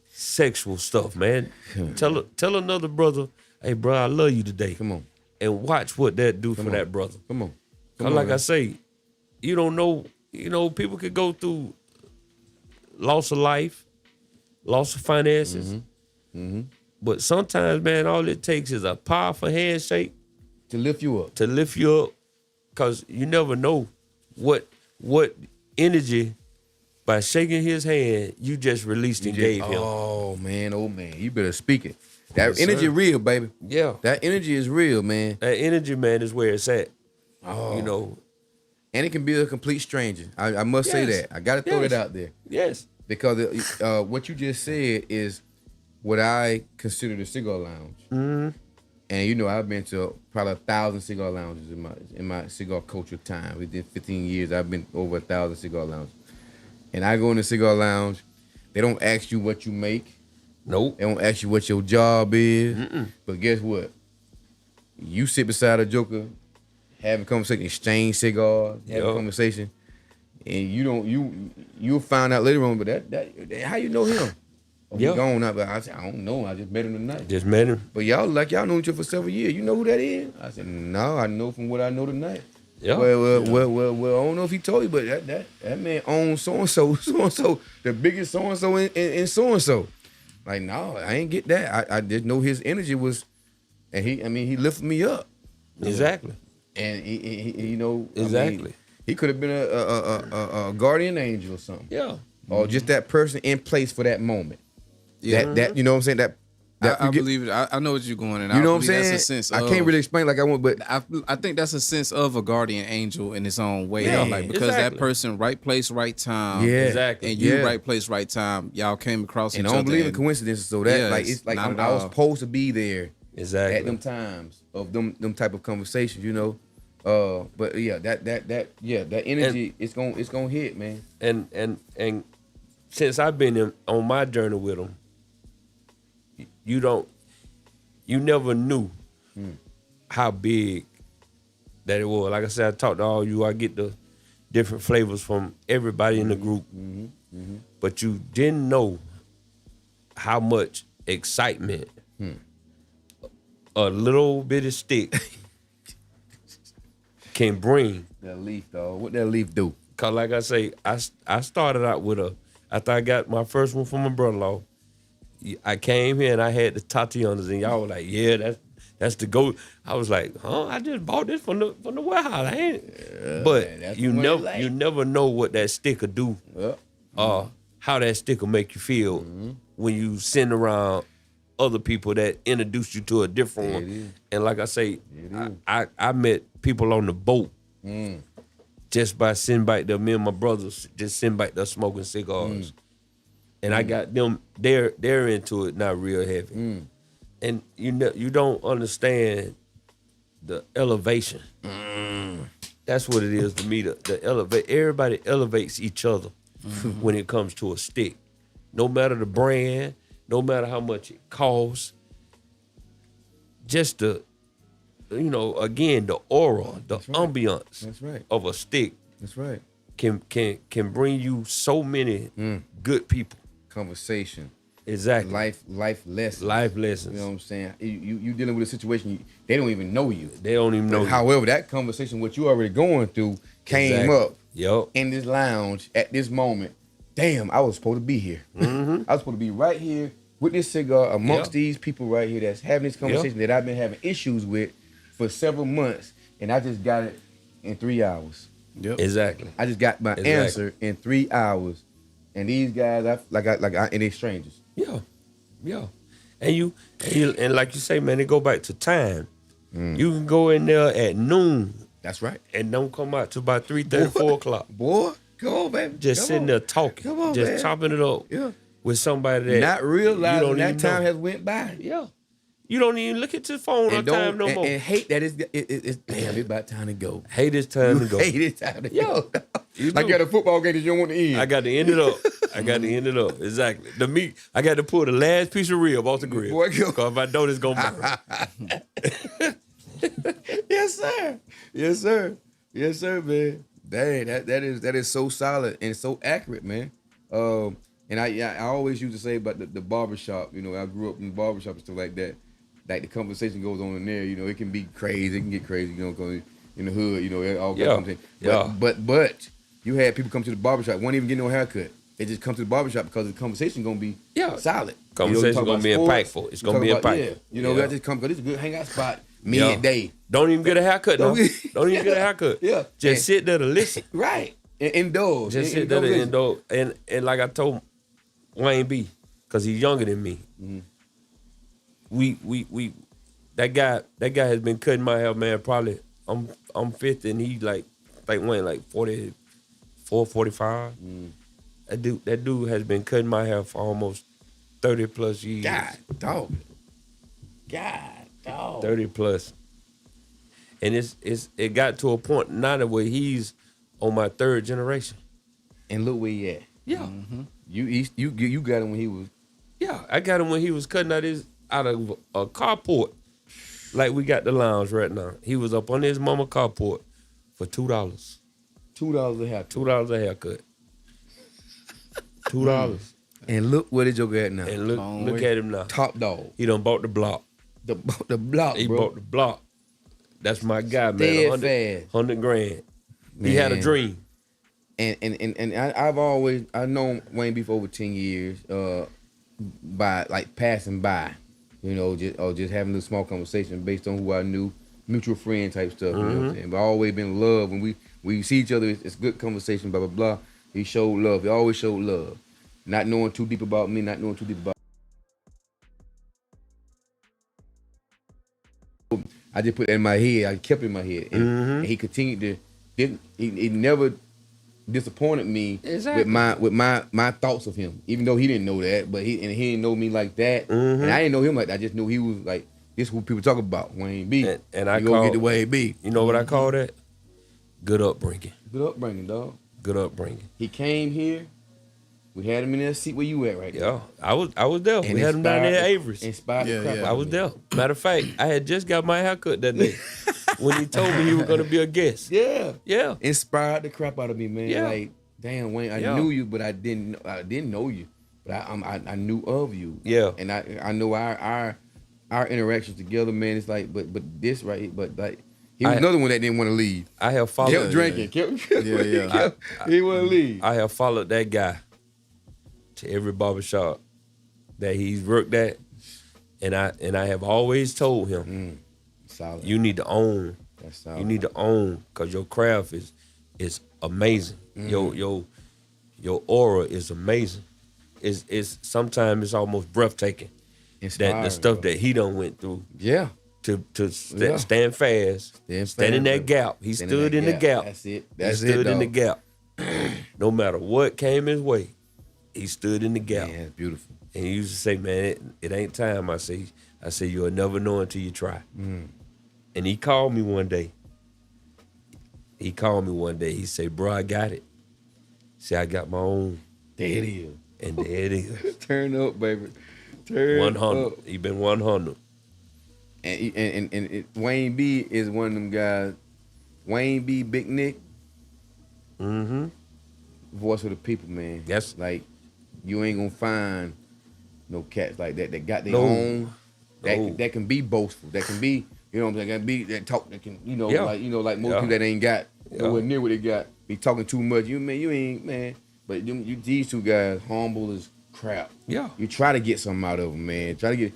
sexual stuff, man. Tell another brother, hey, bro, I love you today. Come on. And watch what that do for that brother. Come on. Like I say, you don't know, people could go through loss of life, loss of finances. But sometimes, man, all it takes is a powerful handshake to lift you up. Because you never know what energy by shaking his hand you just released and gave him. Oh man, you better speak it. That Yes, energy sir. real, baby. Yeah. That energy is real, man. That energy, man, is where it's at. Oh. You know. And it can be a complete stranger. I must say Yes. that. I got to throw Yes. that out there. Yes. Because what you just said is what I consider the cigar lounge. Mm-hmm. And I've been to probably 1,000 cigar lounges in my cigar culture time. Within 15 years, I've been over 1,000 cigar lounges. And I go in the cigar lounge, they don't ask you what you make. Nope. They don't ask you what your job is. But guess what? You sit beside a joker, having a conversation, exchange cigars, have a conversation, and you'll find out later on. But that how you know him? Oh, he gone now, but I said, I don't know. I just met him tonight. Just met him. But y'all know each other for several years. You know who that is? I said, no, I know from what I know tonight. Yeah. Well, I don't know if he told you, but that man owns so and so, the biggest so and so in so and so. Like, no, I ain't get that. I just know his energy was, and he lifted me up. Exactly. And he exactly. He could have been a guardian angel or something. Yeah. Or just that person in place for that moment. Yeah. That you know what I'm saying? That I believe it. I know what you're going in. You know what I'm saying? saying? That's a sense I of, can't really explain like I want, but I think that's a sense of a guardian angel in its own way. Yeah, Like because exactly. that person, right place, right time. Yeah. Exactly. And you Yeah. right place, right time. Y'all came across and each I don't other. believe in coincidences. So that Yes, it's like not at I was all. supposed to be there Exactly. at them times of them type of conversations, But yeah, that energy it's gonna hit, man. And since I've been on my journey with him, you never knew how big That it was. Like I said, I talked to all you. I get the different flavors from everybody in the group. But you didn't know how much excitement a little bit of stick can bring. That leaf, dog. What that leaf do? Cause like I say, I started out with after I got my first one from my brother-in-law, I came here and I had the Tatianas and y'all were like, yeah, that's the go. I was like, huh? I just bought this from the warehouse. I ain't. But man, you never know what that stick will do. How that stick will make you feel when you send around other people that introduce you to a different one. And like I say, I met people on the boat just by sitting back there. Me and my brothers just sitting back there smoking cigars. And I got them, they're into it now real heavy. And you don't understand the elevation. That's what it is to me. The elevate. Everybody elevates each other when it comes to a stick. No matter the brand, no matter how much it costs. Just again, the aura, the ambiance of a stick. That's right. Can bring you so many good people. Conversation. Exactly. Life lessons. Life lessons. You know what I'm saying? You dealing with a situation, they don't even know you. They don't even know you. However, that conversation, what you already going through, came up in this lounge at this moment. Damn, I was supposed to be here. I was supposed to be right here with this cigar amongst these people right here that's having this conversation that I've been having issues with for several months, and I just got it in 3 hours. Yep. Exactly. I just got my answer in 3 hours. And these guys, and they strangers. Yeah. And like you say, man, it go back to time. You can go in there at noon. That's right. And don't come out till about 3:30, 4 o'clock. Boy, come on, baby. Just sitting there talking. Come on, just man. chopping it up with somebody that not realizing that time has went by. Yeah. You don't even look at your phone on time no more. And hate that it's damn, it's about time to go. Hate it's time to go. Hate it's time to go. Like you got a football game that you don't want to end. I got to end it up. Exactly. The meat, I got to pull the last piece of rib off the grill. Because if I don't, it's going to burn. Yes, sir, man. Dang, that is so solid and so accurate, man. And I always used to say about the barbershop, I grew up in the barbershop and stuff like that. Like the conversation goes on in there, it can be crazy, it can get crazy, because in the hood, all kinds of things. But you had people come to the barbershop, won't even get no haircut. They just come to the barbershop because the conversation gonna be solid. Conversation gonna be impactful. It's gonna be impactful. I just come because it's a good hangout spot midday. Don't even get a haircut though. Don't even get a haircut. Just sit there to listen. Right. And indulge. Just sit there to indulge. And like I told Wayne B, because he's younger than me. We that guy has been cutting my hair, man. Probably I'm 50 and he like Wayne like 44, 45. That dude has been cutting my hair for almost 30 plus years. God dog. 30 plus. And it got to a point now that where he's on my third generation. And look where he at. Yeah. You got him when he was. Yeah, I got him when he was cutting out of a carport. Like we got the lounge right now. He was up on his mama carport for $2. $2 a haircut. $2 a haircut. $2. And look where the Joker at now. And look at him now. Top dog. He done bought the block. The block, He bro. bought the block. That's my guy, man. Dead fast. $100 grand. Man. He had a dream. And I've known Wayne B for over 10 years, by like passing by, just having a small conversation based on who I knew, mutual friend type stuff. You know what I'm saying? But always been love. When we see each other, it's good conversation, blah blah blah. He showed love. He always showed love. Not knowing too deep about me, not knowing too deep about. I just put that in my head. I kept it in my head, and he continued to. He never disappointed me with my thoughts of him, even though he didn't know that. But he didn't know me like that, and I didn't know him like that. I just knew he was like this. Is who people talk about, Wayne B. And I go get the Wayne B. You know what I call that? Good upbringing. Good upbringing, dog. Good upbringing. He came here. We had him in that seat where you at right now. Yeah, I was there. We had him down there at Avery's. Inspired the crap out I was there. Matter of fact, I had just got my haircut that day. when he told me he was gonna be a guest. Yeah. Yeah. Inspired the crap out of me, man. Yeah. Like, damn, Wayne, I Yeah. knew you, but I didn't know you. But I knew of you. Yeah. And I know our interactions together, man. It's like, but this right here, but like he was another one that didn't want to leave. I have followed. Kept drinking. Yeah. He wouldn't leave. I have followed that guy to every barbershop that he's worked at, and I have always told him, solid. You need to own. That's solid. You need to own, because your craft is amazing. Your aura is amazing. It's sometimes it's almost breathtaking. That the stuff that he done went through. Yeah. To stand fast, stand in that gap. He stood in the gap. That's it. He stood in the gap. No matter what came his way, he stood in the gap. Yeah, it's beautiful. And he used to say, man, it ain't time. I say, you'll never know until you try. And he called me one day. He said, bro, I got it. See, I got my own. There it is. And there it is. Turn up, baby. Turn 100. up. He been 100. And Wayne B is one of them guys. Wayne B, Big Nick. Voice of the people, man. Yes. Like, you ain't gonna find no cats like that got their own. That can be boastful. That can be, you know what I'm saying? That can be that talk. That can, like most people that ain't got nowhere near what they got. Be talking too much. You ain't, man. But these two guys, humble as crap. Yeah. You try to get something out of them, man. Try to get,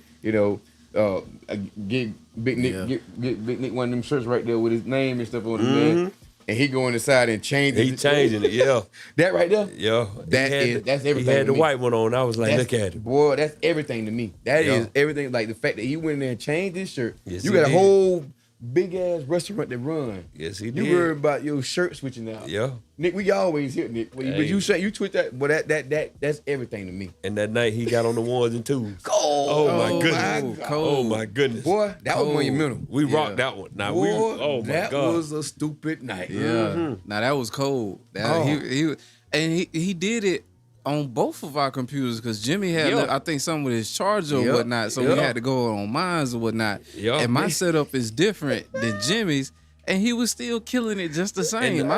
get Big Nick, get Big Nick one of them shirts right there with his name and stuff on it, man. And he going inside and changing. He changing it, yeah. That right there? Yeah. That's everything. He had to the me. white one on. I was like, look at it. Boy, that's everything to me. That is everything. Like the fact that he went in there and changed his shirt. Yes, you he got a did. whole big ass restaurant that run. Yes, he You did. worried about your shirt switching out. Yeah. Nick, we always hit Nick. But you say you twitch that, but that's everything to me. And that night he got on the ones and twos. Cold. Oh my goodness. Oh my goodness. Boy, that was monumental. We rocked that one. Now Boy, my that God. was a stupid night. Yeah. Now that was cold. He did it on both of our computers because Jimmy had, I think, some with his charger or whatnot, so we had to go on mines or whatnot. And my setup is different than Jimmy's, and he was still killing it just the same.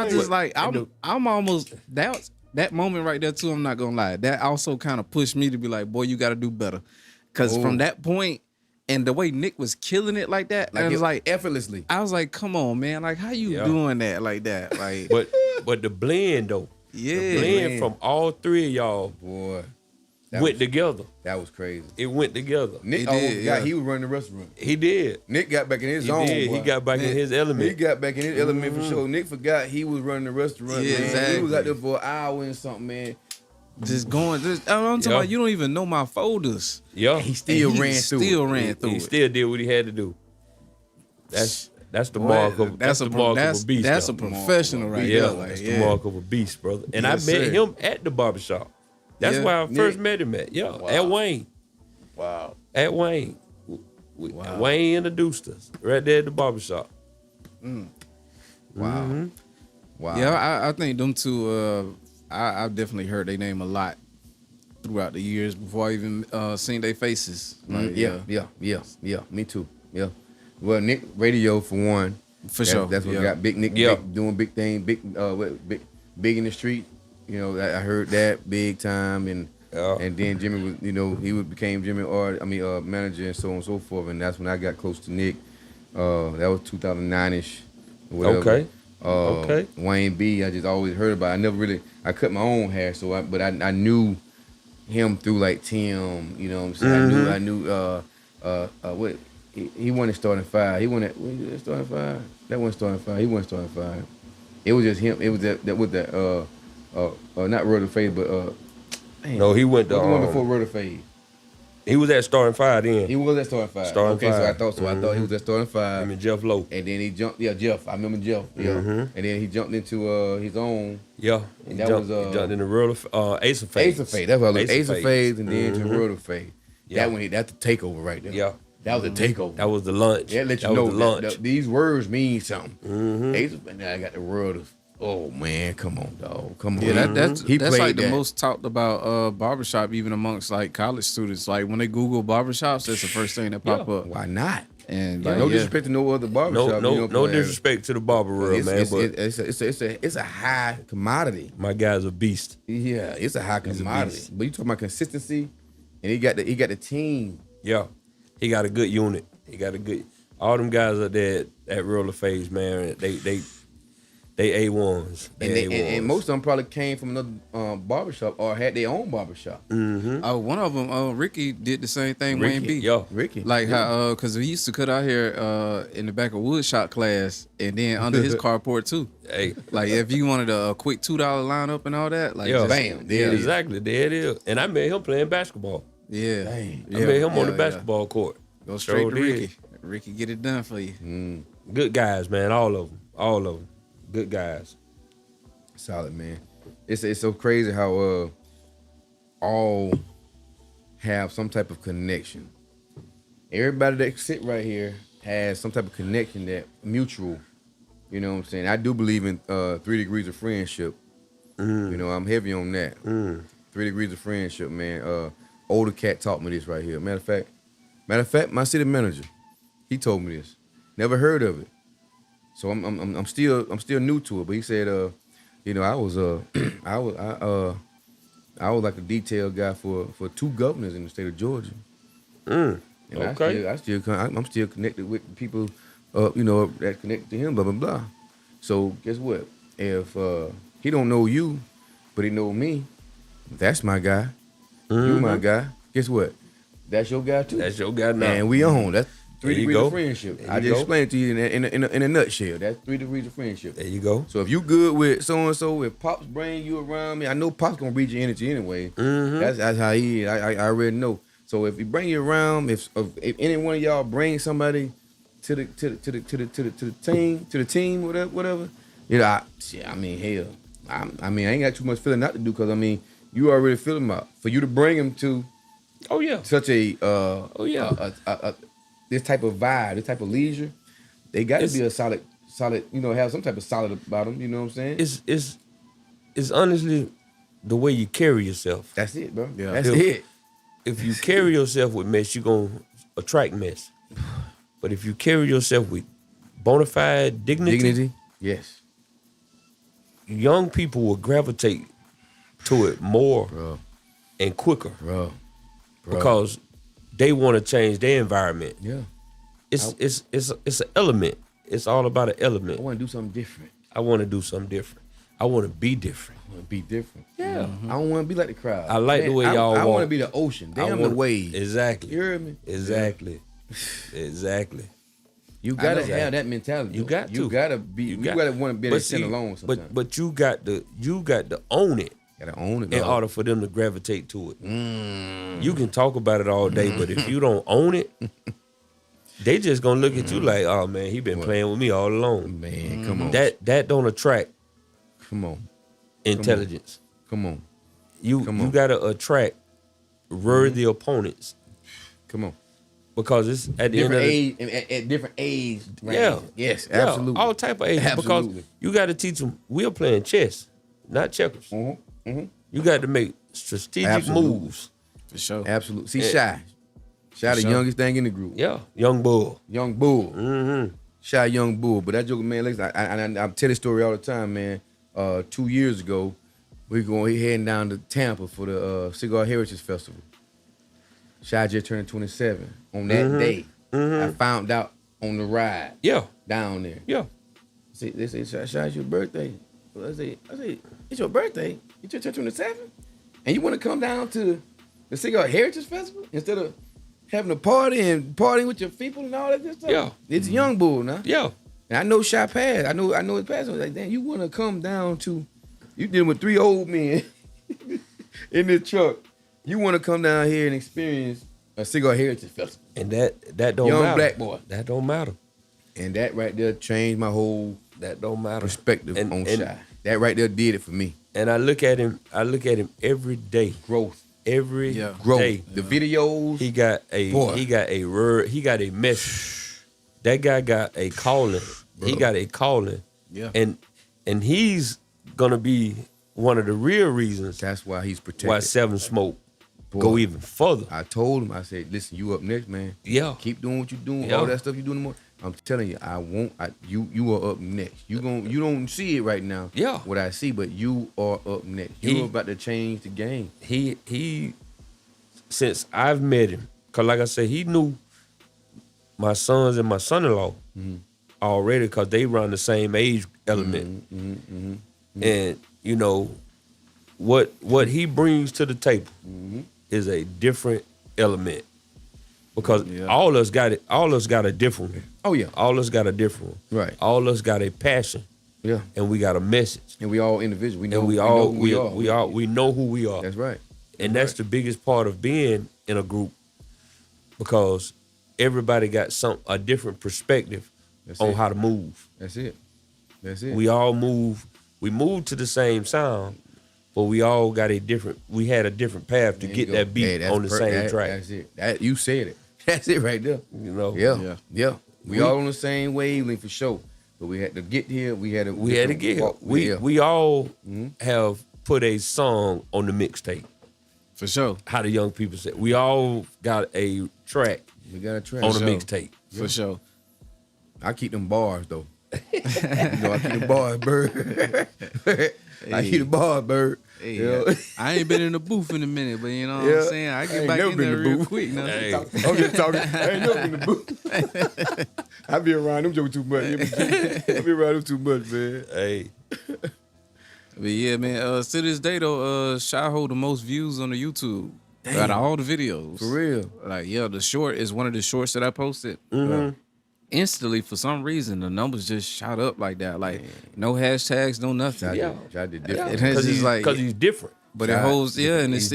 I'm almost that moment right there too. I'm not gonna lie. That also kind of pushed me to be like, boy, you got to do better, because from that point. And the way Nick was killing it like that, I was like effortlessly. I was like, come on, man, like how you doing that like that? Like, but the blend though, the blend from all three of y'all, boy, went together. That was crazy. It went together. Nick he was running the restaurant. He did. Nick got back in his zone. He got back in his element. He got back in his element for sure. Nick forgot he was running the restaurant. Yeah, man. exactly. He was out there for an hour and something, man. I'm talking about, you don't even know my folders. Yeah, he still ran through. He still did what he had to do. That's the mark of a beast. That's a professional right there. Like, that's the mark of a beast, brother. And I met him at the barbershop. That's why I first met him at. At Wayne. Wow. At Wayne. Wayne introduced us right there at the barbershop. Wow. Wow. Yeah, I think them two. I've definitely heard their name a lot throughout the years before I even seen their faces. Like, yeah. Me too. Yeah. Well, Nick Radio for one. For sure. That's what got Big Nick doing big thing. Big in the street. You know, I heard that big time, and then Jimmy was, he became Jimmy manager and so on and so forth, and that's when I got close to Nick. That was 2009ish. Okay. Wayne B, I just always heard about it. I cut my own hair, but I knew him through like Tim, you know what I'm saying? I knew he wasn't starting five. He wasn't starting five. That wasn't starting five. He wasn't starting five. It was just him. It was that with that not Rudder Fade, but no, he went to the one before Rudder Fade. He was at starting five then. He was at starting five. Starting five. So I thought he was at starting five. Him and Jeff Lowe. And then he jumped. Yeah, Jeff. I remember Jeff. Yeah. And then he jumped into his own. Yeah. And he jumped in the world of Ace of Fades. Ace of Fades. That's what I looked. Ace of Fades, and then to World of Fade. Yeah. That's the takeover right there. Yeah. That was the takeover. That was the lunch. Yeah, let you know these words mean something. Ace of Fades. Now I got the world of Oh man, come on, dog. Come on. Yeah, that's he that's played like the that. most talked about barbershop, even amongst like college students. Like when they Google barbershops, that's the first thing that pop up. Why not? And Like, like, no yeah. disrespect to no other barbershop. No disrespect to the barber world, man. But It's a high commodity. my guy's a beast. Yeah, it's a high commodity. beast. But you talking about consistency, and he got the team. Yeah, he got a good unit. He got a good. All them guys up there at Roller Phase, man. They A1s. And most of them probably came from another barbershop or had their own barbershop. Oh, one of them, Ricky did the same thing. Ricky, Wayne B. yo. Ricky, Like how, cause he used to cut out here in the back of woodshop class, and then under his carport too. Hey, Like if you wanted a quick $2 lineup and all that, like yo, just- bam, there it is. exactly. There it is. And I met him playing basketball. yeah, Dang. I met him on the basketball court. Go straight Sure to did. Ricky. Ricky, get it done for you. Good guys, man. All of them. Good guys. Solid, man. It's so crazy how all have some type of connection. Everybody that sit right here has some type of connection that mutual. You know what I'm saying? I do believe in 3 degrees of friendship. You know, I'm heavy on that. 3 degrees of friendship, man. Older cat taught me this right here. Matter of fact, my city manager, he told me this. Never heard of it. So I'm still new to it. But he said, you know, I was like a detail guy for 2 governors in the state of Georgia. And Okay. I'm still connected with people, you know, that connected to him. Blah blah blah. So guess what? If he don't know you, but he know me, that's my guy. You my guy. Guess what? That's your guy too. That's your guy now. And we on. That's 3 There you degrees go. of friendship. There I you just go. explained it to you in a nutshell. That's 3 degrees of friendship. There you go. So if you good with so and so, if Pops bring you around me, I know Pops gonna read your energy anyway. That's how he is. I already know. So if he bring you around, if any one of y'all bring somebody to the team, whatever, you know, I mean, hell, I ain't got too much feeling not to do, because I mean, you already feel him out. For you to bring him to such a this type of vibe, this type of leisure, they got to be a solid, you know, have some type of solid about them. You know what I'm saying? It's honestly the way you carry yourself. That's it, bro. Yeah. That's it. If you carry yourself with mess, you're gonna attract mess. But if you carry yourself with bona fide dignity, Yes. young people will gravitate to it more Bro. and quicker Bro. because they want to change their environment. Yeah. It's an element. It's all about an I element. want to do something different. I want to do something different. I want to be different. I want to be different. Yeah. I don't want to be like the crowd. I like the way y'all I want to walk. be the ocean. I Damn the wanna- wave. Exactly. You heard me? Exactly. Exactly. You I gotta know have that. that mentality. You got You to. gotta be. You gotta want to be that sin alone sometimes. But you got to own it gotta own it. in dog. order for them to gravitate to it. You can talk about it all day, but if you don't own it, they just gonna look at you like, oh man, he been playing with me all along. Man, come on. That don't attract Come on. intelligence. Come on. You Come on. gotta attract worthy opponents Come on. because it's at the end Different of the age at different age. Yeah. ranges. Yes. Yeah, Absolutely. all type of ages. Absolutely. Because you got to teach them. We're playing chess, not checkers. Mm-hmm. You got to make strategic Absolutely. moves. For sure. Absolutely. See, Shy the sure. youngest thing in the group. Yeah, young bull. Young bull. Mm-hmm. Shy young bull. But that joke, man, listen, I tell this story all the time, man. 2 years ago, we heading down to Tampa for the Cigar Heritage Festival. Shy just turned 27. On that day, I found out on the ride Yeah, down there. yeah. They say, Shy, it's your birthday. I say, it's your birthday? You just turned 27? And you want to come down to the Cigar Heritage Festival instead of having a party and partying with your people and all that good stuff? Yeah. It's Young Bull now. Yeah. And I know Shy passed. I know his past. I was like, damn, you want to come down to, you dealing with 3 old men in this truck. You want to come down here and experience a Cigar Heritage Festival. And that don't Young matter. black boy. That don't matter. And that right there changed my whole That don't matter. perspective And- on and- Shy. That right there did it for me. And I look at him every day. Growth. Every Yeah. Growth. day. The videos. He got a Boy. he got a word. He got a message. That guy got a calling. He got a calling. Yeah. And And he's gonna be one of the real reasons That's why he's protected. why Seven Smoke Boy, go even further. I told him, I said, listen, you up next, man. Yeah. Keep doing what you're doing, Yeah. all that stuff you're doing more. I'm telling you, you are up next. You don't see it right now. Yeah. What I see, but you are up next. You're about to change the game. He since I've met him, cause like I said, he knew my sons and my son-in-law already, cause they run the same age element. And you know what he brings to the table is a different element, because all of us got it. All of us got a different one. Oh yeah, all of us got a different one. Right. All of us got a passion. Yeah. And we got a message. And we all individuals. We know. And we know who we are. That's right. And that's the biggest part of being in a group, because everybody got a different perspective on how to move. That's it. That's it. We all move. We move to the same sound, but we all got we had a different path to get that beat on the same track. That's it. You said it. That's it right there. You know. Yeah. We all on the same wavelength for sure. But we had to get here. We had to get here. We all have put a song on the mixtape. For sure. How the young people say. We all got a track. We got a track on the mixtape. For sure. I keep them bars though. I keep the bars, Bird. I keep the bars, Bird. Hey, you know? I ain't been in the booth in a minute, but you know what I'm saying? I get back in there real quick. You know? Hey. I'm just talking. I ain't never been in the booth. I be around them jokes too much. I be around them too much, man. Hey. But yeah, man, to this day though, Shy hold the most views on the YouTube. Out of all the videos. For real. Like, the short is one of the shorts that I posted. Instantly, for some reason, the numbers just shot up like that. Like, no hashtags, no nothing. Shy did different. Because he's different. But it holds, and it's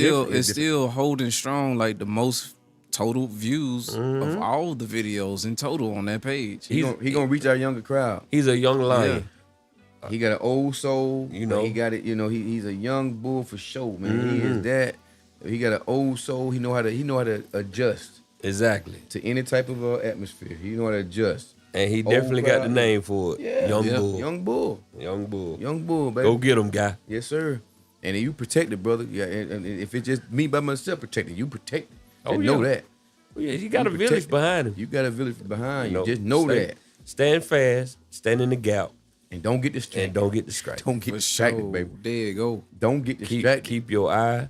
still holding strong, like the most total views of all the videos in total on that page. He gonna reach our younger crowd. He's a young lion. Yeah. He got an old soul. You know. He got it, he's a young bull for sure, man. He is that. He got an old soul. He know how to adjust. Exactly. To any type of atmosphere. He know how to adjust. And he definitely got the name for it. Yeah. Young Bull. Young Bull. Young Bull. Young Bull, baby. Go get him, guy. Yes, sir. And you protect it, brother. Yeah, and if it's just me by myself protecting, you protect it. Oh, know that. Oh, yeah, you got a village behind him. You got a village behind you. Just know that. Stand fast, stand in the gap. And don't get distracted. Don't get distracted, baby. There you go. Don't get distracted. Keep your eye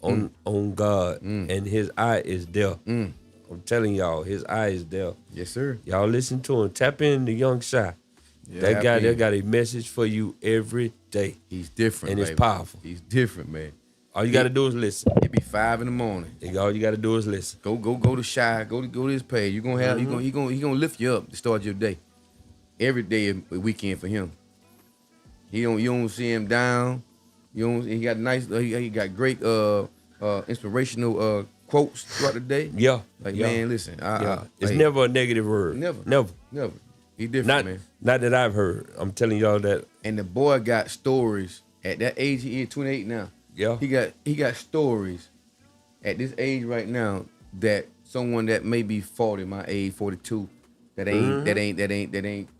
on God. And his eye is there. I'm telling y'all, his eye is there. Yes, sir. Y'all listen to him. Tap in the young Shy. Yeah, that guy there got a message for you every day. He's different, and baby. it's powerful. He's different, man. All you got to do is listen. It be 5 in the morning. All you got to do is listen. Go to Shy. Go to his page. You gonna have he gonna lift you up to start your day. Every day is a weekend for him. You don't see him down. He got nice. He got great inspirational quotes throughout the day. Yeah. Man, listen. It's never a negative word. Never. He different, man. Not that I've heard. I'm telling y'all that. And the boy got stories at that age. He is 28 now. Yeah. He got stories at this age right now that someone that may be 40, my age, 42, that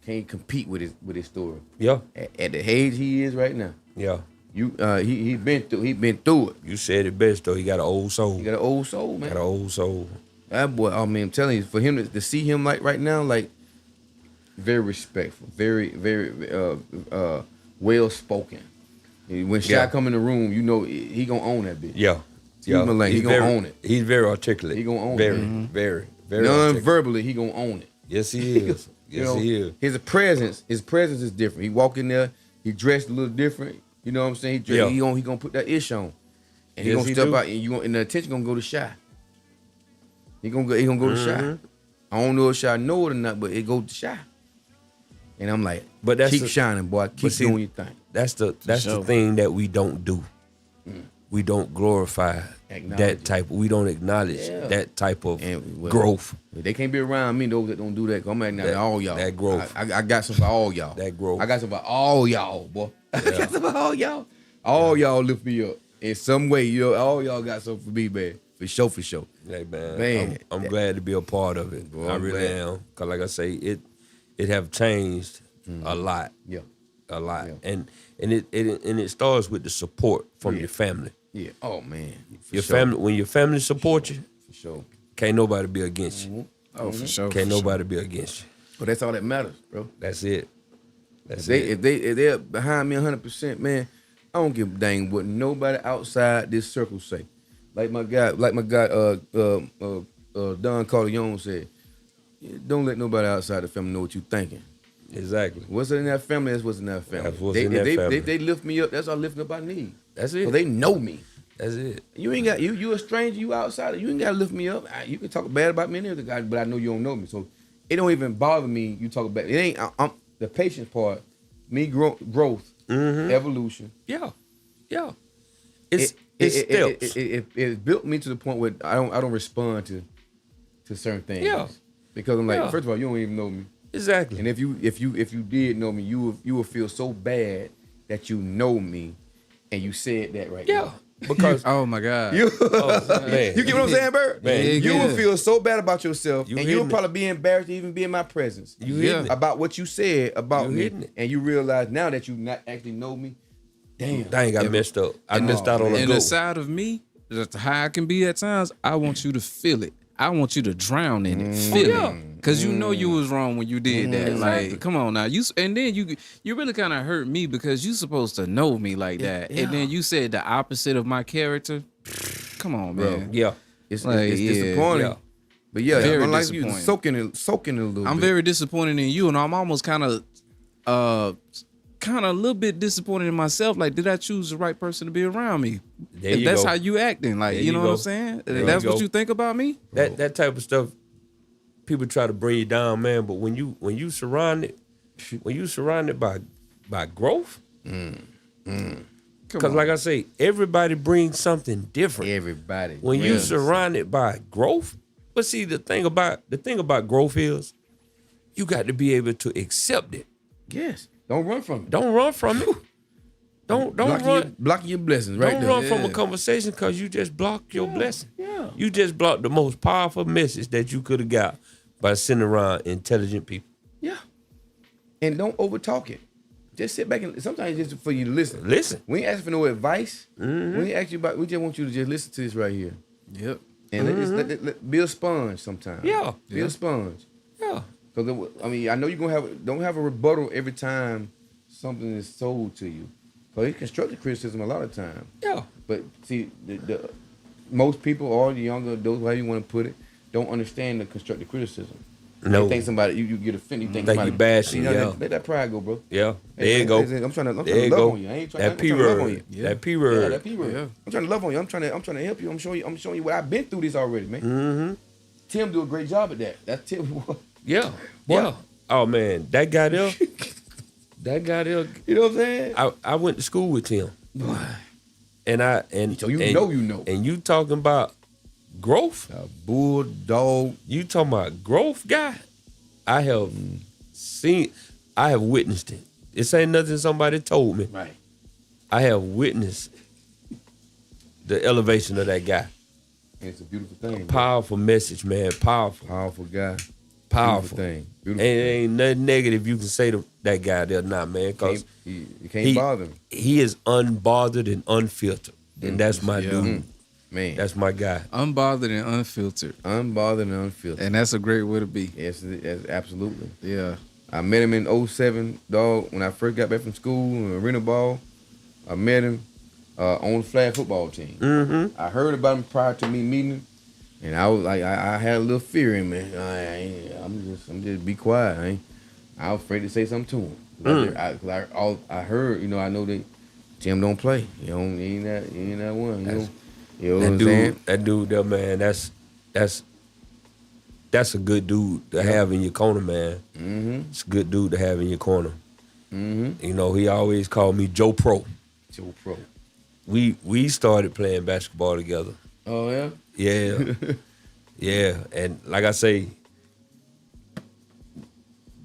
can't compete with his story. Yeah. At the age he is right now. Yeah. He been through it. You said it best though. He got an old soul. He got an old soul, man. Got an old soul. That boy, I mean, I'm telling you, for him to see him like right now, like very respectful, very, very well spoken. When Shy come in the room, you know he gonna own that bitch. Yeah. He gonna own it. He's very articulate. He gonna own it. Very, very non-verbally, he gonna own it. Yes, he is. Yes, he is. His presence is different. He walk in there, he dressed a little different. You know what I'm saying? He gonna put that ish on, and he gonna step out, and the attention gonna go to Shy. He gonna go to Shy. I don't know if Shy know it or not, but it goes to Shy. And I'm like, but keep shining, boy. Keep doing your thing. That's the thing that we don't do. We don't glorify that type. We don't acknowledge that type of growth. They can't be around me, those that don't do that. I'm acknowledging all y'all. That growth. I got some for all y'all. That growth. I got some for all y'all, boy. I got some for all y'all. All y'all lift me up in some way. You know, all y'all got something for me, man. For sure. Hey, man. I'm glad to be a part of it. Boy, I really am. Cause like I say, it have changed a lot. Yeah. a lot. Yeah. And it starts with the support from your family. Yeah. Oh man. Your family, when your family support you, For sure. can't nobody be against you. Oh, for sure. Can't for nobody be against you. But that's all that matters, bro. That's it. That's If they're behind me 100%, man, I don't give a dang what nobody outside this circle say. Like my guy, Don Corleone said, don't let nobody outside the family know what you thinking. Exactly. What's in that family, that's what's in that family. That's what's in that family. They lift me up, that's all lifting up I need. That's it. So they know me. That's it. You ain't got you a stranger, you outsider. You ain't gotta lift me up. You can talk bad about me and everything, but I know you don't know me. So it don't even bother me. You talk about it. Ain't I'm the patience part. Me growth, evolution. Yeah. It's steps. It built me to the point where I don't respond to certain things. Yeah. Because I'm like, Yeah. first of all, you don't even know me. Exactly. And if you did know me, you will feel so bad that you know me, and you said that right now. Because Oh my God. You, man. you get what I'm saying, Bert? Man, you will feel so bad about yourself, You and you'll hitting it. probably be embarrassed to even be in my presence. You hitting it. About what you said about You me, hitting it. and you realize now that you not actually know me. Damn, dang, I messed up. I missed out on a And goal. the side of me, just how I can be at times, I want you to feel it. I want you to drown in it, feel it, because you know you was wrong when you did that. Like, come on now, and then you really kind of hurt me because you supposed to know me like that, and then you said the opposite of my character. Come on, man. Yeah. it's Like, it's yeah, disappointing. yeah. But yeah, Very I'm like you, disappointing. soaking it a little bit. I'm very disappointed in you, and I'm almost kind of a little bit disappointed in myself. Like, did I choose the right person to be around me? There If you that's go. how you acting, like, There you you know go. what I'm saying? There That's you what go. you think about me? That type of stuff, people try to bring you down, man. But when you surrounded by growth, because like I say, everybody brings something different. Everybody. When you surrounded by growth, but see the thing about growth is, you got to be able to accept it. Yes, don't run from it. Don't run from it. Don't run. Blocking your blessings right Don't there. run from a conversation because you just blocked your blessing. Yeah. You just blocked the most powerful message that you could have got by sitting around intelligent people. Yeah. And don't overtalk it. Just sit back and sometimes it's just for you to listen. Listen. We ain't asking for no advice. We ain't asking you about. We just want you to just listen to this right here. Yep. And be a sponge sometimes. Yeah. Be a sponge. Yeah. Because I know you're gonna don't have a rebuttal every time something is sold to you. Because it's constructive criticism a lot of times. Yeah. But see, the most people, or the younger adults, however you want to put it, don't understand the constructive criticism. No. They think somebody you get offended. You think Think somebody you bashing, you know, yeah. Let that pride go, bro. Yeah. There Hey, you go. I'm trying to love There you go. on you. I ain't trying, That I'm P trying to love on word. you. That P Yeah, word. that P word. Yeah. I'm trying to love on you. I'm trying to help you. I'm showing you what I've been through this already, man. Tim do a great job at that. That's Tim. Yeah. Yeah. Oh man, that guy there. You know what I'm saying? I went to school with him. And So you know. And you talking about growth? A bulldog. You talking about growth, guy? I have witnessed it. This ain't nothing somebody told me. Right. I have witnessed the elevation of that guy. And it's a beautiful thing. Powerful message, man. Powerful. Powerful guy. Powerful. Beautiful thing. Beautiful Ain't nothing negative you can say to that guy there, not man. Cause you can't bother him. He is unbothered and unfiltered, and that's my dude. Man. That's my guy. Unbothered and unfiltered. Unbothered and unfiltered. And that's a great way to be. Yes, absolutely. Yeah. I met him in 07, dog, when I first got back from school in arena ball. I met him on the flag football team. I heard about him prior to me meeting him, and I was like, I had a little fear in me. I'm just be quiet. I was afraid to say something to him. I heard, I know that Tim don't play. He ain't that one. You know what I'm saying? That dude there, man, that's a good dude to have in your corner, man. It's a good dude to have in your corner. He always called me Joe Pro. Joe Pro. We started playing basketball together. Oh yeah? Yeah. Yeah. And like I say,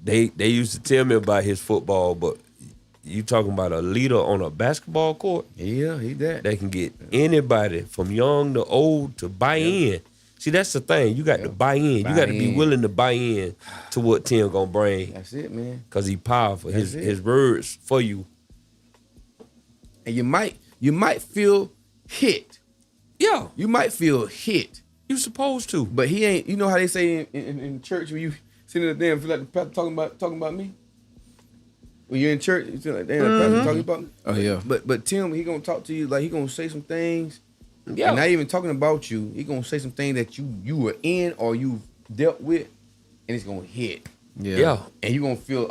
they used to tell me about his football, but you talking about a leader on a basketball court? Yeah, he that. They can get anybody from young to old to buy in. See, that's the thing. You got to buy in. You got to be willing to buy in to what Tim gonna bring. That's it, man. Cause he powerful. His words for you. And you might feel hit. Yeah. You might feel hit. You supposed to. But he ain't. You know how they say in church when you sitting there and feel like the pastor talking about me. When you're in church, you feel like damn, the pastor talking about me. Oh yeah. But Tim, he gonna talk to you like he gonna say some things. Yeah. And not even talking about you. He gonna say some things that you were in or you dealt with, and it's gonna hit. Yeah. And you gonna feel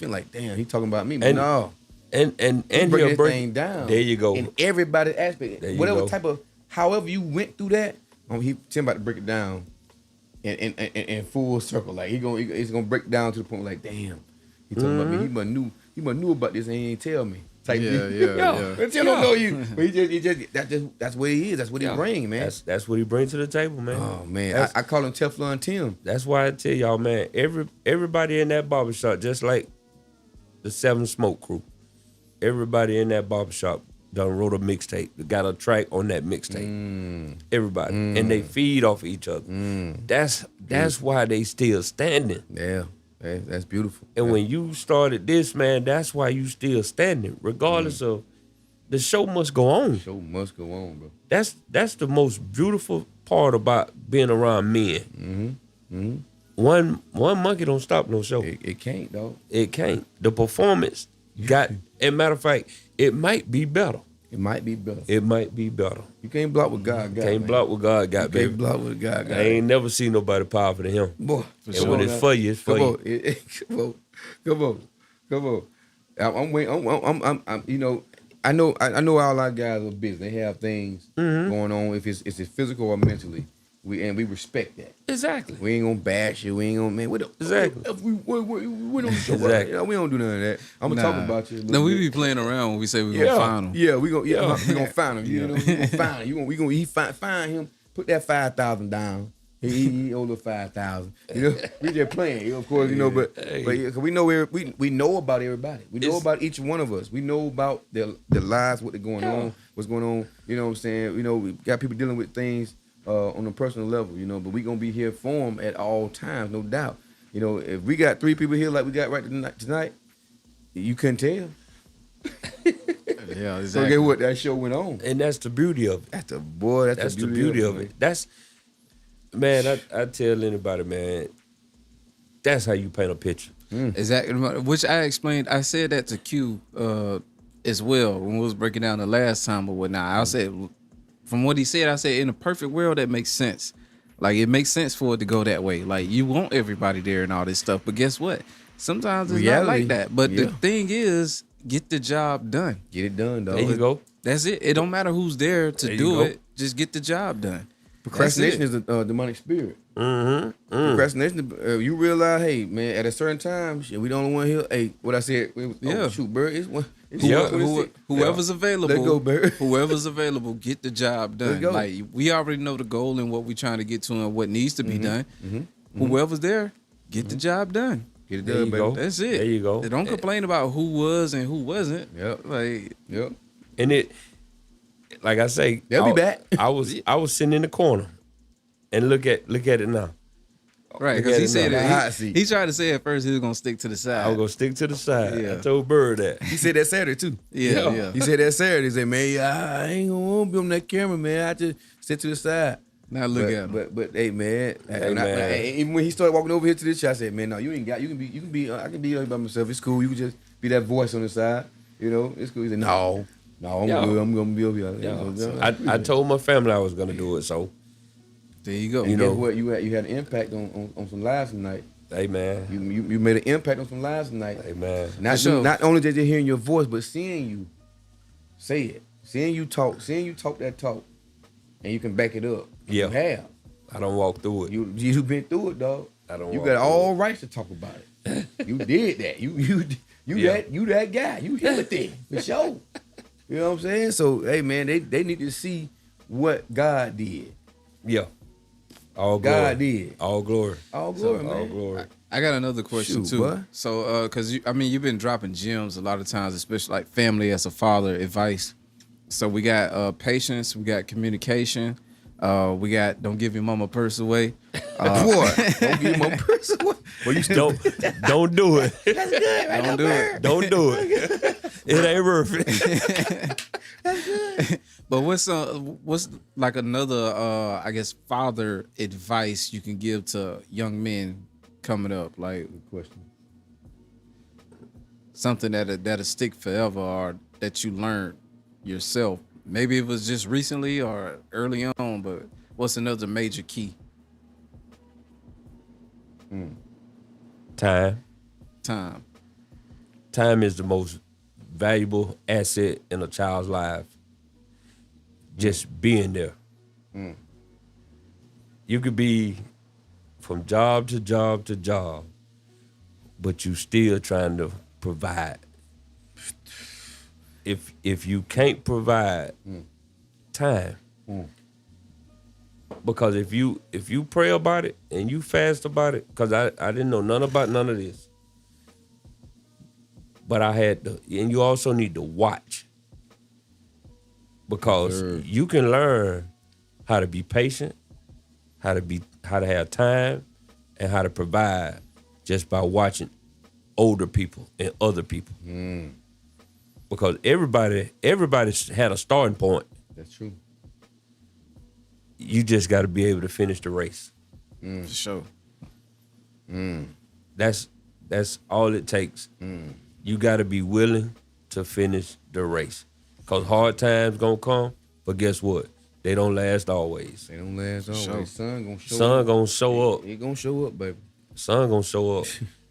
like damn, he talking about me. But no. And break he'll that break thing down. There you go. In everybody's aspect. There you Whatever go. type of however you went through that, Tim about to break it down in full circle. Like he's gonna break down to the point like, damn, he talking about me. He must knew about this and he ain't tell me. Type Yeah. But Tim don't know you. But he just that's what he is. That's what he bring, man. That's what he brings to the table, man. Oh man. I call him Teflon Tim. That's why I tell y'all, man, everybody in that barbershop, just like the 7 Smoke crew, everybody in that barbershop done wrote a mixtape. Got a track on that mixtape. Everybody. And they feed off of each other. That's why they still standing. Yeah. That's beautiful. And when you started this, man, that's why you still standing. Regardless of the show must go on. The show must go on, bro. That's the most beautiful part about being around men. One monkey don't stop no show. It can't, dog. It can't. The performance got, as a matter of fact, it might be better. It might be better. It might be better. You can't block what God got. Can't block what God got, baby. Can't block what God got. I ain't never seen nobody powerful than him. Boy, and when it's for you, it's for you. Come on. I'm waiting. I'm you know, I know all our guys are busy. They have things going on. If it's physical or mentally, we respect that. Exactly. We ain't gonna bash you. We ain't gonna man. Exactly. We don't show Exactly. up. We don't do none of that. I'm gonna talk about you. No, we be playing around when we say we gonna find him. Yeah, we gonna find him. You know, we gonna find him. We gonna find him. Put that 5,000 down. He owe the 5,000. You know, we just playing. Of course, you know, but we know we know about everybody. We know about each one of us. We know about their lives, what they're going on, what's going on. You know what I'm saying? You know, we got people dealing with things on a personal level. You know, but we gonna be here for them at all times, no doubt. You know, if we got 3 people here like we got right tonight, you couldn't tell. Yeah, exactly. So get what that show went on, and that's the beauty of it. That's the beauty of it. That's, man, I tell anybody, man, that's how you paint a picture. Exactly. Which I explained. I said that to Q as well when we was breaking down the last time or whatnot. I said, from what he said, I said in a perfect world that makes sense. Like it makes sense for it to go that way. Like you want everybody there and all this stuff, but guess what? Sometimes it's not like that. But the thing is, get the job done. Get it done, dog. There you go. That's it. It don't matter who's there to do it. Just get the job done. Procrastination is a demonic spirit. Procrastination, you realize, hey, man, at a certain time, we the only one here. Hey, what I said, shoot, Bird, whoever's available, let go, Bird. Whoever's available, get the job done. Like we already know the goal and what we're trying to get to and what needs to be done. Whoever's there, get the job done. Get it done, baby. That's it. There you go. They don't complain about who was and who wasn't. And it, like I say, they'll be back. I was sitting in the corner, and look at it now. Right, because he said he tried to say at first he was gonna stick to the side. I was gonna stick to the side. Yeah. I told Bird that. He said that Saturday too. Yeah. He said that Saturday. He said, man, I ain't gonna be on that camera, man. I just sit to the side. Now look at him. But hey, man. Man. Even when he started walking over here to this shot, I said, man, no, you ain't got. You can be. I can be here by myself. It's cool. You can just be that voice on the side. You know, it's cool. He said, no, I'm good. I'm gonna be over here. I told my family I was gonna do it, so there you go. You know what? You had an impact on some lives tonight. Hey man, you made an impact on some lives tonight. Hey man, not only did they hearing your voice, but seeing you say it, seeing you talk that talk, and you can back it up. Yeah, you have. I don't walk through it. You've been through it, dog. I don't. You got all rights to talk about it. You did that. You that guy. You hit with it for sure. You know what I'm saying? So hey man, they need to see what God did. Yeah. All glory. God did. All glory. All glory, man. All glory. I got another question too. What? So, because you've been dropping gems a lot of times, especially like family as a father advice. So we got patience, we got communication, We got Don't Give Your Mama Purse Away. What? Don't give my purse away. Well, you still don't do it. That's good. Right? Don't do it. Don't do it. It ain't worth it. But what's like another I guess father advice you can give to young men coming up? Like Question. something that'll stick forever or that you learned yourself. Maybe it was just recently or early on, but what's another major key? Time. Time is the most valuable asset in a child's life. Just being there. You could be from job to job to job, but you still trying to provide. If you can't provide time, because if you pray about it and you fast about it, because I didn't know none about none of this, but I had to, and you also need to watch, because you can learn how to be patient, how to have time, and how to provide just by watching older people and other people. Because everybody's had a starting point. That's true. You just got to be able to finish the race. For sure. That's all it takes. You got to be willing to finish the race. Because hard times gonna come, but guess what? They don't last always. They don't last always. Sure. Sun gonna show Sun up. gonna show up. It gonna show up, baby. Sun gonna show up.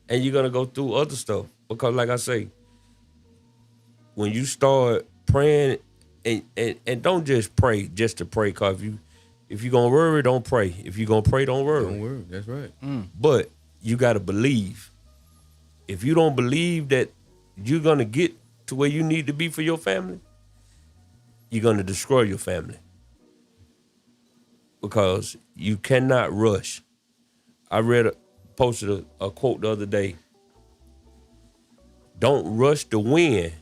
And you're gonna go through other stuff. Because like I say, when you start praying, and don't just pray just to pray, because if you're gonna worry, don't pray. If you're gonna pray, don't worry. Don't worry. That's right. But you gotta believe. If you don't believe that you're gonna get to where you need to be for your family, you're gonna destroy your family. Because you cannot rush. I posted a quote the other day. Don't rush the wind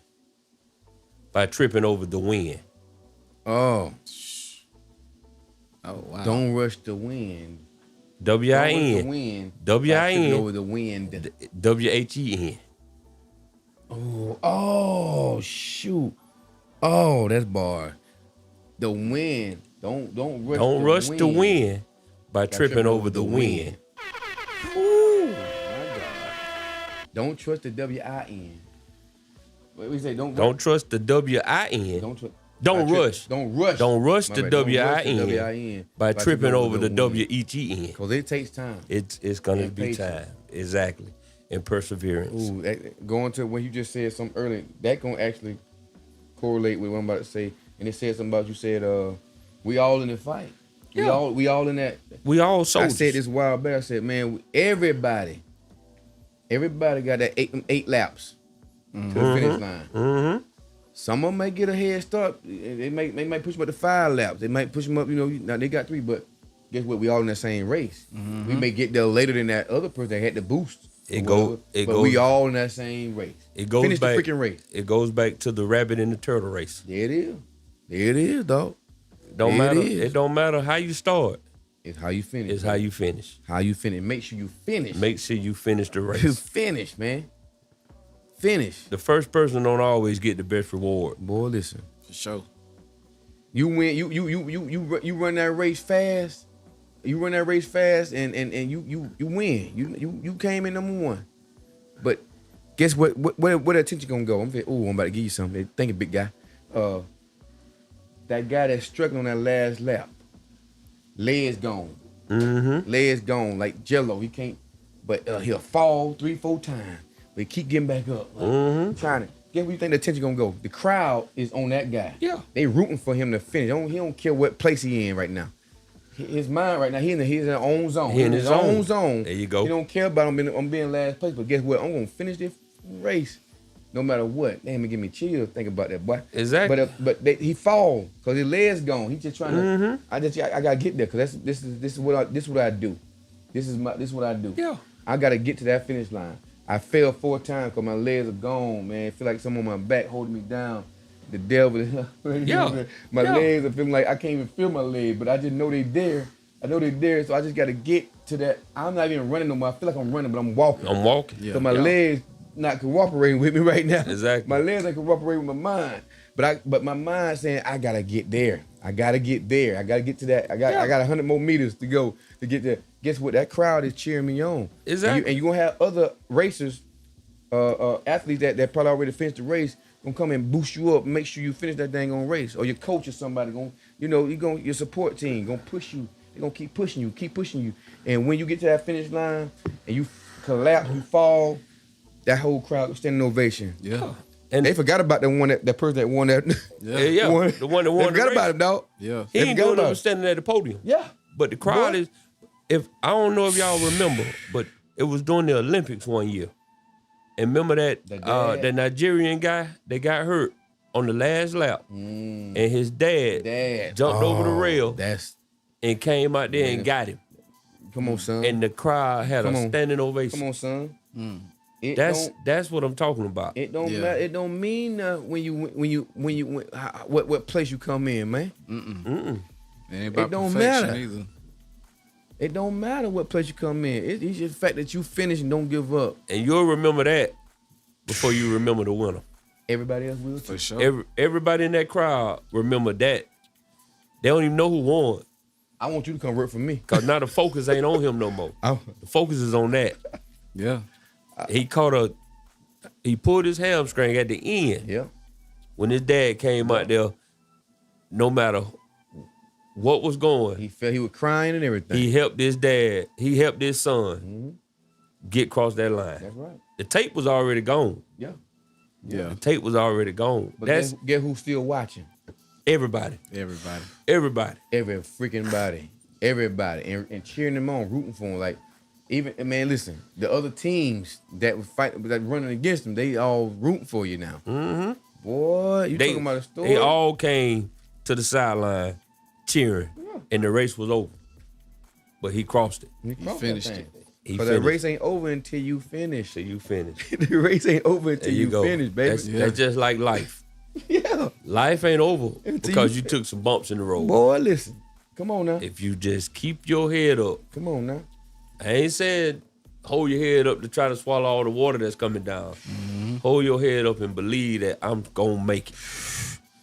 by tripping over the wind. Oh, wow. don't rush the wind. W-I-N. Wind. W-I-N. Over the wind. W-H-E-N. Oh, shoot. Oh, that's bar. The wind. Don't rush. Don't rush the wind by tripping over the wind. Ooh, my God. Don't trust the W-I-N. What we say? Don't trust the W-I-N. Don't rush. Don't rush. Don't rush the My bad. Don't rush the W-I-N W-I-N by tripping over the wind. W-H-E-N. Because it takes time. It's gonna And be patience. time. Exactly. And perseverance. Ooh, going to when you just said something earlier, that gonna actually correlate with what I'm about to say. And it said something about you said, we all in the fight. Yeah. We all in that. We all soldiers. I said this a while back. I said, man, everybody got that eight laps to the finish line. Mm-hmm. Some of them may get a head start. They might push them up to 5 laps. They might push them up. Now they got 3, but guess what? We all in the same race. We may get there later than that other person that had the boost. But we all in that same race. It goes Finish back. the freaking race. It goes back to the rabbit and the turtle race. There it is. There it is, dog. Don't There matter. it is. It don't matter how you start. It's how you finish. It's how you finish. How you finish. Make sure you finish. Make sure you finish the You race. finish, man. Finish. The first person don't always get the best reward. Boy, listen. For sure. You win. You run that race fast. You run that race fast, and you win. You came in number 1. But guess what? Where attention gonna go? I'm about to give you something. Thank you, big guy. That guy that's struggling on that last lap, legs gone. Mm-hmm. Legs gone like Jello. He can't. But he'll fall 3-4 times. But he keep getting back up. Like, trying to. Guess where you think the attention gonna go? The crowd is on that guy. Yeah. They rooting for him to finish. He don't care what place he in right now. His mind right now, he's in his own zone. He in his own zone. There you go. He don't care about him being last place. But guess what? I'm gonna finish this race, no matter what. Damn, it give me chills. Think about that, boy. Exactly. But he fall because his legs gone. He just trying to. I gotta get there because this is what I do. This is what I do. Yeah. I gotta get to that finish line. I fell 4 times because my legs are gone, man. I feel like someone on my back holding me down. the devil. Yeah. My legs are feeling like I can't even feel my legs, but I just know they there. I know they're there, so I just got to get to that. I'm not even running no more. I feel like I'm running, but I'm walking. Yeah. So my legs not cooperating with me right now. Exactly. My legs ain't cooperating with my mind. But my mind saying I gotta get there. I gotta get there. I gotta get to that. I got 100 more meters to go to get there. Guess what? That crowd is cheering me on. Exactly. And you gonna have other racers, athletes that probably already finished the race, gonna come and boost you up, make sure you finish that dang on race. Or your coach or somebody your support team gonna push you. They're gonna keep pushing you. And when you get to that finish line and you collapse, you fall, that whole crowd standing ovation. Yeah. And they forgot about that person that won that. Yeah. The one that won. They forgot about it, dog. Yeah. He ain't doing nothing standing at the podium. Yeah. But the crowd is. If I don't know if y'all remember, but it was during the Olympics one year. And remember that Nigerian guy that got hurt on the last lap, and his dad jumped over the rail and came out there and got him. Come on, son. And the crowd had a standing ovation. Come on, son. That's what I'm talking about. It don't matter. It don't mean what place you come in, man. It ain't about don't perfection matter. either. It don't matter what place you come in. It's just the fact that you finish and don't give up. And you'll remember that before you remember the winner. Everybody else will too. For sure. Everybody in that crowd remember that. They don't even know who won. I want you to come work for me. Cause now the focus ain't on him no more. The focus is on that. Yeah. He pulled his hamstring at the end. Yeah. When his dad came out there, no matter what was going, he was crying and everything. He helped his dad. He helped his son get across that line. That's right. The tape was already gone. Yeah. The tape was already gone. But guess who's still watching? Everybody. Every freaking body. Everybody. And cheering them on, rooting for them. Like, even, man, listen, the other teams that were fighting, that running against them, they all rooting for you now. Mm-hmm. Boy, you talking about a story? They all came to the sideline cheering, and the race was over. But he crossed it. He finished it. But the race ain't over until you finish. The race ain't over until you finish, baby. That's just like life. Yeah. Life ain't over because you took some bumps in the road. Boy, listen. Come on now. If you just keep your head up. Come on now. I ain't said hold your head up to try to swallow all the water that's coming down. Mm-hmm. Hold your head up and believe that I'm going to make it.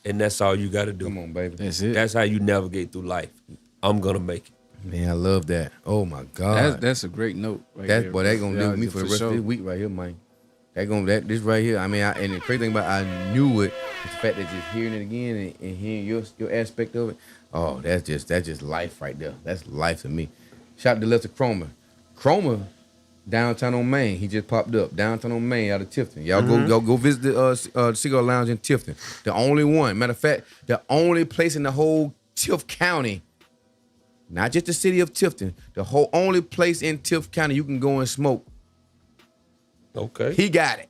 And that's all you got to do. Come on, baby. That's it. That's how you navigate through life. I'm going to make it. Man, I love that. Oh, my God. That's a great note right that's there. Boy, that's going to do with me for the rest sure. of this week right here, man. This right here, I mean, and the crazy thing about it, I knew it. The fact that just hearing it again and hearing your aspect of it, oh, that's just life right there. That's life to me. Shout out to Lester Cromer. Cromer, downtown on Main. He just popped up. Downtown on Main out of Tifton. Y'all go visit the Cigar Lounge in Tifton. The only one. Matter of fact, the only place in the whole Tift County, not just the city of Tifton, the whole only place in Tift County you can go and smoke. Okay. He got it.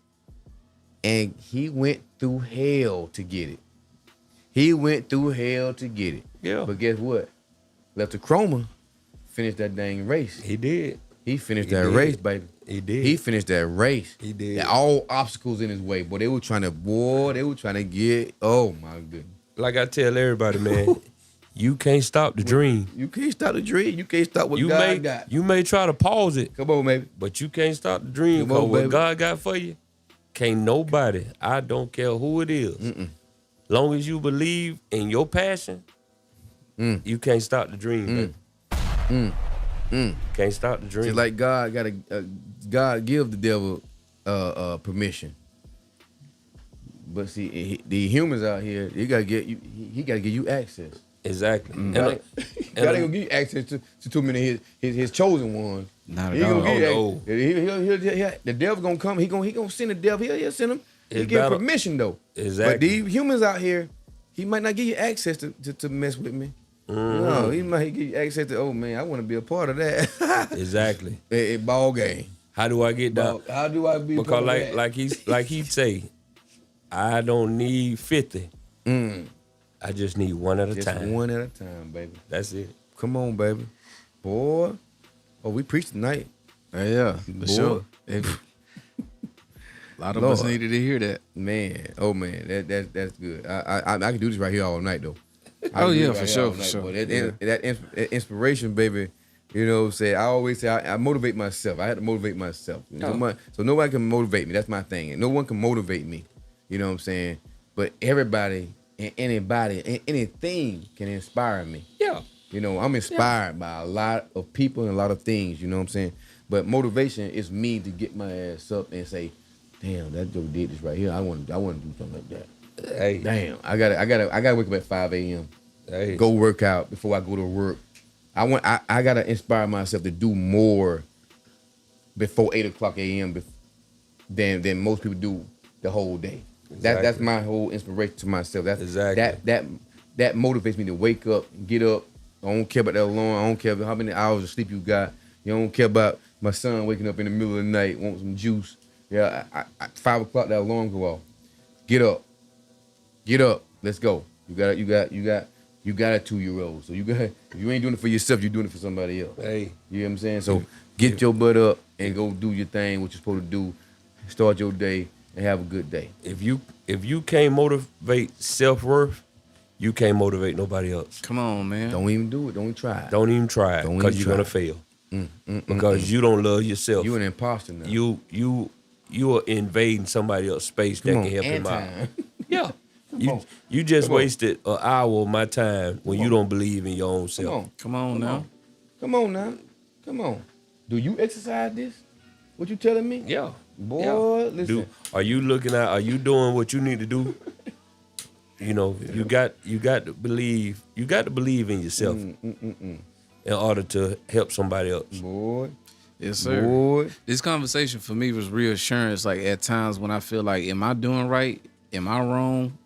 And he went through hell to get it. Yeah. But guess what? Lester Cromer finished that dang race. He did. He finished that race, baby. He did. He finished that race. He did. And all obstacles in his way. Boy, they were trying to get, oh my goodness. Like I tell everybody, man, you can't stop the dream. You can't stop the dream. You can't stop what God got. You may try to pause it. Come on, baby. But you can't stop the dream. Come on, what baby. God got for you, can't nobody, I don't care who it is. Long as you believe in your passion, you can't stop the dream, baby. Can't stop the dream. It's like God God give the devil permission. But see, the humans out here, he gotta give you access. Exactly. God ain't gonna give you access to too many of his chosen ones. Not at all. The devil gonna come. He gonna send the devil. He'll send him. He give permission though. Exactly. But these humans out here, he might not give you access to mess with me. No, he might give you access to. Oh man, I want to be a part of that. Exactly. A ball game. How do I get down? How do I be? Because like he say, I don't need 50. I just need one at a time. One at a time, baby. That's it. Come on, baby. Boy. Oh, we preached tonight. Yeah, for sure. A lot of us needed to hear that. Man, oh man, that's good. I can do this right here all night though. Oh yeah, for sure. That inspiration, baby. You know what I'm saying? I always say I motivate myself. I had to motivate myself. So nobody can motivate me. That's my thing. And no one can motivate me. You know what I'm saying? But everybody and anybody and anything can inspire me. Yeah. You know, I'm inspired by a lot of people and a lot of things, you know what I'm saying? But motivation is me to get my ass up and say, damn, that Joe did this right here. I want to do something like that. Hey. Damn, I gotta wake up at 5 a.m. Hey. Go work out before I go to work. I gotta inspire myself to do more before 8 o'clock a.m. than most people do the whole day. Exactly. That's my whole inspiration to myself. That's exactly that motivates me to wake up, get up. I don't care about that alarm. I don't care about how many hours of sleep you got. You don't care about my son waking up in the middle of the night, want some juice. Yeah, 5 o'clock that alarm go off. Get up, let's go. You got a 2-year-old. So if you ain't doing it for yourself, you're doing it for somebody else. Hey, you know what I'm saying? So get your butt up and go do your thing, what you're supposed to do. Start your day and have a good day. If you can't motivate self-worth, you can't motivate nobody else. Come on, man. Don't even do it. Don't even try it. Don't even try it because you're gonna fail. Because you don't love yourself. You an imposter now. You are invading somebody else's space that can help him out. Yeah. You just wasted an hour of my time when you don't believe in your own self. Come on now. Come on. Do you exercise this? What you telling me? Yeah. Boy, listen. Are you doing what you need to do? You know, you got to believe in yourself in order to help somebody else. Boy. Yes, sir. Boy. This conversation for me was reassurance. Like at times when I feel like, am I doing right? Am I wrong?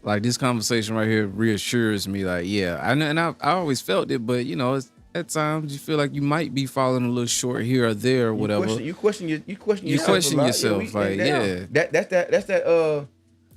Like this conversation right here reassures me. Like, yeah, I always felt it, but you know, at times you feel like you might be falling a little short here or there or whatever. You question yourself. Like, yeah. That's that.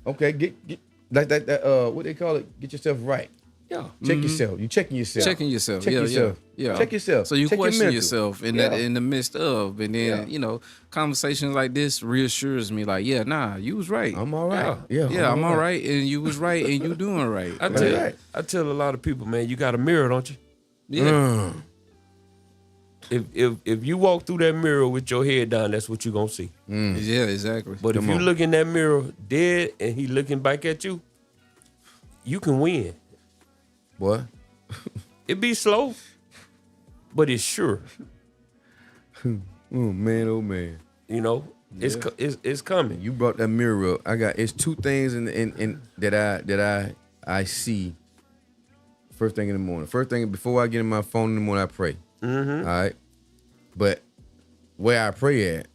Okay, get like that. What they call it? Get yourself right. Yeah. Check yourself. You checking yourself. Checking yourself. Check yourself. Yeah. Check yourself. So you Check question yourself in that in the midst of, and then Yeah. conversations like this reassures me. Like, yeah, nah, you was right. I'm all right. I'm all right, and you was right, and you doing right. I tell a lot of people, man, you got a mirror, don't you? Yeah. If you walk through that mirror with your head down, that's what you're gonna see. Yeah, exactly. But if you look in that mirror dead and he looking back at you, you can win. What? It be slow, but it's sure. Oh man. You know, it's coming. You brought that mirror up. It's two things in that I see. First thing in the morning. First thing before I get in my phone in the morning, I pray. Mm-hmm. All right. But where I pray at,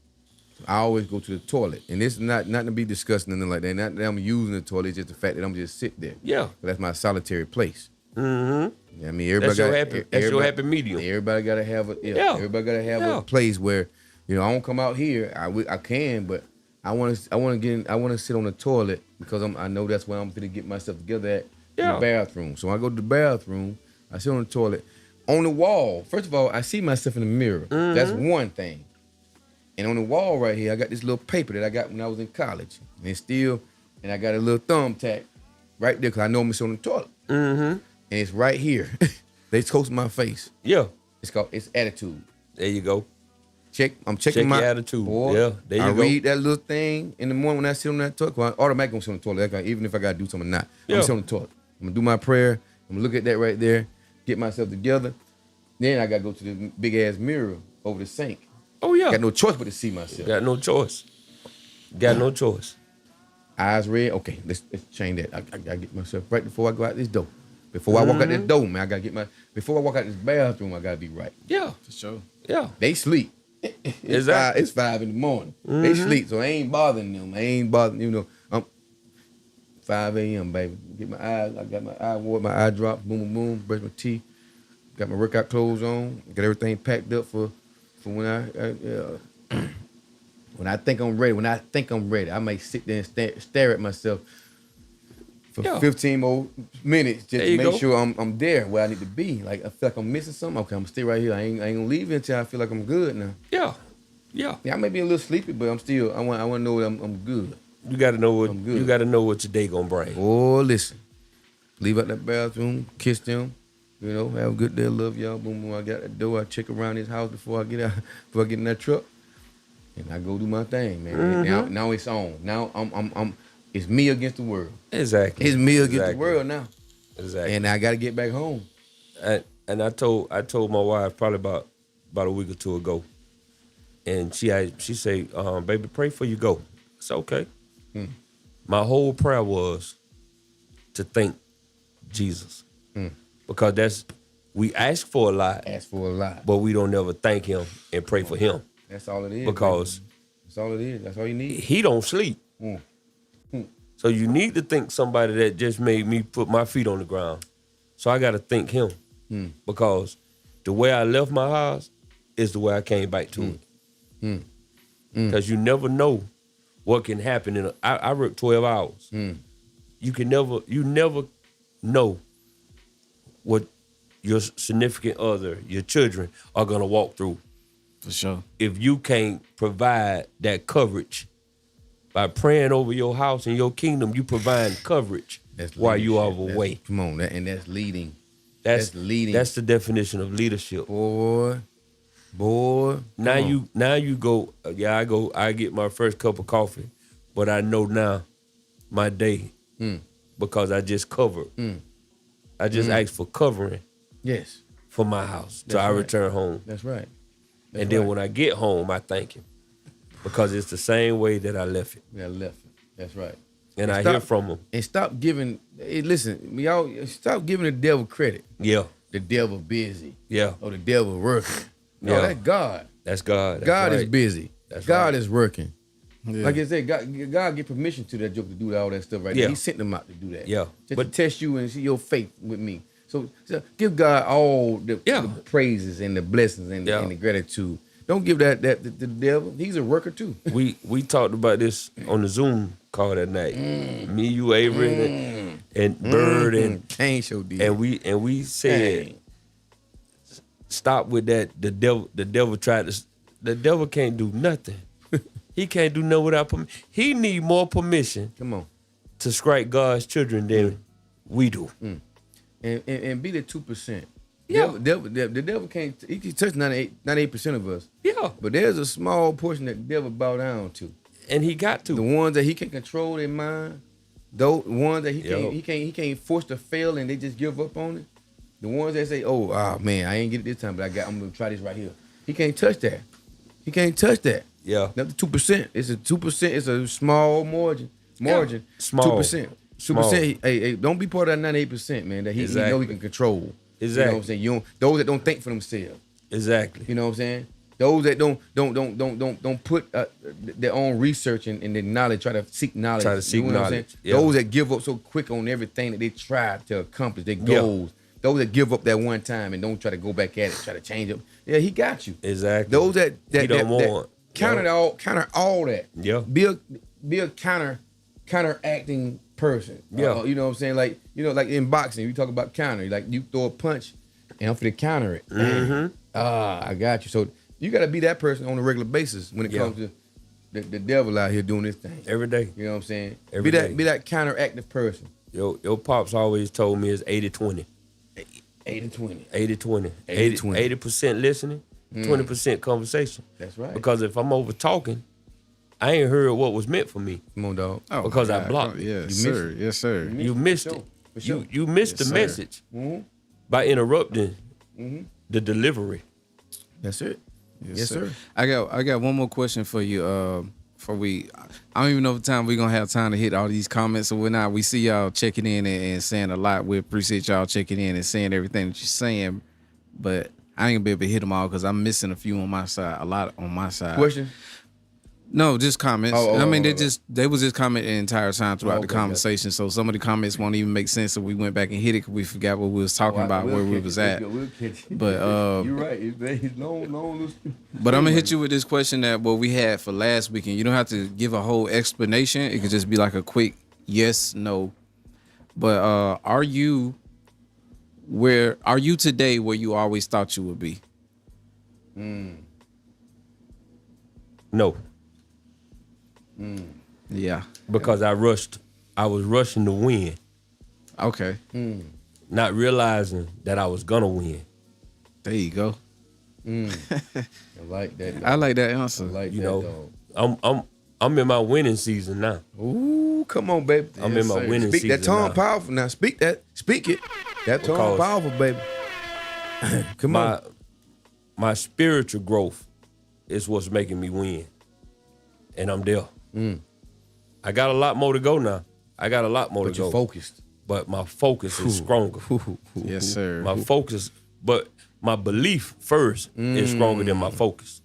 I always go to the toilet. And this is not to be discussing nothing like that. Not that I'm using the toilet, it's just the fact that I'm just sit there. Yeah. That's my solitary place. Mm-hmm. I mean, everybody that's your happy medium. Everybody gotta have everybody gotta have a place where, I don't come out here. I can, but I want to sit on the toilet because I know that's where I'm gonna get myself together at in the bathroom. So I go to the bathroom. I sit on the toilet. On the wall, first of all, I see myself in the mirror. Mm-hmm. That's one thing. And on the wall right here, I got this little paper that I got when I was in college. And I got a little thumbtack right there because I know I'm sitting on the toilet. Mm-hmm. And it's right here. They close my face. Yeah. It's attitude. There you go. I'm checking my your attitude. Boy, yeah, there you I go. read that little thing in the morning when I sit on that toilet. Well, I automatically sit on the toilet, even if I gotta do something or not. I'm gonna sit on the toilet. I'm gonna do my prayer. I'm gonna look at that right there, get myself together. Then I gotta go to the big ass mirror over the sink. Oh yeah. Got no choice but to see myself. Got no choice. Eyes red. Okay, let's change that. I gotta get myself right before I go out this door. Before I walk out this door, man, I gotta before I walk out this bathroom, I gotta be right. Yeah. For sure. Yeah. They sleep. It's 5 in the morning. Mm-hmm. They sleep, so I ain't bothering them. I ain't bothering, 5 a.m., baby. Get my eyes, I got my eye water, my eye drop, boom, boom, boom, brush my teeth. Got my workout clothes on. Got everything packed up for when when I think I'm ready. I may sit there and stare at myself for 15 more minutes just to make sure I'm there where I need to be. Like I feel like I'm missing something. Okay, I'm gonna stay right here. I ain't gonna leave until I feel like I'm good now. Yeah. I may be a little sleepy, but I'm still. I want to know that I'm good. You got to know what I'm good. you got to know what your day gonna bring. Oh, listen. Leave out that bathroom, kiss them. You know, have a good day. Love y'all. Boom, boom. I got the door. I check around this house before I get out. Before I get in that truck, and I go do my thing, man. Mm-hmm. Now it's on. Now I'm. It's me against the world. Exactly. It's me against the world now. Exactly. And I got to get back home. And I told my wife probably about a week or two ago, and she said, "Baby, pray for you go." It's okay. My whole prayer was to thank Jesus, because we ask for a lot. Ask for a lot, but we don't ever thank Him and pray for Him. That's all it is. Because that's all it is. That's all you need. He don't sleep. So you need to thank somebody that just made me put my feet on the ground. So I got to thank Him, because the way I left my house is the way I came back to it. Because you never know what can happen. I work 12 hours. You never know what your significant other, your children are going to walk through. For sure. If you can't provide that coverage by praying over your house and your kingdom, you provide coverage while you are away. Come on, that's leading. That's leading. That's the definition of leadership. Boy. Now you go. I get my first cup of coffee, but I know now my day because I just covered. I just asked for covering. Yes. For my house till I return home. That's right. And then when I get home, I thank Him, because it's the same way that I left it. That's right. And I hear from Him. And stop giving. Hey, listen, y'all. Stop giving the devil credit. Yeah. The devil busy. Yeah. Or the devil working. No, that's God. That's God. That's God right. is busy. That's God right. is working. Yeah. Like I said, God get permission to that joke to do all that stuff right there. He sent them out to do that. Yeah. Just to test you and see your faith with me. So give God all the praises and the blessings and the gratitude. Don't give that to the devil. He's a worker too. We talked about this on the Zoom call that night. Me, you, Avery, and Bird and Kane show did. And we said, stop with that. The devil can't do nothing. He can't do nothing without permission. He need more permission. Come on. To strike God's children than we do. And be the 2%. Yeah. The devil can't. He can touch 98% of us. Yeah. But there's a small portion that the devil bow down to. And he got to. The ones that he can control their mind. Those ones that he can't force to fail and they just give up on it. The ones that say, oh man, I ain't get it this time, but I'm gonna try this right here. He can't touch that. He can't touch that. Yeah. Not the 2%. It's a 2%. It's a small margin. Yeah. Small. 2%. 2%. Hey, don't be part of that 98%, man. That he know he can control. Exactly. You know what I'm saying? Those that don't think for themselves. Exactly. You know what I'm saying? Those that don't put their own research and their knowledge, try to seek knowledge. Try to seek you know knowledge. Yeah. Those that give up so quick on everything that they try to accomplish, their goals. Those that give up that one time and don't try to go back at it, try to change them. Yeah, he got you. Exactly. Those that he don't want. Counter all that. Yeah. Be a counteracting person. Yeah. You know what I'm saying? Like, like in boxing, you talk about counter. Like you throw a punch and I'm finna counter it. Mm-hmm. I got you. So you gotta be that person on a regular basis when it comes to the devil out here doing this thing. Every day. You know what I'm saying? Every day. Be that counteractive person. Your pops always told me it's 80-20. 80-20. 80-20. 80-20. 80% listening, 20% conversation. That's right. Because if I'm over talking, I ain't heard what was meant for me. Come on, dog. Because I blocked it. Yes, sir. Yes, sir. You missed it. You missed the message by interrupting the delivery. That's it. Yes, sir. I got one more question for you. I don't even know if we're gonna have time to hit all these comments or whatnot. We see y'all checking in and saying a lot. We appreciate y'all checking in and saying everything that you're saying, but I ain't gonna be able to hit them all because I'm missing a few on my side, a lot on my side. Question? No, just comments. They was just commenting the entire time throughout the conversation. So some of the comments won't even make sense. So we went back and hit it because we forgot what we was talking about, where we was at. But you're right. It's long. But I'm gonna hit you with this question that we had for last weekend. You don't have to give a whole explanation. It could just be like a quick yes, no. But are you today where you always thought you would be? No. Yeah. Because I was rushing to win, Okay. not realizing that I was gonna win. There you go. I like that. I like that answer. I like You that, know, dog. I'm in my winning season now. Ooh, come on, baby. I'm in my winning Speak season that tongue now. powerful now. Speak it. That tongue Because powerful, baby. Come on. My spiritual growth is what's making me win, and I'm there. I got a lot more to go now. But you're focused. But my focus is stronger. Yes, sir. My focus, but my belief first is stronger than my focus.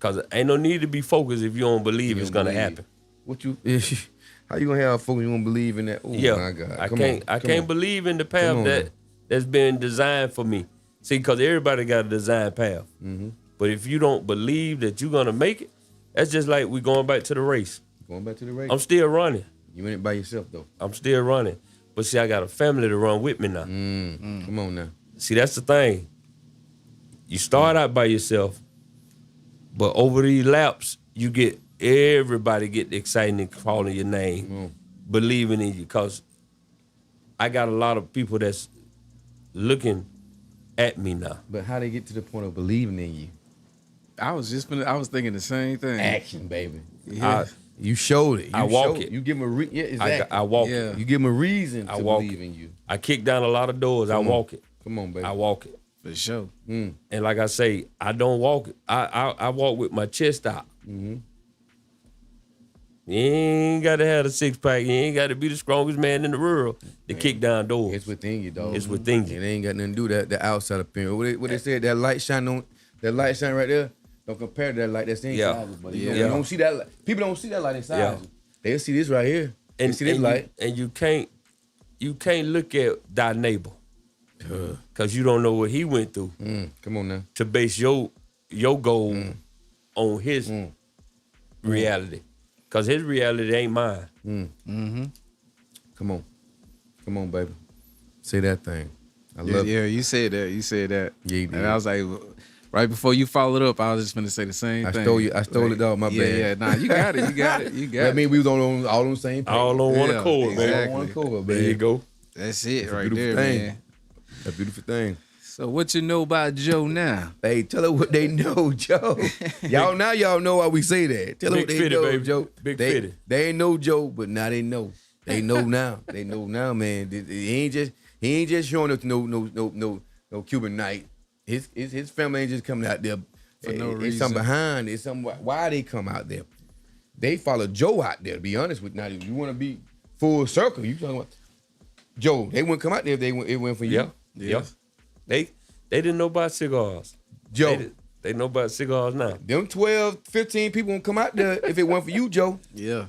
Cause ain't no need to be focused if you don't believe it's gonna happen. How you gonna have focus? You gonna believe in that? Oh my God! I can't believe in the path that's been designed for me. See, cause everybody got a designed path. But if you don't believe that you're gonna make it, that's just like we going back to the race. Going back to the race. I'm still running. You in it by yourself though. I'm still running. But see, I got a family to run with me now. Come on now. See, that's the thing. You start out by yourself, but over these laps, you get everybody get excited and calling your name, believing in you. Cause I got a lot of people that's looking at me now. But how they get to the point of believing in you? I was thinking the same thing. Action, baby. Yeah. You showed it. I walk it. You give them exactly. I walk it. You give them a reason to walk believe in you. I kick down a lot of doors. I walk it. Come on, baby. I walk it. For sure. And like I say, I don't walk it. I walk with my chest out. You ain't got to have a six-pack. You ain't got to be the strongest man in the world to kick down doors. It's within you, dog. It's within you. It ain't got nothing to do with that outside appearance. What they said, that light shine right there, don't compare to that light that's inside you. But you don't see that light. People don't see that light inside you. They'll see this right here. They see this light. You can't look at thy neighbor. Cause you don't know what he went through. Come on now. To base your goal on his reality. Cause his reality ain't mine. Come on, baby. Say that thing. I love it. Yeah, you said that. Yeah, you did. And I was like, right before you followed up, I was just gonna say the same thing. I stole it, dog. My bad. Yeah, nah, you got it. That means we was all on the same page. All on one accord, exactly. man. All on one accord, There baby. you go. That's it That's a right beautiful there, thing. man. A beautiful thing. So what you know about Joe now? Hey, tell her what they know, Joe. Y'all know why we say that. Tell her what Big they fitty, know, baby. Joe. Big they, fitty. They ain't know Joe, but now they know. They know now. They know now, man. He ain't just showing up to no Cuban night. His family ain't just coming out there for no reason. It's something behind. It's something why they come out there. They follow Joe out there. To be honest with you, now, if you want to be full circle, you talking about Joe. They wouldn't come out there if it went for you. Yeah. They didn't know about cigars. Joe. They know about cigars now. Them 12, 15 people won't come out there if it weren't for you, Joe. Yeah.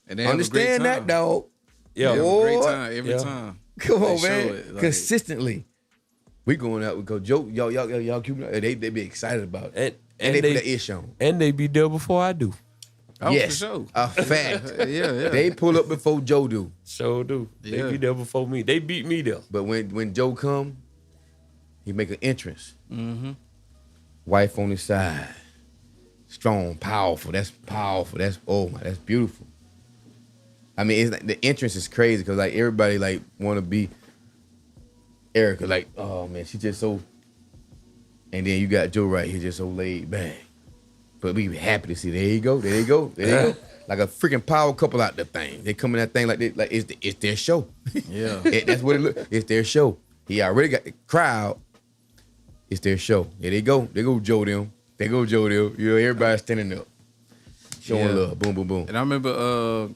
And they Understand that, dog. Yeah. They have a great time every time. Come on, They man. show it, like- Consistently. We going out because Joe, y'all Cuban, they be excited about it. And they put the ish on. And they be there before I do. Oh, yes, for sure. A fact. Yeah. They pull up before Joe do. So do. Yeah. They be there before me. They beat me there. But when Joe come, he make an entrance. Mm-hmm. Wife on his side. Strong, powerful. That's powerful. That's beautiful. I mean, it's like, the entrance is crazy because like everybody like want to be Erica. Like, oh man, she just so. And then you got Joe right here, just so laid back. But we be happy to see. There you go. Like a freaking power couple out the thing. They come in that thing like it's their show. Yeah. That's what it look. It's their show. He already got the crowd. It's their show. There they go. They go Joe them. You know, everybody standing up, showing love. Boom, boom, boom. And I remember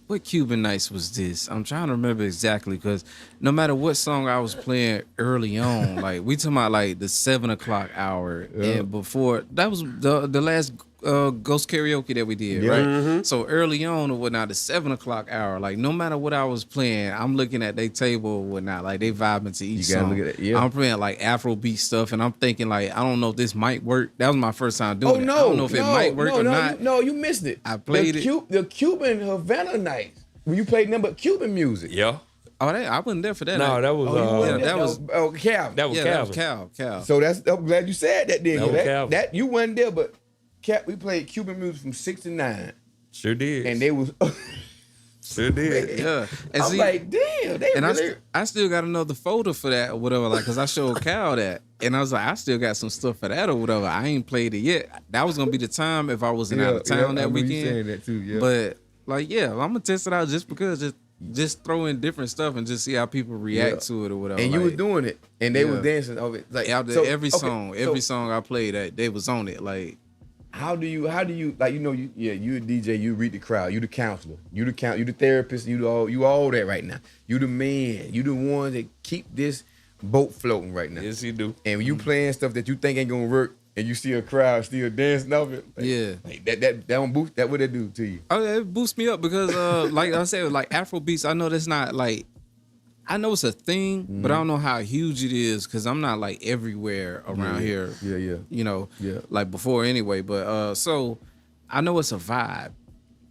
what Cuban nights was this? I'm trying to remember exactly because no matter what song I was playing early on, like we talking about like the 7 o'clock hour and before that was the last ghost karaoke that we did, right? Mm-hmm. So early on or whatnot, the 7 o'clock hour, like no matter what I was playing, I'm looking at their table or whatnot, like they vibing to each You gotta song. look at that, yeah. I'm playing like Afrobeat stuff and I'm thinking like, I don't know if this might work. That was my first time doing it. I don't know if it might work or not. You missed it. I played the Cuban Havana nights when you played nothing but Cuban music. Yeah. Oh, I wasn't there for that. No, that was that was Calvin. that was yeah, Calvin. that was Cal. So I'm glad you said that. Then That was Calvin. that you wasn't there, but we played Cuban music from 6 to 9, Sure did. and they was. Sure did. Yeah, and I'm like, damn, they and really. I still got another folder for that or whatever, like, cause I showed Cal that, and I was like, I still got some stuff for that or whatever. I ain't played it yet. That was gonna be the time if I wasn't out of town that weekend. Saying that too, yeah. But like, yeah, I'm gonna test it out just because just throw in different stuff and just see how people react to it or whatever. And you was doing it, and they was dancing over it. Like every song I played, they was on it. Like, how do you like, you a DJ, you read the crowd, you the counselor, you the therapist, you all that right now. You the man, you the one that keep this boat floating right now. Yes, you do. And when you playing stuff that you think ain't gonna work, and you see a crowd still dancing off it, like that don't boost. That what it do to you? Oh, yeah, it boosts me up because, like I said, like Afro beats, I know that's not like, I know it's a thing, but I don't know how huge it is because I'm not like everywhere around here. Yeah. You know, like before anyway. But so I know it's a vibe,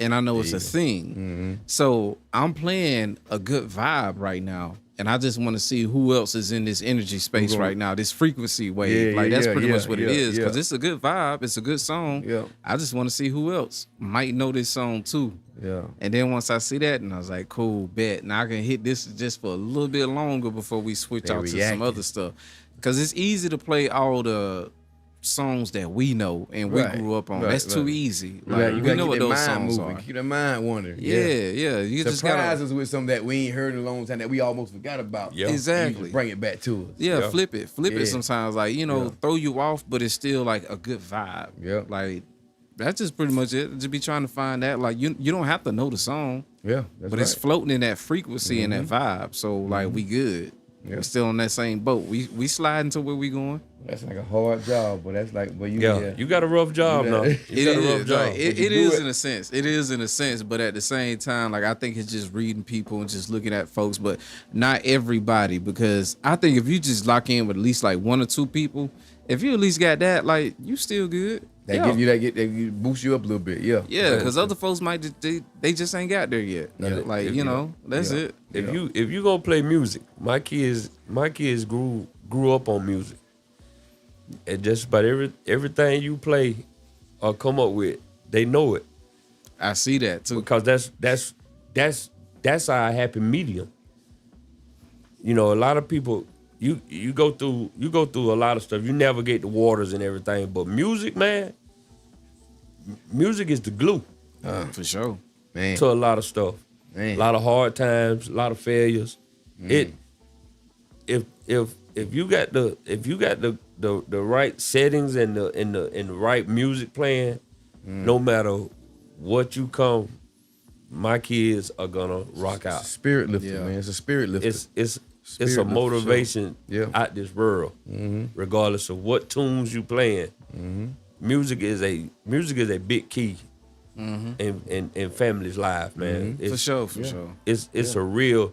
and I know it's a thing. So I'm playing a good vibe right now. And I just want to see who else is in this energy space right now, this frequency wave. That's pretty much what it is. Because it's a good vibe. It's a good song. Yeah. I just want to see who else might know this song too. Yeah. And then once I see that, and I was like, cool, bet. Now I can hit this just for a little bit longer before we switch out to some other stuff. Because it's easy to play all the songs that we know and we grew up on. That's too easy. Like, you we know what those songs are. Keep the mind wandering. Yeah. You just surprise us with something that we ain't heard in a long time that we almost forgot about. Yeah. Exactly. You bring it back to us. Yeah, flip it sometimes. Like, throw you off, but it's still like a good vibe. Yeah. Like, that's just pretty much it. Just be trying to find that. Like, you don't have to know the song. Yeah. But it's floating in that frequency and that vibe. So like we good. Yeah. We're still on that same boat. We sliding to where we going. That's like a hard job, but that's like, you you got a rough job now. You got a rough job. Like, it is in a sense. It is in a sense, but at the same time, like I think it's just reading people and just looking at folks, but not everybody, because I think if you just lock in with at least like one or two people, if you at least got that, like you still good. That give boost you up a little bit, Yeah, because other folks might they just ain't got there yet. Like that's it. If you gonna play music, my kids grew up on music, and just about everything you play or come up with, they know it. I see that too, because that's our happy medium. A lot of people. You go through a lot of stuff. You navigate the waters and everything, but music, man, music is the glue. For sure, man. To a lot of stuff, man. A lot of hard times, a lot of failures. If you got the right settings and the right music playing, no matter what you come, my kids are gonna rock out. Spirit lifter, man. It's a spirit lifter. It's a motivation out this world, regardless of what tunes you playing. Music is a big key in families' life, man. For sure. It's a real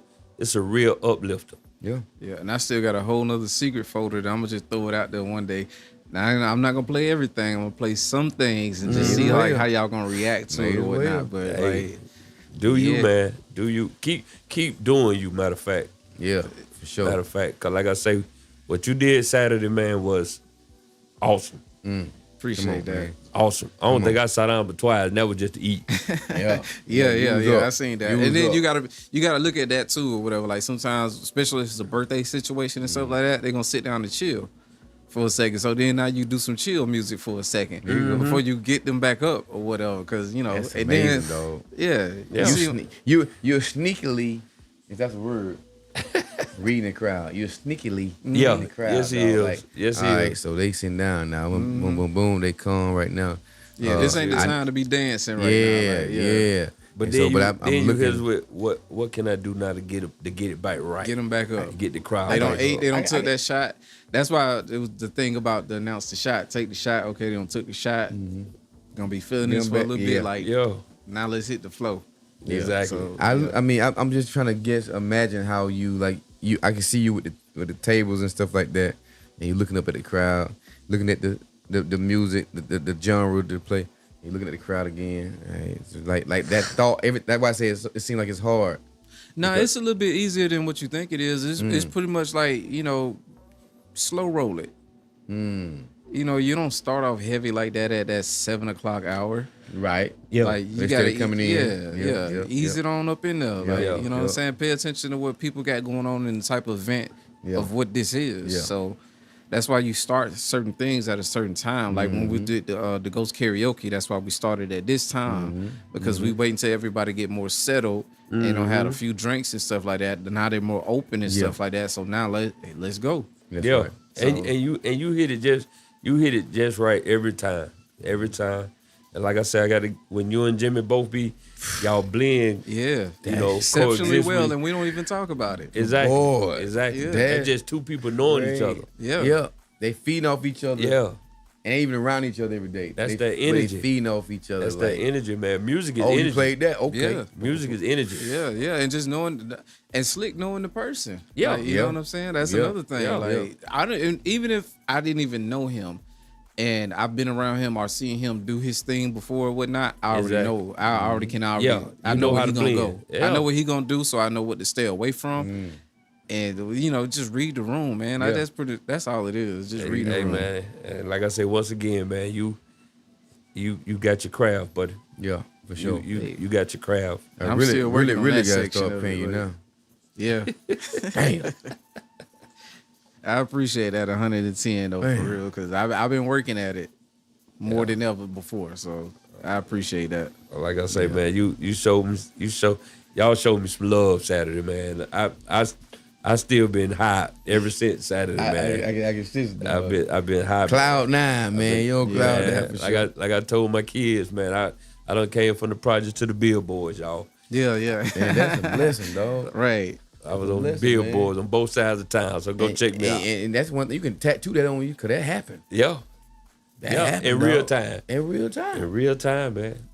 uplifter. Yeah. And I still got a whole nother secret folder that I'm gonna just throw it out there one day. Now I'm not gonna play everything. I'm gonna play some things and just see like how y'all gonna react to it or whatnot. But hey, do you, man? Do you keep doing you? Matter of fact. Yeah, for sure. Matter of fact, because like I say, what you did Saturday, man, was awesome. Appreciate that. Man. Awesome. I don't think I sat down but twice, and that was just to eat. Yeah. I seen that. And then you gotta look at that too or whatever. Like sometimes, especially if it's a birthday situation and stuff like that, they're gonna sit down and chill for a second. So then now you do some chill music for a second before you get them back up or whatever. Because that's and amazing, then dog. you're sneakily, if that's a word, reading the crowd. You're sneakily reading the crowd. Yes, he is. Like, yes, he all is. right, so they sitting down now. Boom, boom, boom, boom. They come right now. Yeah, this ain't the time to be dancing right now. Like, yeah. But then I'm looking with what can I do now to get it back right? Get them back up. Get the crowd. They don't took that shot. That's why it was the thing about the announce the shot. Take the shot. Okay, they don't took the shot. Gonna be feeling this for a little bit. Like now let's hit the flow. Yeah. Exactly. So, I mean, I'm just trying to imagine how you I can see you with the tables and stuff like that, and you're looking up at the crowd, looking at the music, the genre to play. You're looking at the crowd again. Right? So like that thought. That's why I say it seems like it's hard. No, it's a little bit easier than what you think it is. It's pretty much like, slow roll it. You don't start off heavy like that at that 7 o'clock hour. Right. Yeah. Like you They gotta start coming in. Yeah. Ease it on up in there. Like, Yeah. you know what I'm saying? Pay attention to what people got going on in the type of event of what this is. Yeah. So that's why you start certain things at a certain time. Like when we did the Ghost Karaoke, that's why we started at this time because we wait until everybody get more settled and don't have a few drinks and stuff like that. Now they're more open and stuff like that. So now let's go. That's yeah. right. And you hit it just right every time. Every time. And like I said, when you and Jimmy both be y'all blend, exceptionally well, and we don't even talk about it. Exactly. Boy, exactly. yeah. That's just two people knowing each other. Yeah. They feeding off each other. Yeah. And even around each other every day. That's they, that energy. They feeding off each other. That's that energy, man. Music is energy. energy. You played that? Okay. Yeah. Music is energy. Yeah, and just knowing and Slick knowing the person. Yeah. Like, you know what I'm saying? That's another thing. I don't even if I didn't even know him and I've been around him or seen him do his thing before or whatnot, I already know. I already can I know where he gonna go. Yeah. I know what he gonna do, so I know what to stay away from. And just read the room, man. That's all it is. Just read the room. Man. And like I said, once again, man, you got your craft, buddy. Yeah, for sure. You got your craft. I'm still working on that gotta section start of paying you it, now. Yeah. Damn. I appreciate that 110 though, for real, because I've been working at it more than ever before. So I appreciate that. Like I say, man, y'all showed me some love Saturday, man. I still been high ever since Saturday, man. I can see it. I've been high. Cloud 9, man. You on cloud 9 for sure. Like I told my kids, man, I done came from the project to the billboards, y'all. Yeah. Man, that's a blessing, dog. Right. I was on the billboards on both sides of town, so go check me out. And that's one thing, you can tattoo that on you, because that happened. Yeah. That happened, in real time. In real time. In real time, man.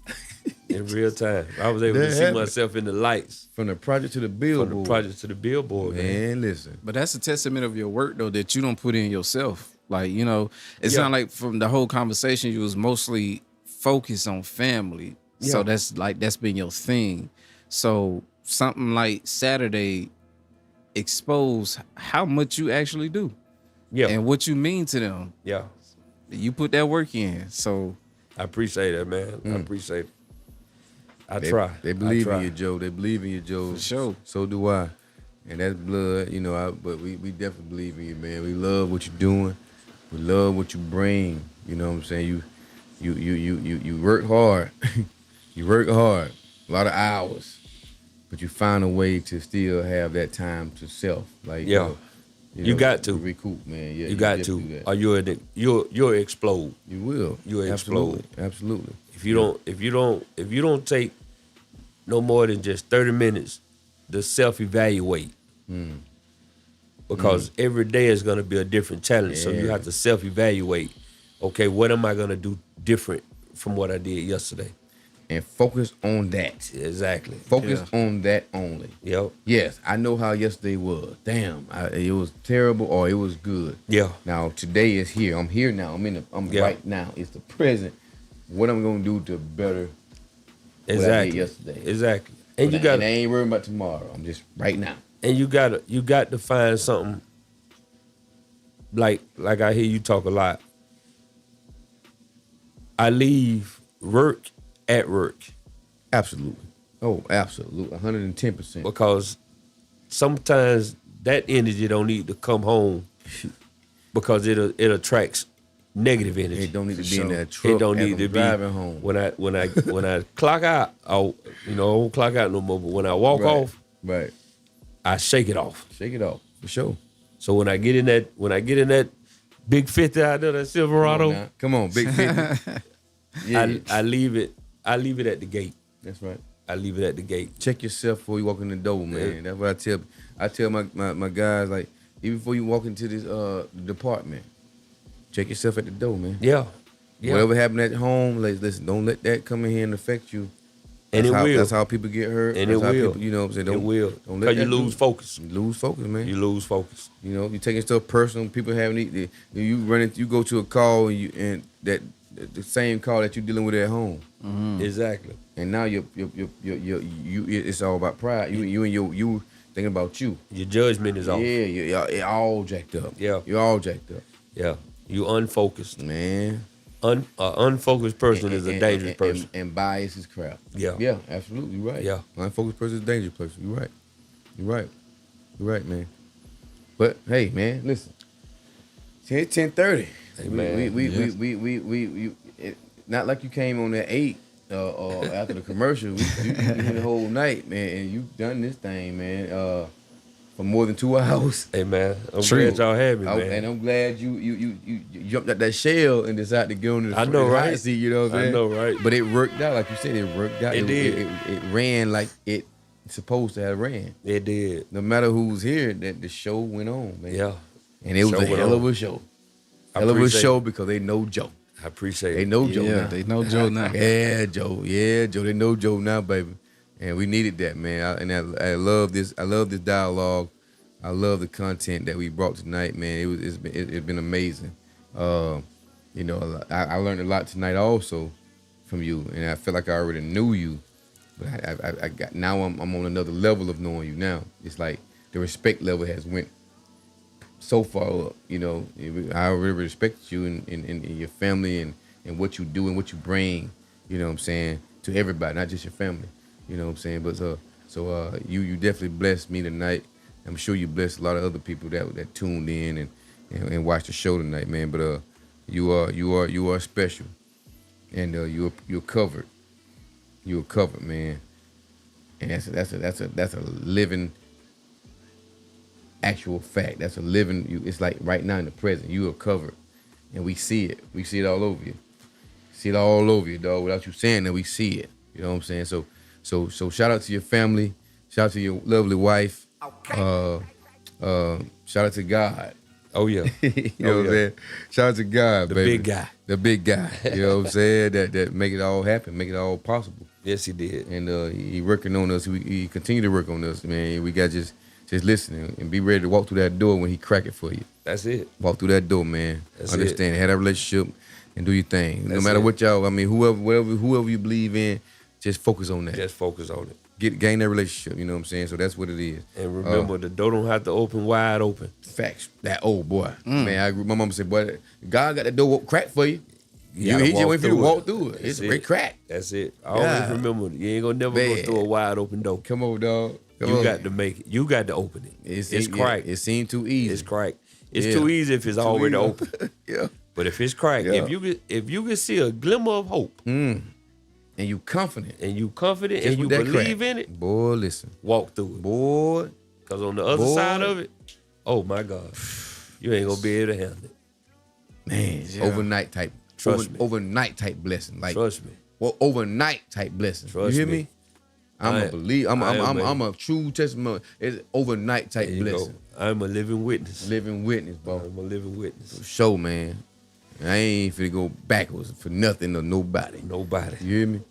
In real time. I was able to see myself in the lights. From the project to the billboard. From the project to the billboard, man. Listen. But that's a testament of your work, though, that you don't put in yourself. Like, it sounded like from the whole conversation, you was mostly focused on family. Yeah. So that's been your thing. So something like Saturday expose how much you actually do. Yeah. And what you mean to them. Yeah. You put that work in. So I appreciate that, man. I appreciate it. They try. They believe in you, Joe. They believe in you, Joe. For sure. So do I. And that's blood, but we definitely believe in you, man. We love what you're doing. We love what you bring. You know what I'm saying? You work hard. You work hard. A lot of hours. But you find a way to still have that time to self. Like you got to recoup, man. Yeah, you got to. Or you'll explode. You will. You'll explode. Absolutely. If you don't take no more than just 30 minutes to self-evaluate, because every day is going to be a different challenge. So you have to self-evaluate. Okay, what am I going to do different from what I did yesterday? And focus on that. Exactly. Focus on that only. Yep. Yes, I know how yesterday was. Damn, it was terrible or it was good. Yeah. Now today is here. I'm here now. I'm right now. It's the present. What I'm gonna do to better what I did yesterday. Exactly. And I ain't worrying about tomorrow. I'm just right now. And you got to find something like I hear you talk a lot. I leave work at work. Absolutely. Oh, absolutely. 110%. Because sometimes that energy don't need to come home because it attracts negative energy. It don't need to be in that truck. It don't need to be driving home. When I clock out, I won't clock out no more. But when I walk off, I shake it off. Shake it off for sure. So when I get in that big 50 out there, that Silverado, come on, big 50. I leave it at the gate. That's right. I leave it at the gate. Check yourself before you walk in the door, man. Yeah. That's what I tell. I tell my guys, like, even before you walk into this department, check yourself at the door, man. Yeah. Whatever happened at home, listen, don't let that come in here and affect you. And will. That's how people get hurt. And that's it how will. People, you know what I'm saying? It will. Don't let you lose focus. You lose focus, man. You lose focus. You know, you taking stuff personal. People having you go to a call and that the same car that you're dealing with at home. Exactly. And now you it's all about pride. You thinking about you. Your judgment is off. Yeah, you're all jacked up. Yeah. You're all jacked up. Yeah. You unfocused. Man. Unfocused person is a dangerous person. And bias is crap. Yeah. Yeah, absolutely right. Yeah. Unfocused person is a dangerous person. You're right. You're right, man. But hey, man, listen. It's 10:30. Hey, man. We not like you came on at 8 or after the commercial. You the whole night, man, and you done this thing, man, for more than 2 hours. Hey, man, I'm glad y'all had me, man. And I'm glad you jumped out that shell and decided to get on the hot seat, you know what I'm saying? I know, right? But it worked out, like you said, it worked out. It did. It ran like it's supposed to have ran. It did. No matter who was here, that the show went on, man. Yeah. And it was a hell of a show. Hell of a show because they know Joe. I appreciate it. They know Joe now. They know Joe now. Yeah, Joe. They know Joe now, baby. And we needed that, man. I love this. I love this dialogue. I love the content that we brought tonight, man. It's been amazing. You know, I learned a lot tonight also from you, and I feel like I already knew you, but I got now I'm on another level of knowing you now. It's like the respect level has went so far up. You know, I really respect you and your family and what you do and what you bring. You know what I'm saying, to everybody, not just your family. You know what I'm saying, but so you definitely blessed me tonight. I'm sure you blessed a lot of other people that tuned in and watched the show tonight, man. But you are special, and you're covered. You're covered, man. And that's a living actual fact. That's a living. It's like right now in the present, you are covered, and we see it. We see it all over you. See it all over you, dog. Without you saying that, we see it. You know what I'm saying? So shout out to your family. Shout out to your lovely wife. Shout out to God. Oh yeah. You know what I'm saying? Shout out to God, the baby. big guy. The big guy. You know what I'm saying? That make it all happen, make it all possible. Yes, he did. And he working on us. He continue to work on us, man. We got just listen and be ready to walk through that door when he crack it for you. That's it. Walk through that door, man. That's Understand. it. Have that relationship and do your thing. No That's matter it. what y'all. I mean, whoever you believe in, just focus on that. Just focus on it. Gain that relationship. You know what I'm saying? So that's what it is. And remember, the door don't have to open wide open. Facts. That old boy, man. I agree. My mama said, "Boy, God got the door cracked for you. He just wait for you to walk through it. It's a crack." That's it. Always remember, you ain't gonna never go through a wide open door. Come on, dog. You got to make it. You got to open it. It's cracked. It seemed too easy. It's cracked. It's too easy if it's already open. Yeah. But if it's cracked, if you can see a glimmer of hope, and you confident, and you believe in it, boy, listen, walk through it, boy. Because on the other side of it, oh my God, you ain't gonna be able to handle it, man. Overnight type, overnight type blessing, like trust me. Well, overnight type blessing. Trust you hear me. me? I'm a true testimony. It's overnight type blessing. I'm a living witness. Living witness, bro. I'm a living witness. For sure, man. I ain't finna go backwards for nothing or nobody. Nobody. You hear me?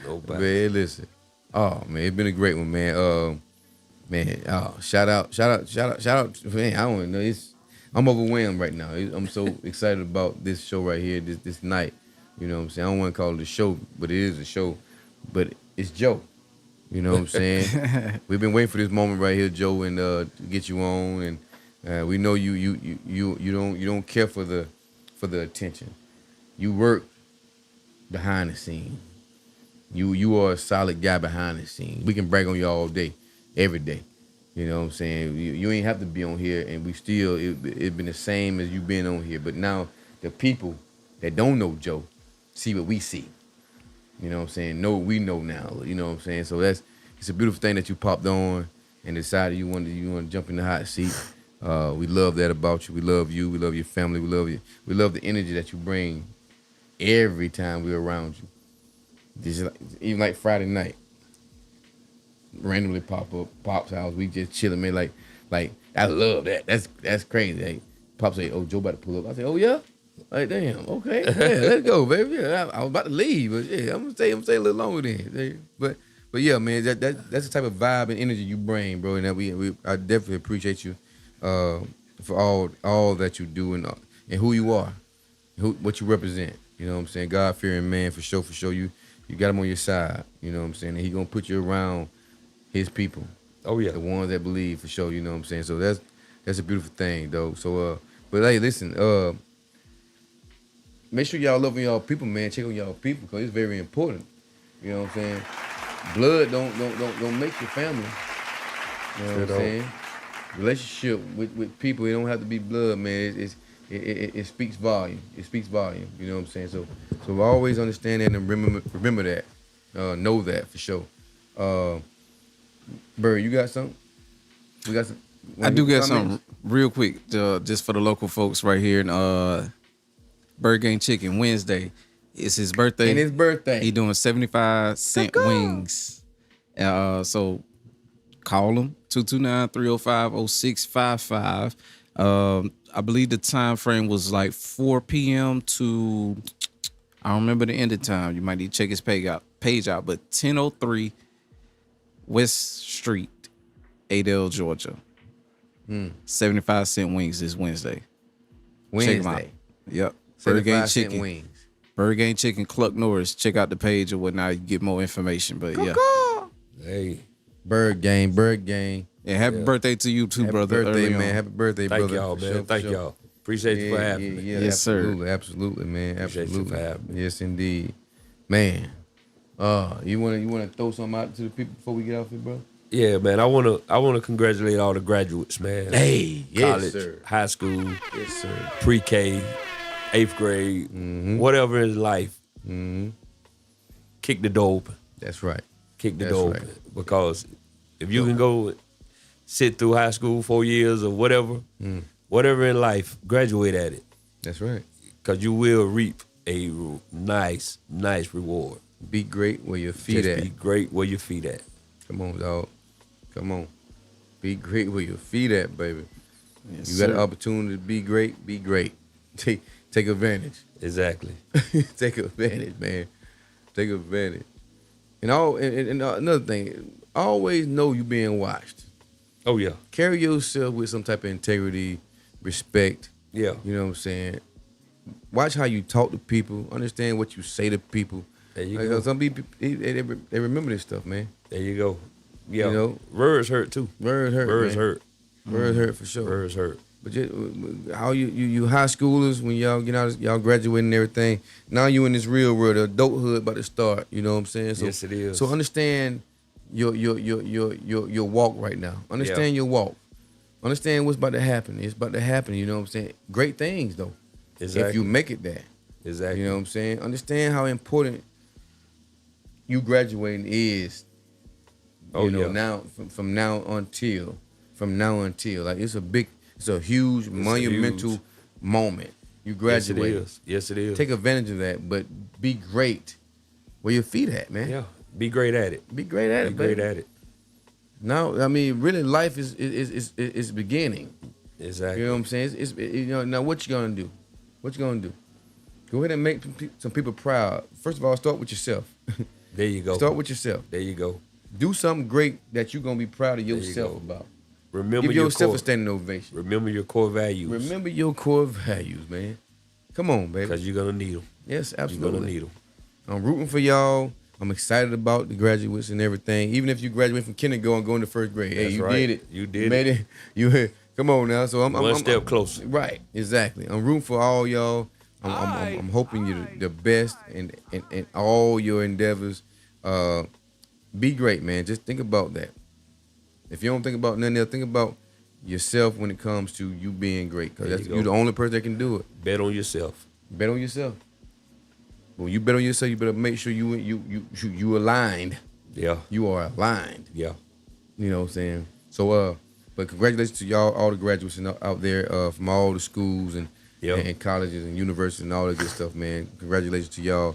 Nobody. Man, listen. Oh man, it's been a great one, man. Shout out. Man, I don't know. I'm overwhelmed right now. I'm so excited about this show right here, this night. You know what I'm saying? I don't want to call it a show, but it is a show. But it's Joe. You know what I'm saying? We've been waiting for this moment right here, Joe, and to get you on. And we know you don't care for the attention. You work behind the scene. You are a solid guy behind the scene. We can brag on you all day, every day. You know what I'm saying? You ain't have to be on here, and we still it been the same as you been on here. But now the people that don't know Joe see what we see. You know what I'm saying? We know now. You know what I'm saying? So it's a beautiful thing that you popped on and decided you want to jump in the hot seat. We love that about you. We love you. We love your family. We love you. We love the energy that you bring every time we're around you. Even like Friday night, randomly pop up, Pop's house. We just chilling, man. Like I love that. That's crazy. Like, Pop say, "Oh, Joe about to pull up." I say, "Oh yeah." Like, damn, okay, yeah, let's go, baby. Yeah, I was about to leave, but yeah, I'm gonna stay a little longer then. But yeah, man, that's the type of vibe and energy you bring, bro. And that I definitely appreciate you for all that you do and who you are, what you represent. You know what I'm saying? God-fearing man for sure, for sure. You got him on your side. You know what I'm saying? And he gonna put you around his people. Oh yeah. The ones that believe for sure, you know what I'm saying? So that's a beautiful thing, though. So but hey, listen, make sure y'all love y'all people, man. Check on y'all people because it's very important. You know what I'm saying? Blood don't make your family. You know what I'm saying? Relationship with people, it don't have to be blood, man. It speaks volume. It speaks volume. You know what I'm saying? So always understand that and remember that. Know that for sure. Bird, you got something? We got some. I do got something real quick, just for the local folks right here in Bird Gang Chicken Wednesday. It's his birthday. And his birthday. He doing 75-cent wings. So call him 229-305-0655. I believe the time frame was like 4 p.m. to, I don't remember the end of time. You might need to check his page out. But 1003 West Street, Adel, Georgia. 75-cent wings this Wednesday. Check him out. Yep. Bird Gang Chicken wings. Bird Gang Chicken, Cluck Norris. Check out the page or whatnot. You get more information. But yeah. Hey. Bird Gang. Yeah, happy birthday to you too, brother. Happy birthday, man. Happy birthday, brother. Thank y'all, man. Sure, Thank y'all. Appreciate you for having me. Yeah, yes, absolutely, sir. Absolutely, man. Appreciate you for Absolutely. having me. Yes, indeed. Man. You wanna throw something out to the people before we get off here, bro? Yeah, man. I wanna congratulate all the graduates, man. Hey, yes, college, sir. high school, Yes, sir. pre-K, 8th grade, whatever in life. Kick the door open. That's right. Kick the That's door right. open. Because if you can go sit through high school 4 years or whatever, whatever in life, graduate at it. That's right. Because you will reap a nice reward. Be great where your feet Just at. be great where your feet at. Come on, dog. Come on. Be great where your feet at, baby. Yes, You got sir. an opportunity to be great. Be great. Take advantage. Exactly. Take advantage, man. Take advantage. And another thing, always know you being watched. Oh yeah. Carry yourself with some type of integrity, respect. Yeah. You know what I'm saying? Watch how you talk to people. Understand what you say to people. There you Like, go. some people, they remember this stuff, man. There you go. Yeah. You know? Words hurt too. Words hurt, Words man. hurt. Words hurt for sure. Words hurt. But how you high schoolers, when y'all get out, y'all graduating and everything, now you in this real world, the adulthood about to start. You know what I'm saying? So, Yes, it is. So understand your walk right now. Understand your walk. Understand what's about to happen. It's about to happen. You know what I'm saying? Great things though. Exactly. If you make it there. Exactly. You know what I'm saying? Understand how important you graduating is. You know, now from now until like it's a huge monumental moment. You graduate. Yes, it is. Take advantage of that, but be great where your feet at, man. Yeah. Be great at it. Be great at it. Be great baby. at it. Now, I mean, really, life is beginning. Exactly. You know what I'm saying? It's now what you gonna do? What you gonna do? Go ahead and make some people proud. First of all, start with yourself. There you go. Start with yourself. There you go. Do something great that you're gonna be proud of There you yourself go. about. Remember Give your yourself core, a standing ovation. Remember your core values. Remember your core values, man. Come on, baby. Because you're gonna need them. Yes, You're absolutely. gonna need them. I'm rooting for y'all. I'm excited about the graduates and everything. Even if you graduate from kindergarten and go into first grade, hey, That's you right. did it. You did made it. You come on now. So I'm One step closer. Right, exactly. I'm rooting for all y'all. I'm hoping you the best in all your endeavors. Be great, man. Just think about that. If you don't think about nothing else, think about yourself when it comes to you being great. There Because you go. you're the only person that can do it. Bet on yourself. Bet on yourself. When you bet on yourself, you better make sure you aligned. Yeah. You are aligned. Yeah. You know what I'm saying? So but congratulations to y'all, all the graduates out there from all the schools and colleges and universities and all that good stuff, man. Congratulations to y'all.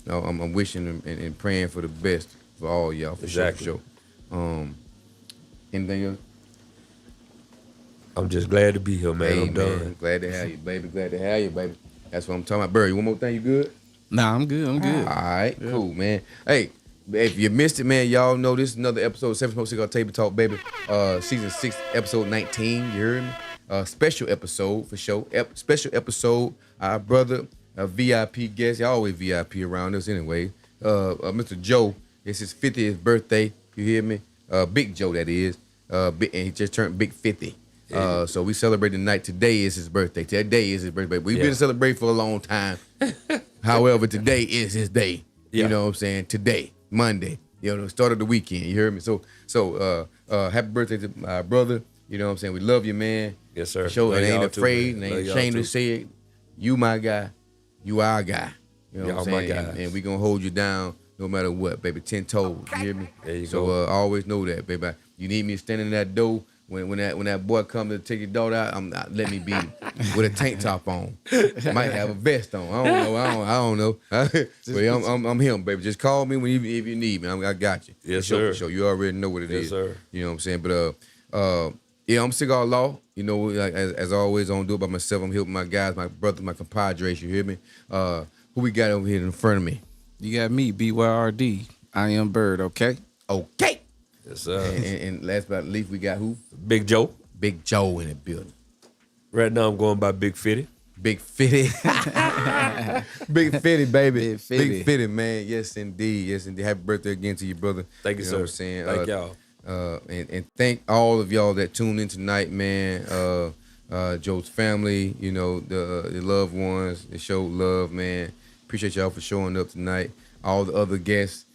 I'm wishing and praying for the best for all y'all for Exactly. sure. Anything else? I'm just glad to be here, man. Hey, I'm done. man, glad to have you, baby. Glad to have you, baby. That's what I'm talking about. Barry, one more thing, you good? Nah, I'm good. I'm good. All right, cool, man. Hey, if you missed it, man, y'all know this is another episode of Seven Smoke Cigar Table Talk, baby. Season 6, episode 19. You heard me? Special episode for sure. Special episode. Our brother, a VIP guest. Y'all always VIP around us anyway. Mr. Joe, it's his 50th birthday. You hear me? Big Joe, that is. And he just turned big 50. So we celebrate tonight. Today is his birthday. Today is his birthday. We've been celebrating for a long time. However, today is his day. You know what I'm saying? Today, Monday. Start of the weekend. You heard me? So happy birthday to my brother. You know what I'm saying? We love you, man. Yes, sir. Show and ain't afraid too, and ain't ashamed to say it. You my guy. You our guy. You know what I'm saying? My guys. And we gonna hold you down no matter what, baby. 10 toes. You hear me? There you go. Always know that, baby. You need me standing in that door when that boy come to take your daughter out. Let me be with a tank top on. Might have a vest on. I don't know. But I'm him, baby. Just call me if you need me. I got you. Yes, sir. sir. For sure. You already know what it is. Yes, sir. You know what I'm saying? But I'm Cigar Law. Like as always, I don't do it by myself. I'm helping my guys, my brothers, my compadres. You hear me? Who we got over here in front of me? You got me, BYRD. I am Bird, okay? Okay. Yes, sir. And last but not least, we got who? Big Joe. Big Joe in the building. Right now, I'm going by Big Fitty. Big Fitty. Big Fitty, baby. Big Fitty, man. Yes, indeed. Yes, indeed. Happy birthday again to you, brother. Thank you, know sir. what I'm saying? Thank y'all. And thank all of y'all that tuned in tonight, man. Joe's family, the loved ones, they showed love, man. Appreciate y'all for showing up tonight. All the other guests,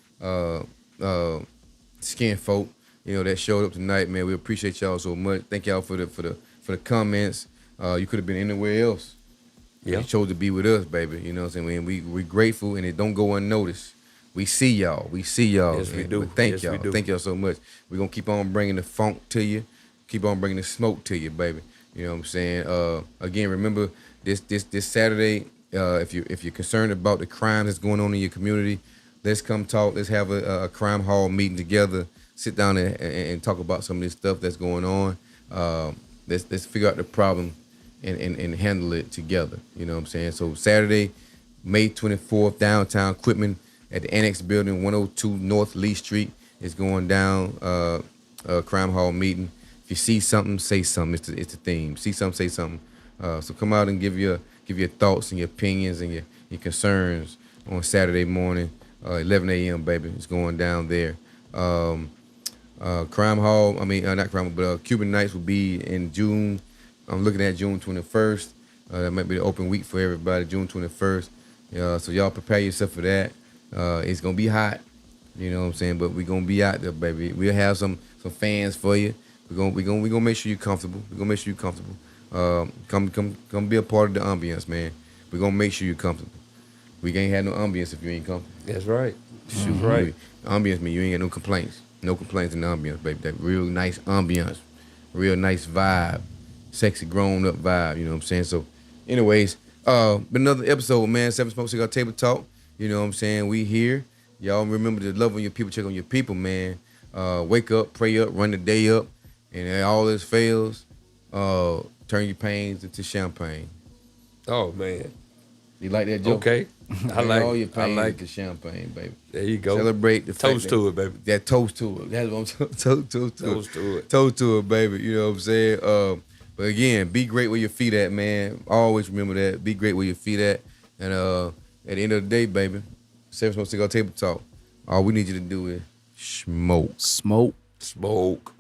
skin folk, that showed up tonight, man. We appreciate y'all so much. Thank y'all for the comments. You could have been anywhere else. Yeah. You chose to be with us, baby. You know what I'm saying? We're grateful, and it don't go unnoticed. We see y'all. Yes, we do. But thank Yes, y'all. we do. Thank y'all so much. We're going to keep on bringing the funk to you. Keep on bringing the smoke to you, baby. You know what I'm saying? Again, remember this Saturday, if you're concerned about the crime that's going on in your community, let's come talk. Let's have a crime hall meeting together. Sit down and talk about some of this stuff that's going on. Let's figure out the problem and handle it together. You know what I'm saying? So Saturday, May 24th, downtown Quitman at the Annex Building, 102 North Lee Street. Is going down crime hall meeting. If you see something, say something. It's the theme. See something, say something. So come out and give your thoughts and your opinions and your concerns on Saturday morning, 11 a.m. baby. It's going down there. Crime hall. Not crime, but Cuban Nights will be in June. I'm looking at June 21st. That might be the open week for everybody. June 21st. So y'all prepare yourself for that. It's gonna be hot. You know what I'm saying? But we're gonna be out there, baby. We'll have some fans for you. We're gonna make sure you're comfortable. We're gonna make sure you're comfortable. Come be a part of the ambience, man. We're gonna make sure you're comfortable. We can't have no ambience if you ain't comfortable. That's right. Shoot, right. Ambience mean you ain't got no complaints. No complaints in the ambience, baby. That real nice ambience. Real nice vibe. Sexy grown up vibe, you know what I'm saying? So anyways, been another episode, man. 7 Smoke Cigar Table Talk. You know what I'm saying? We here. Y'all remember to love on your people, check on your people, man. Wake up, pray up, run the day up. And if all this fails, turn your pains into champagne. Oh, man. You like that joke? Okay. Turn all your pains into champagne, baby. There you go. Celebrate the toast to it, baby. That toast to it. That's what I'm toast to it. Toast to it, baby. You know what I'm saying? But again, be great where your feet at, man. Always remember that. Be great where your feet at. And at the end of the day, baby, 7 Smoke Cigar Table Talk. All we need you to do is smoke. Smoke. Smoke.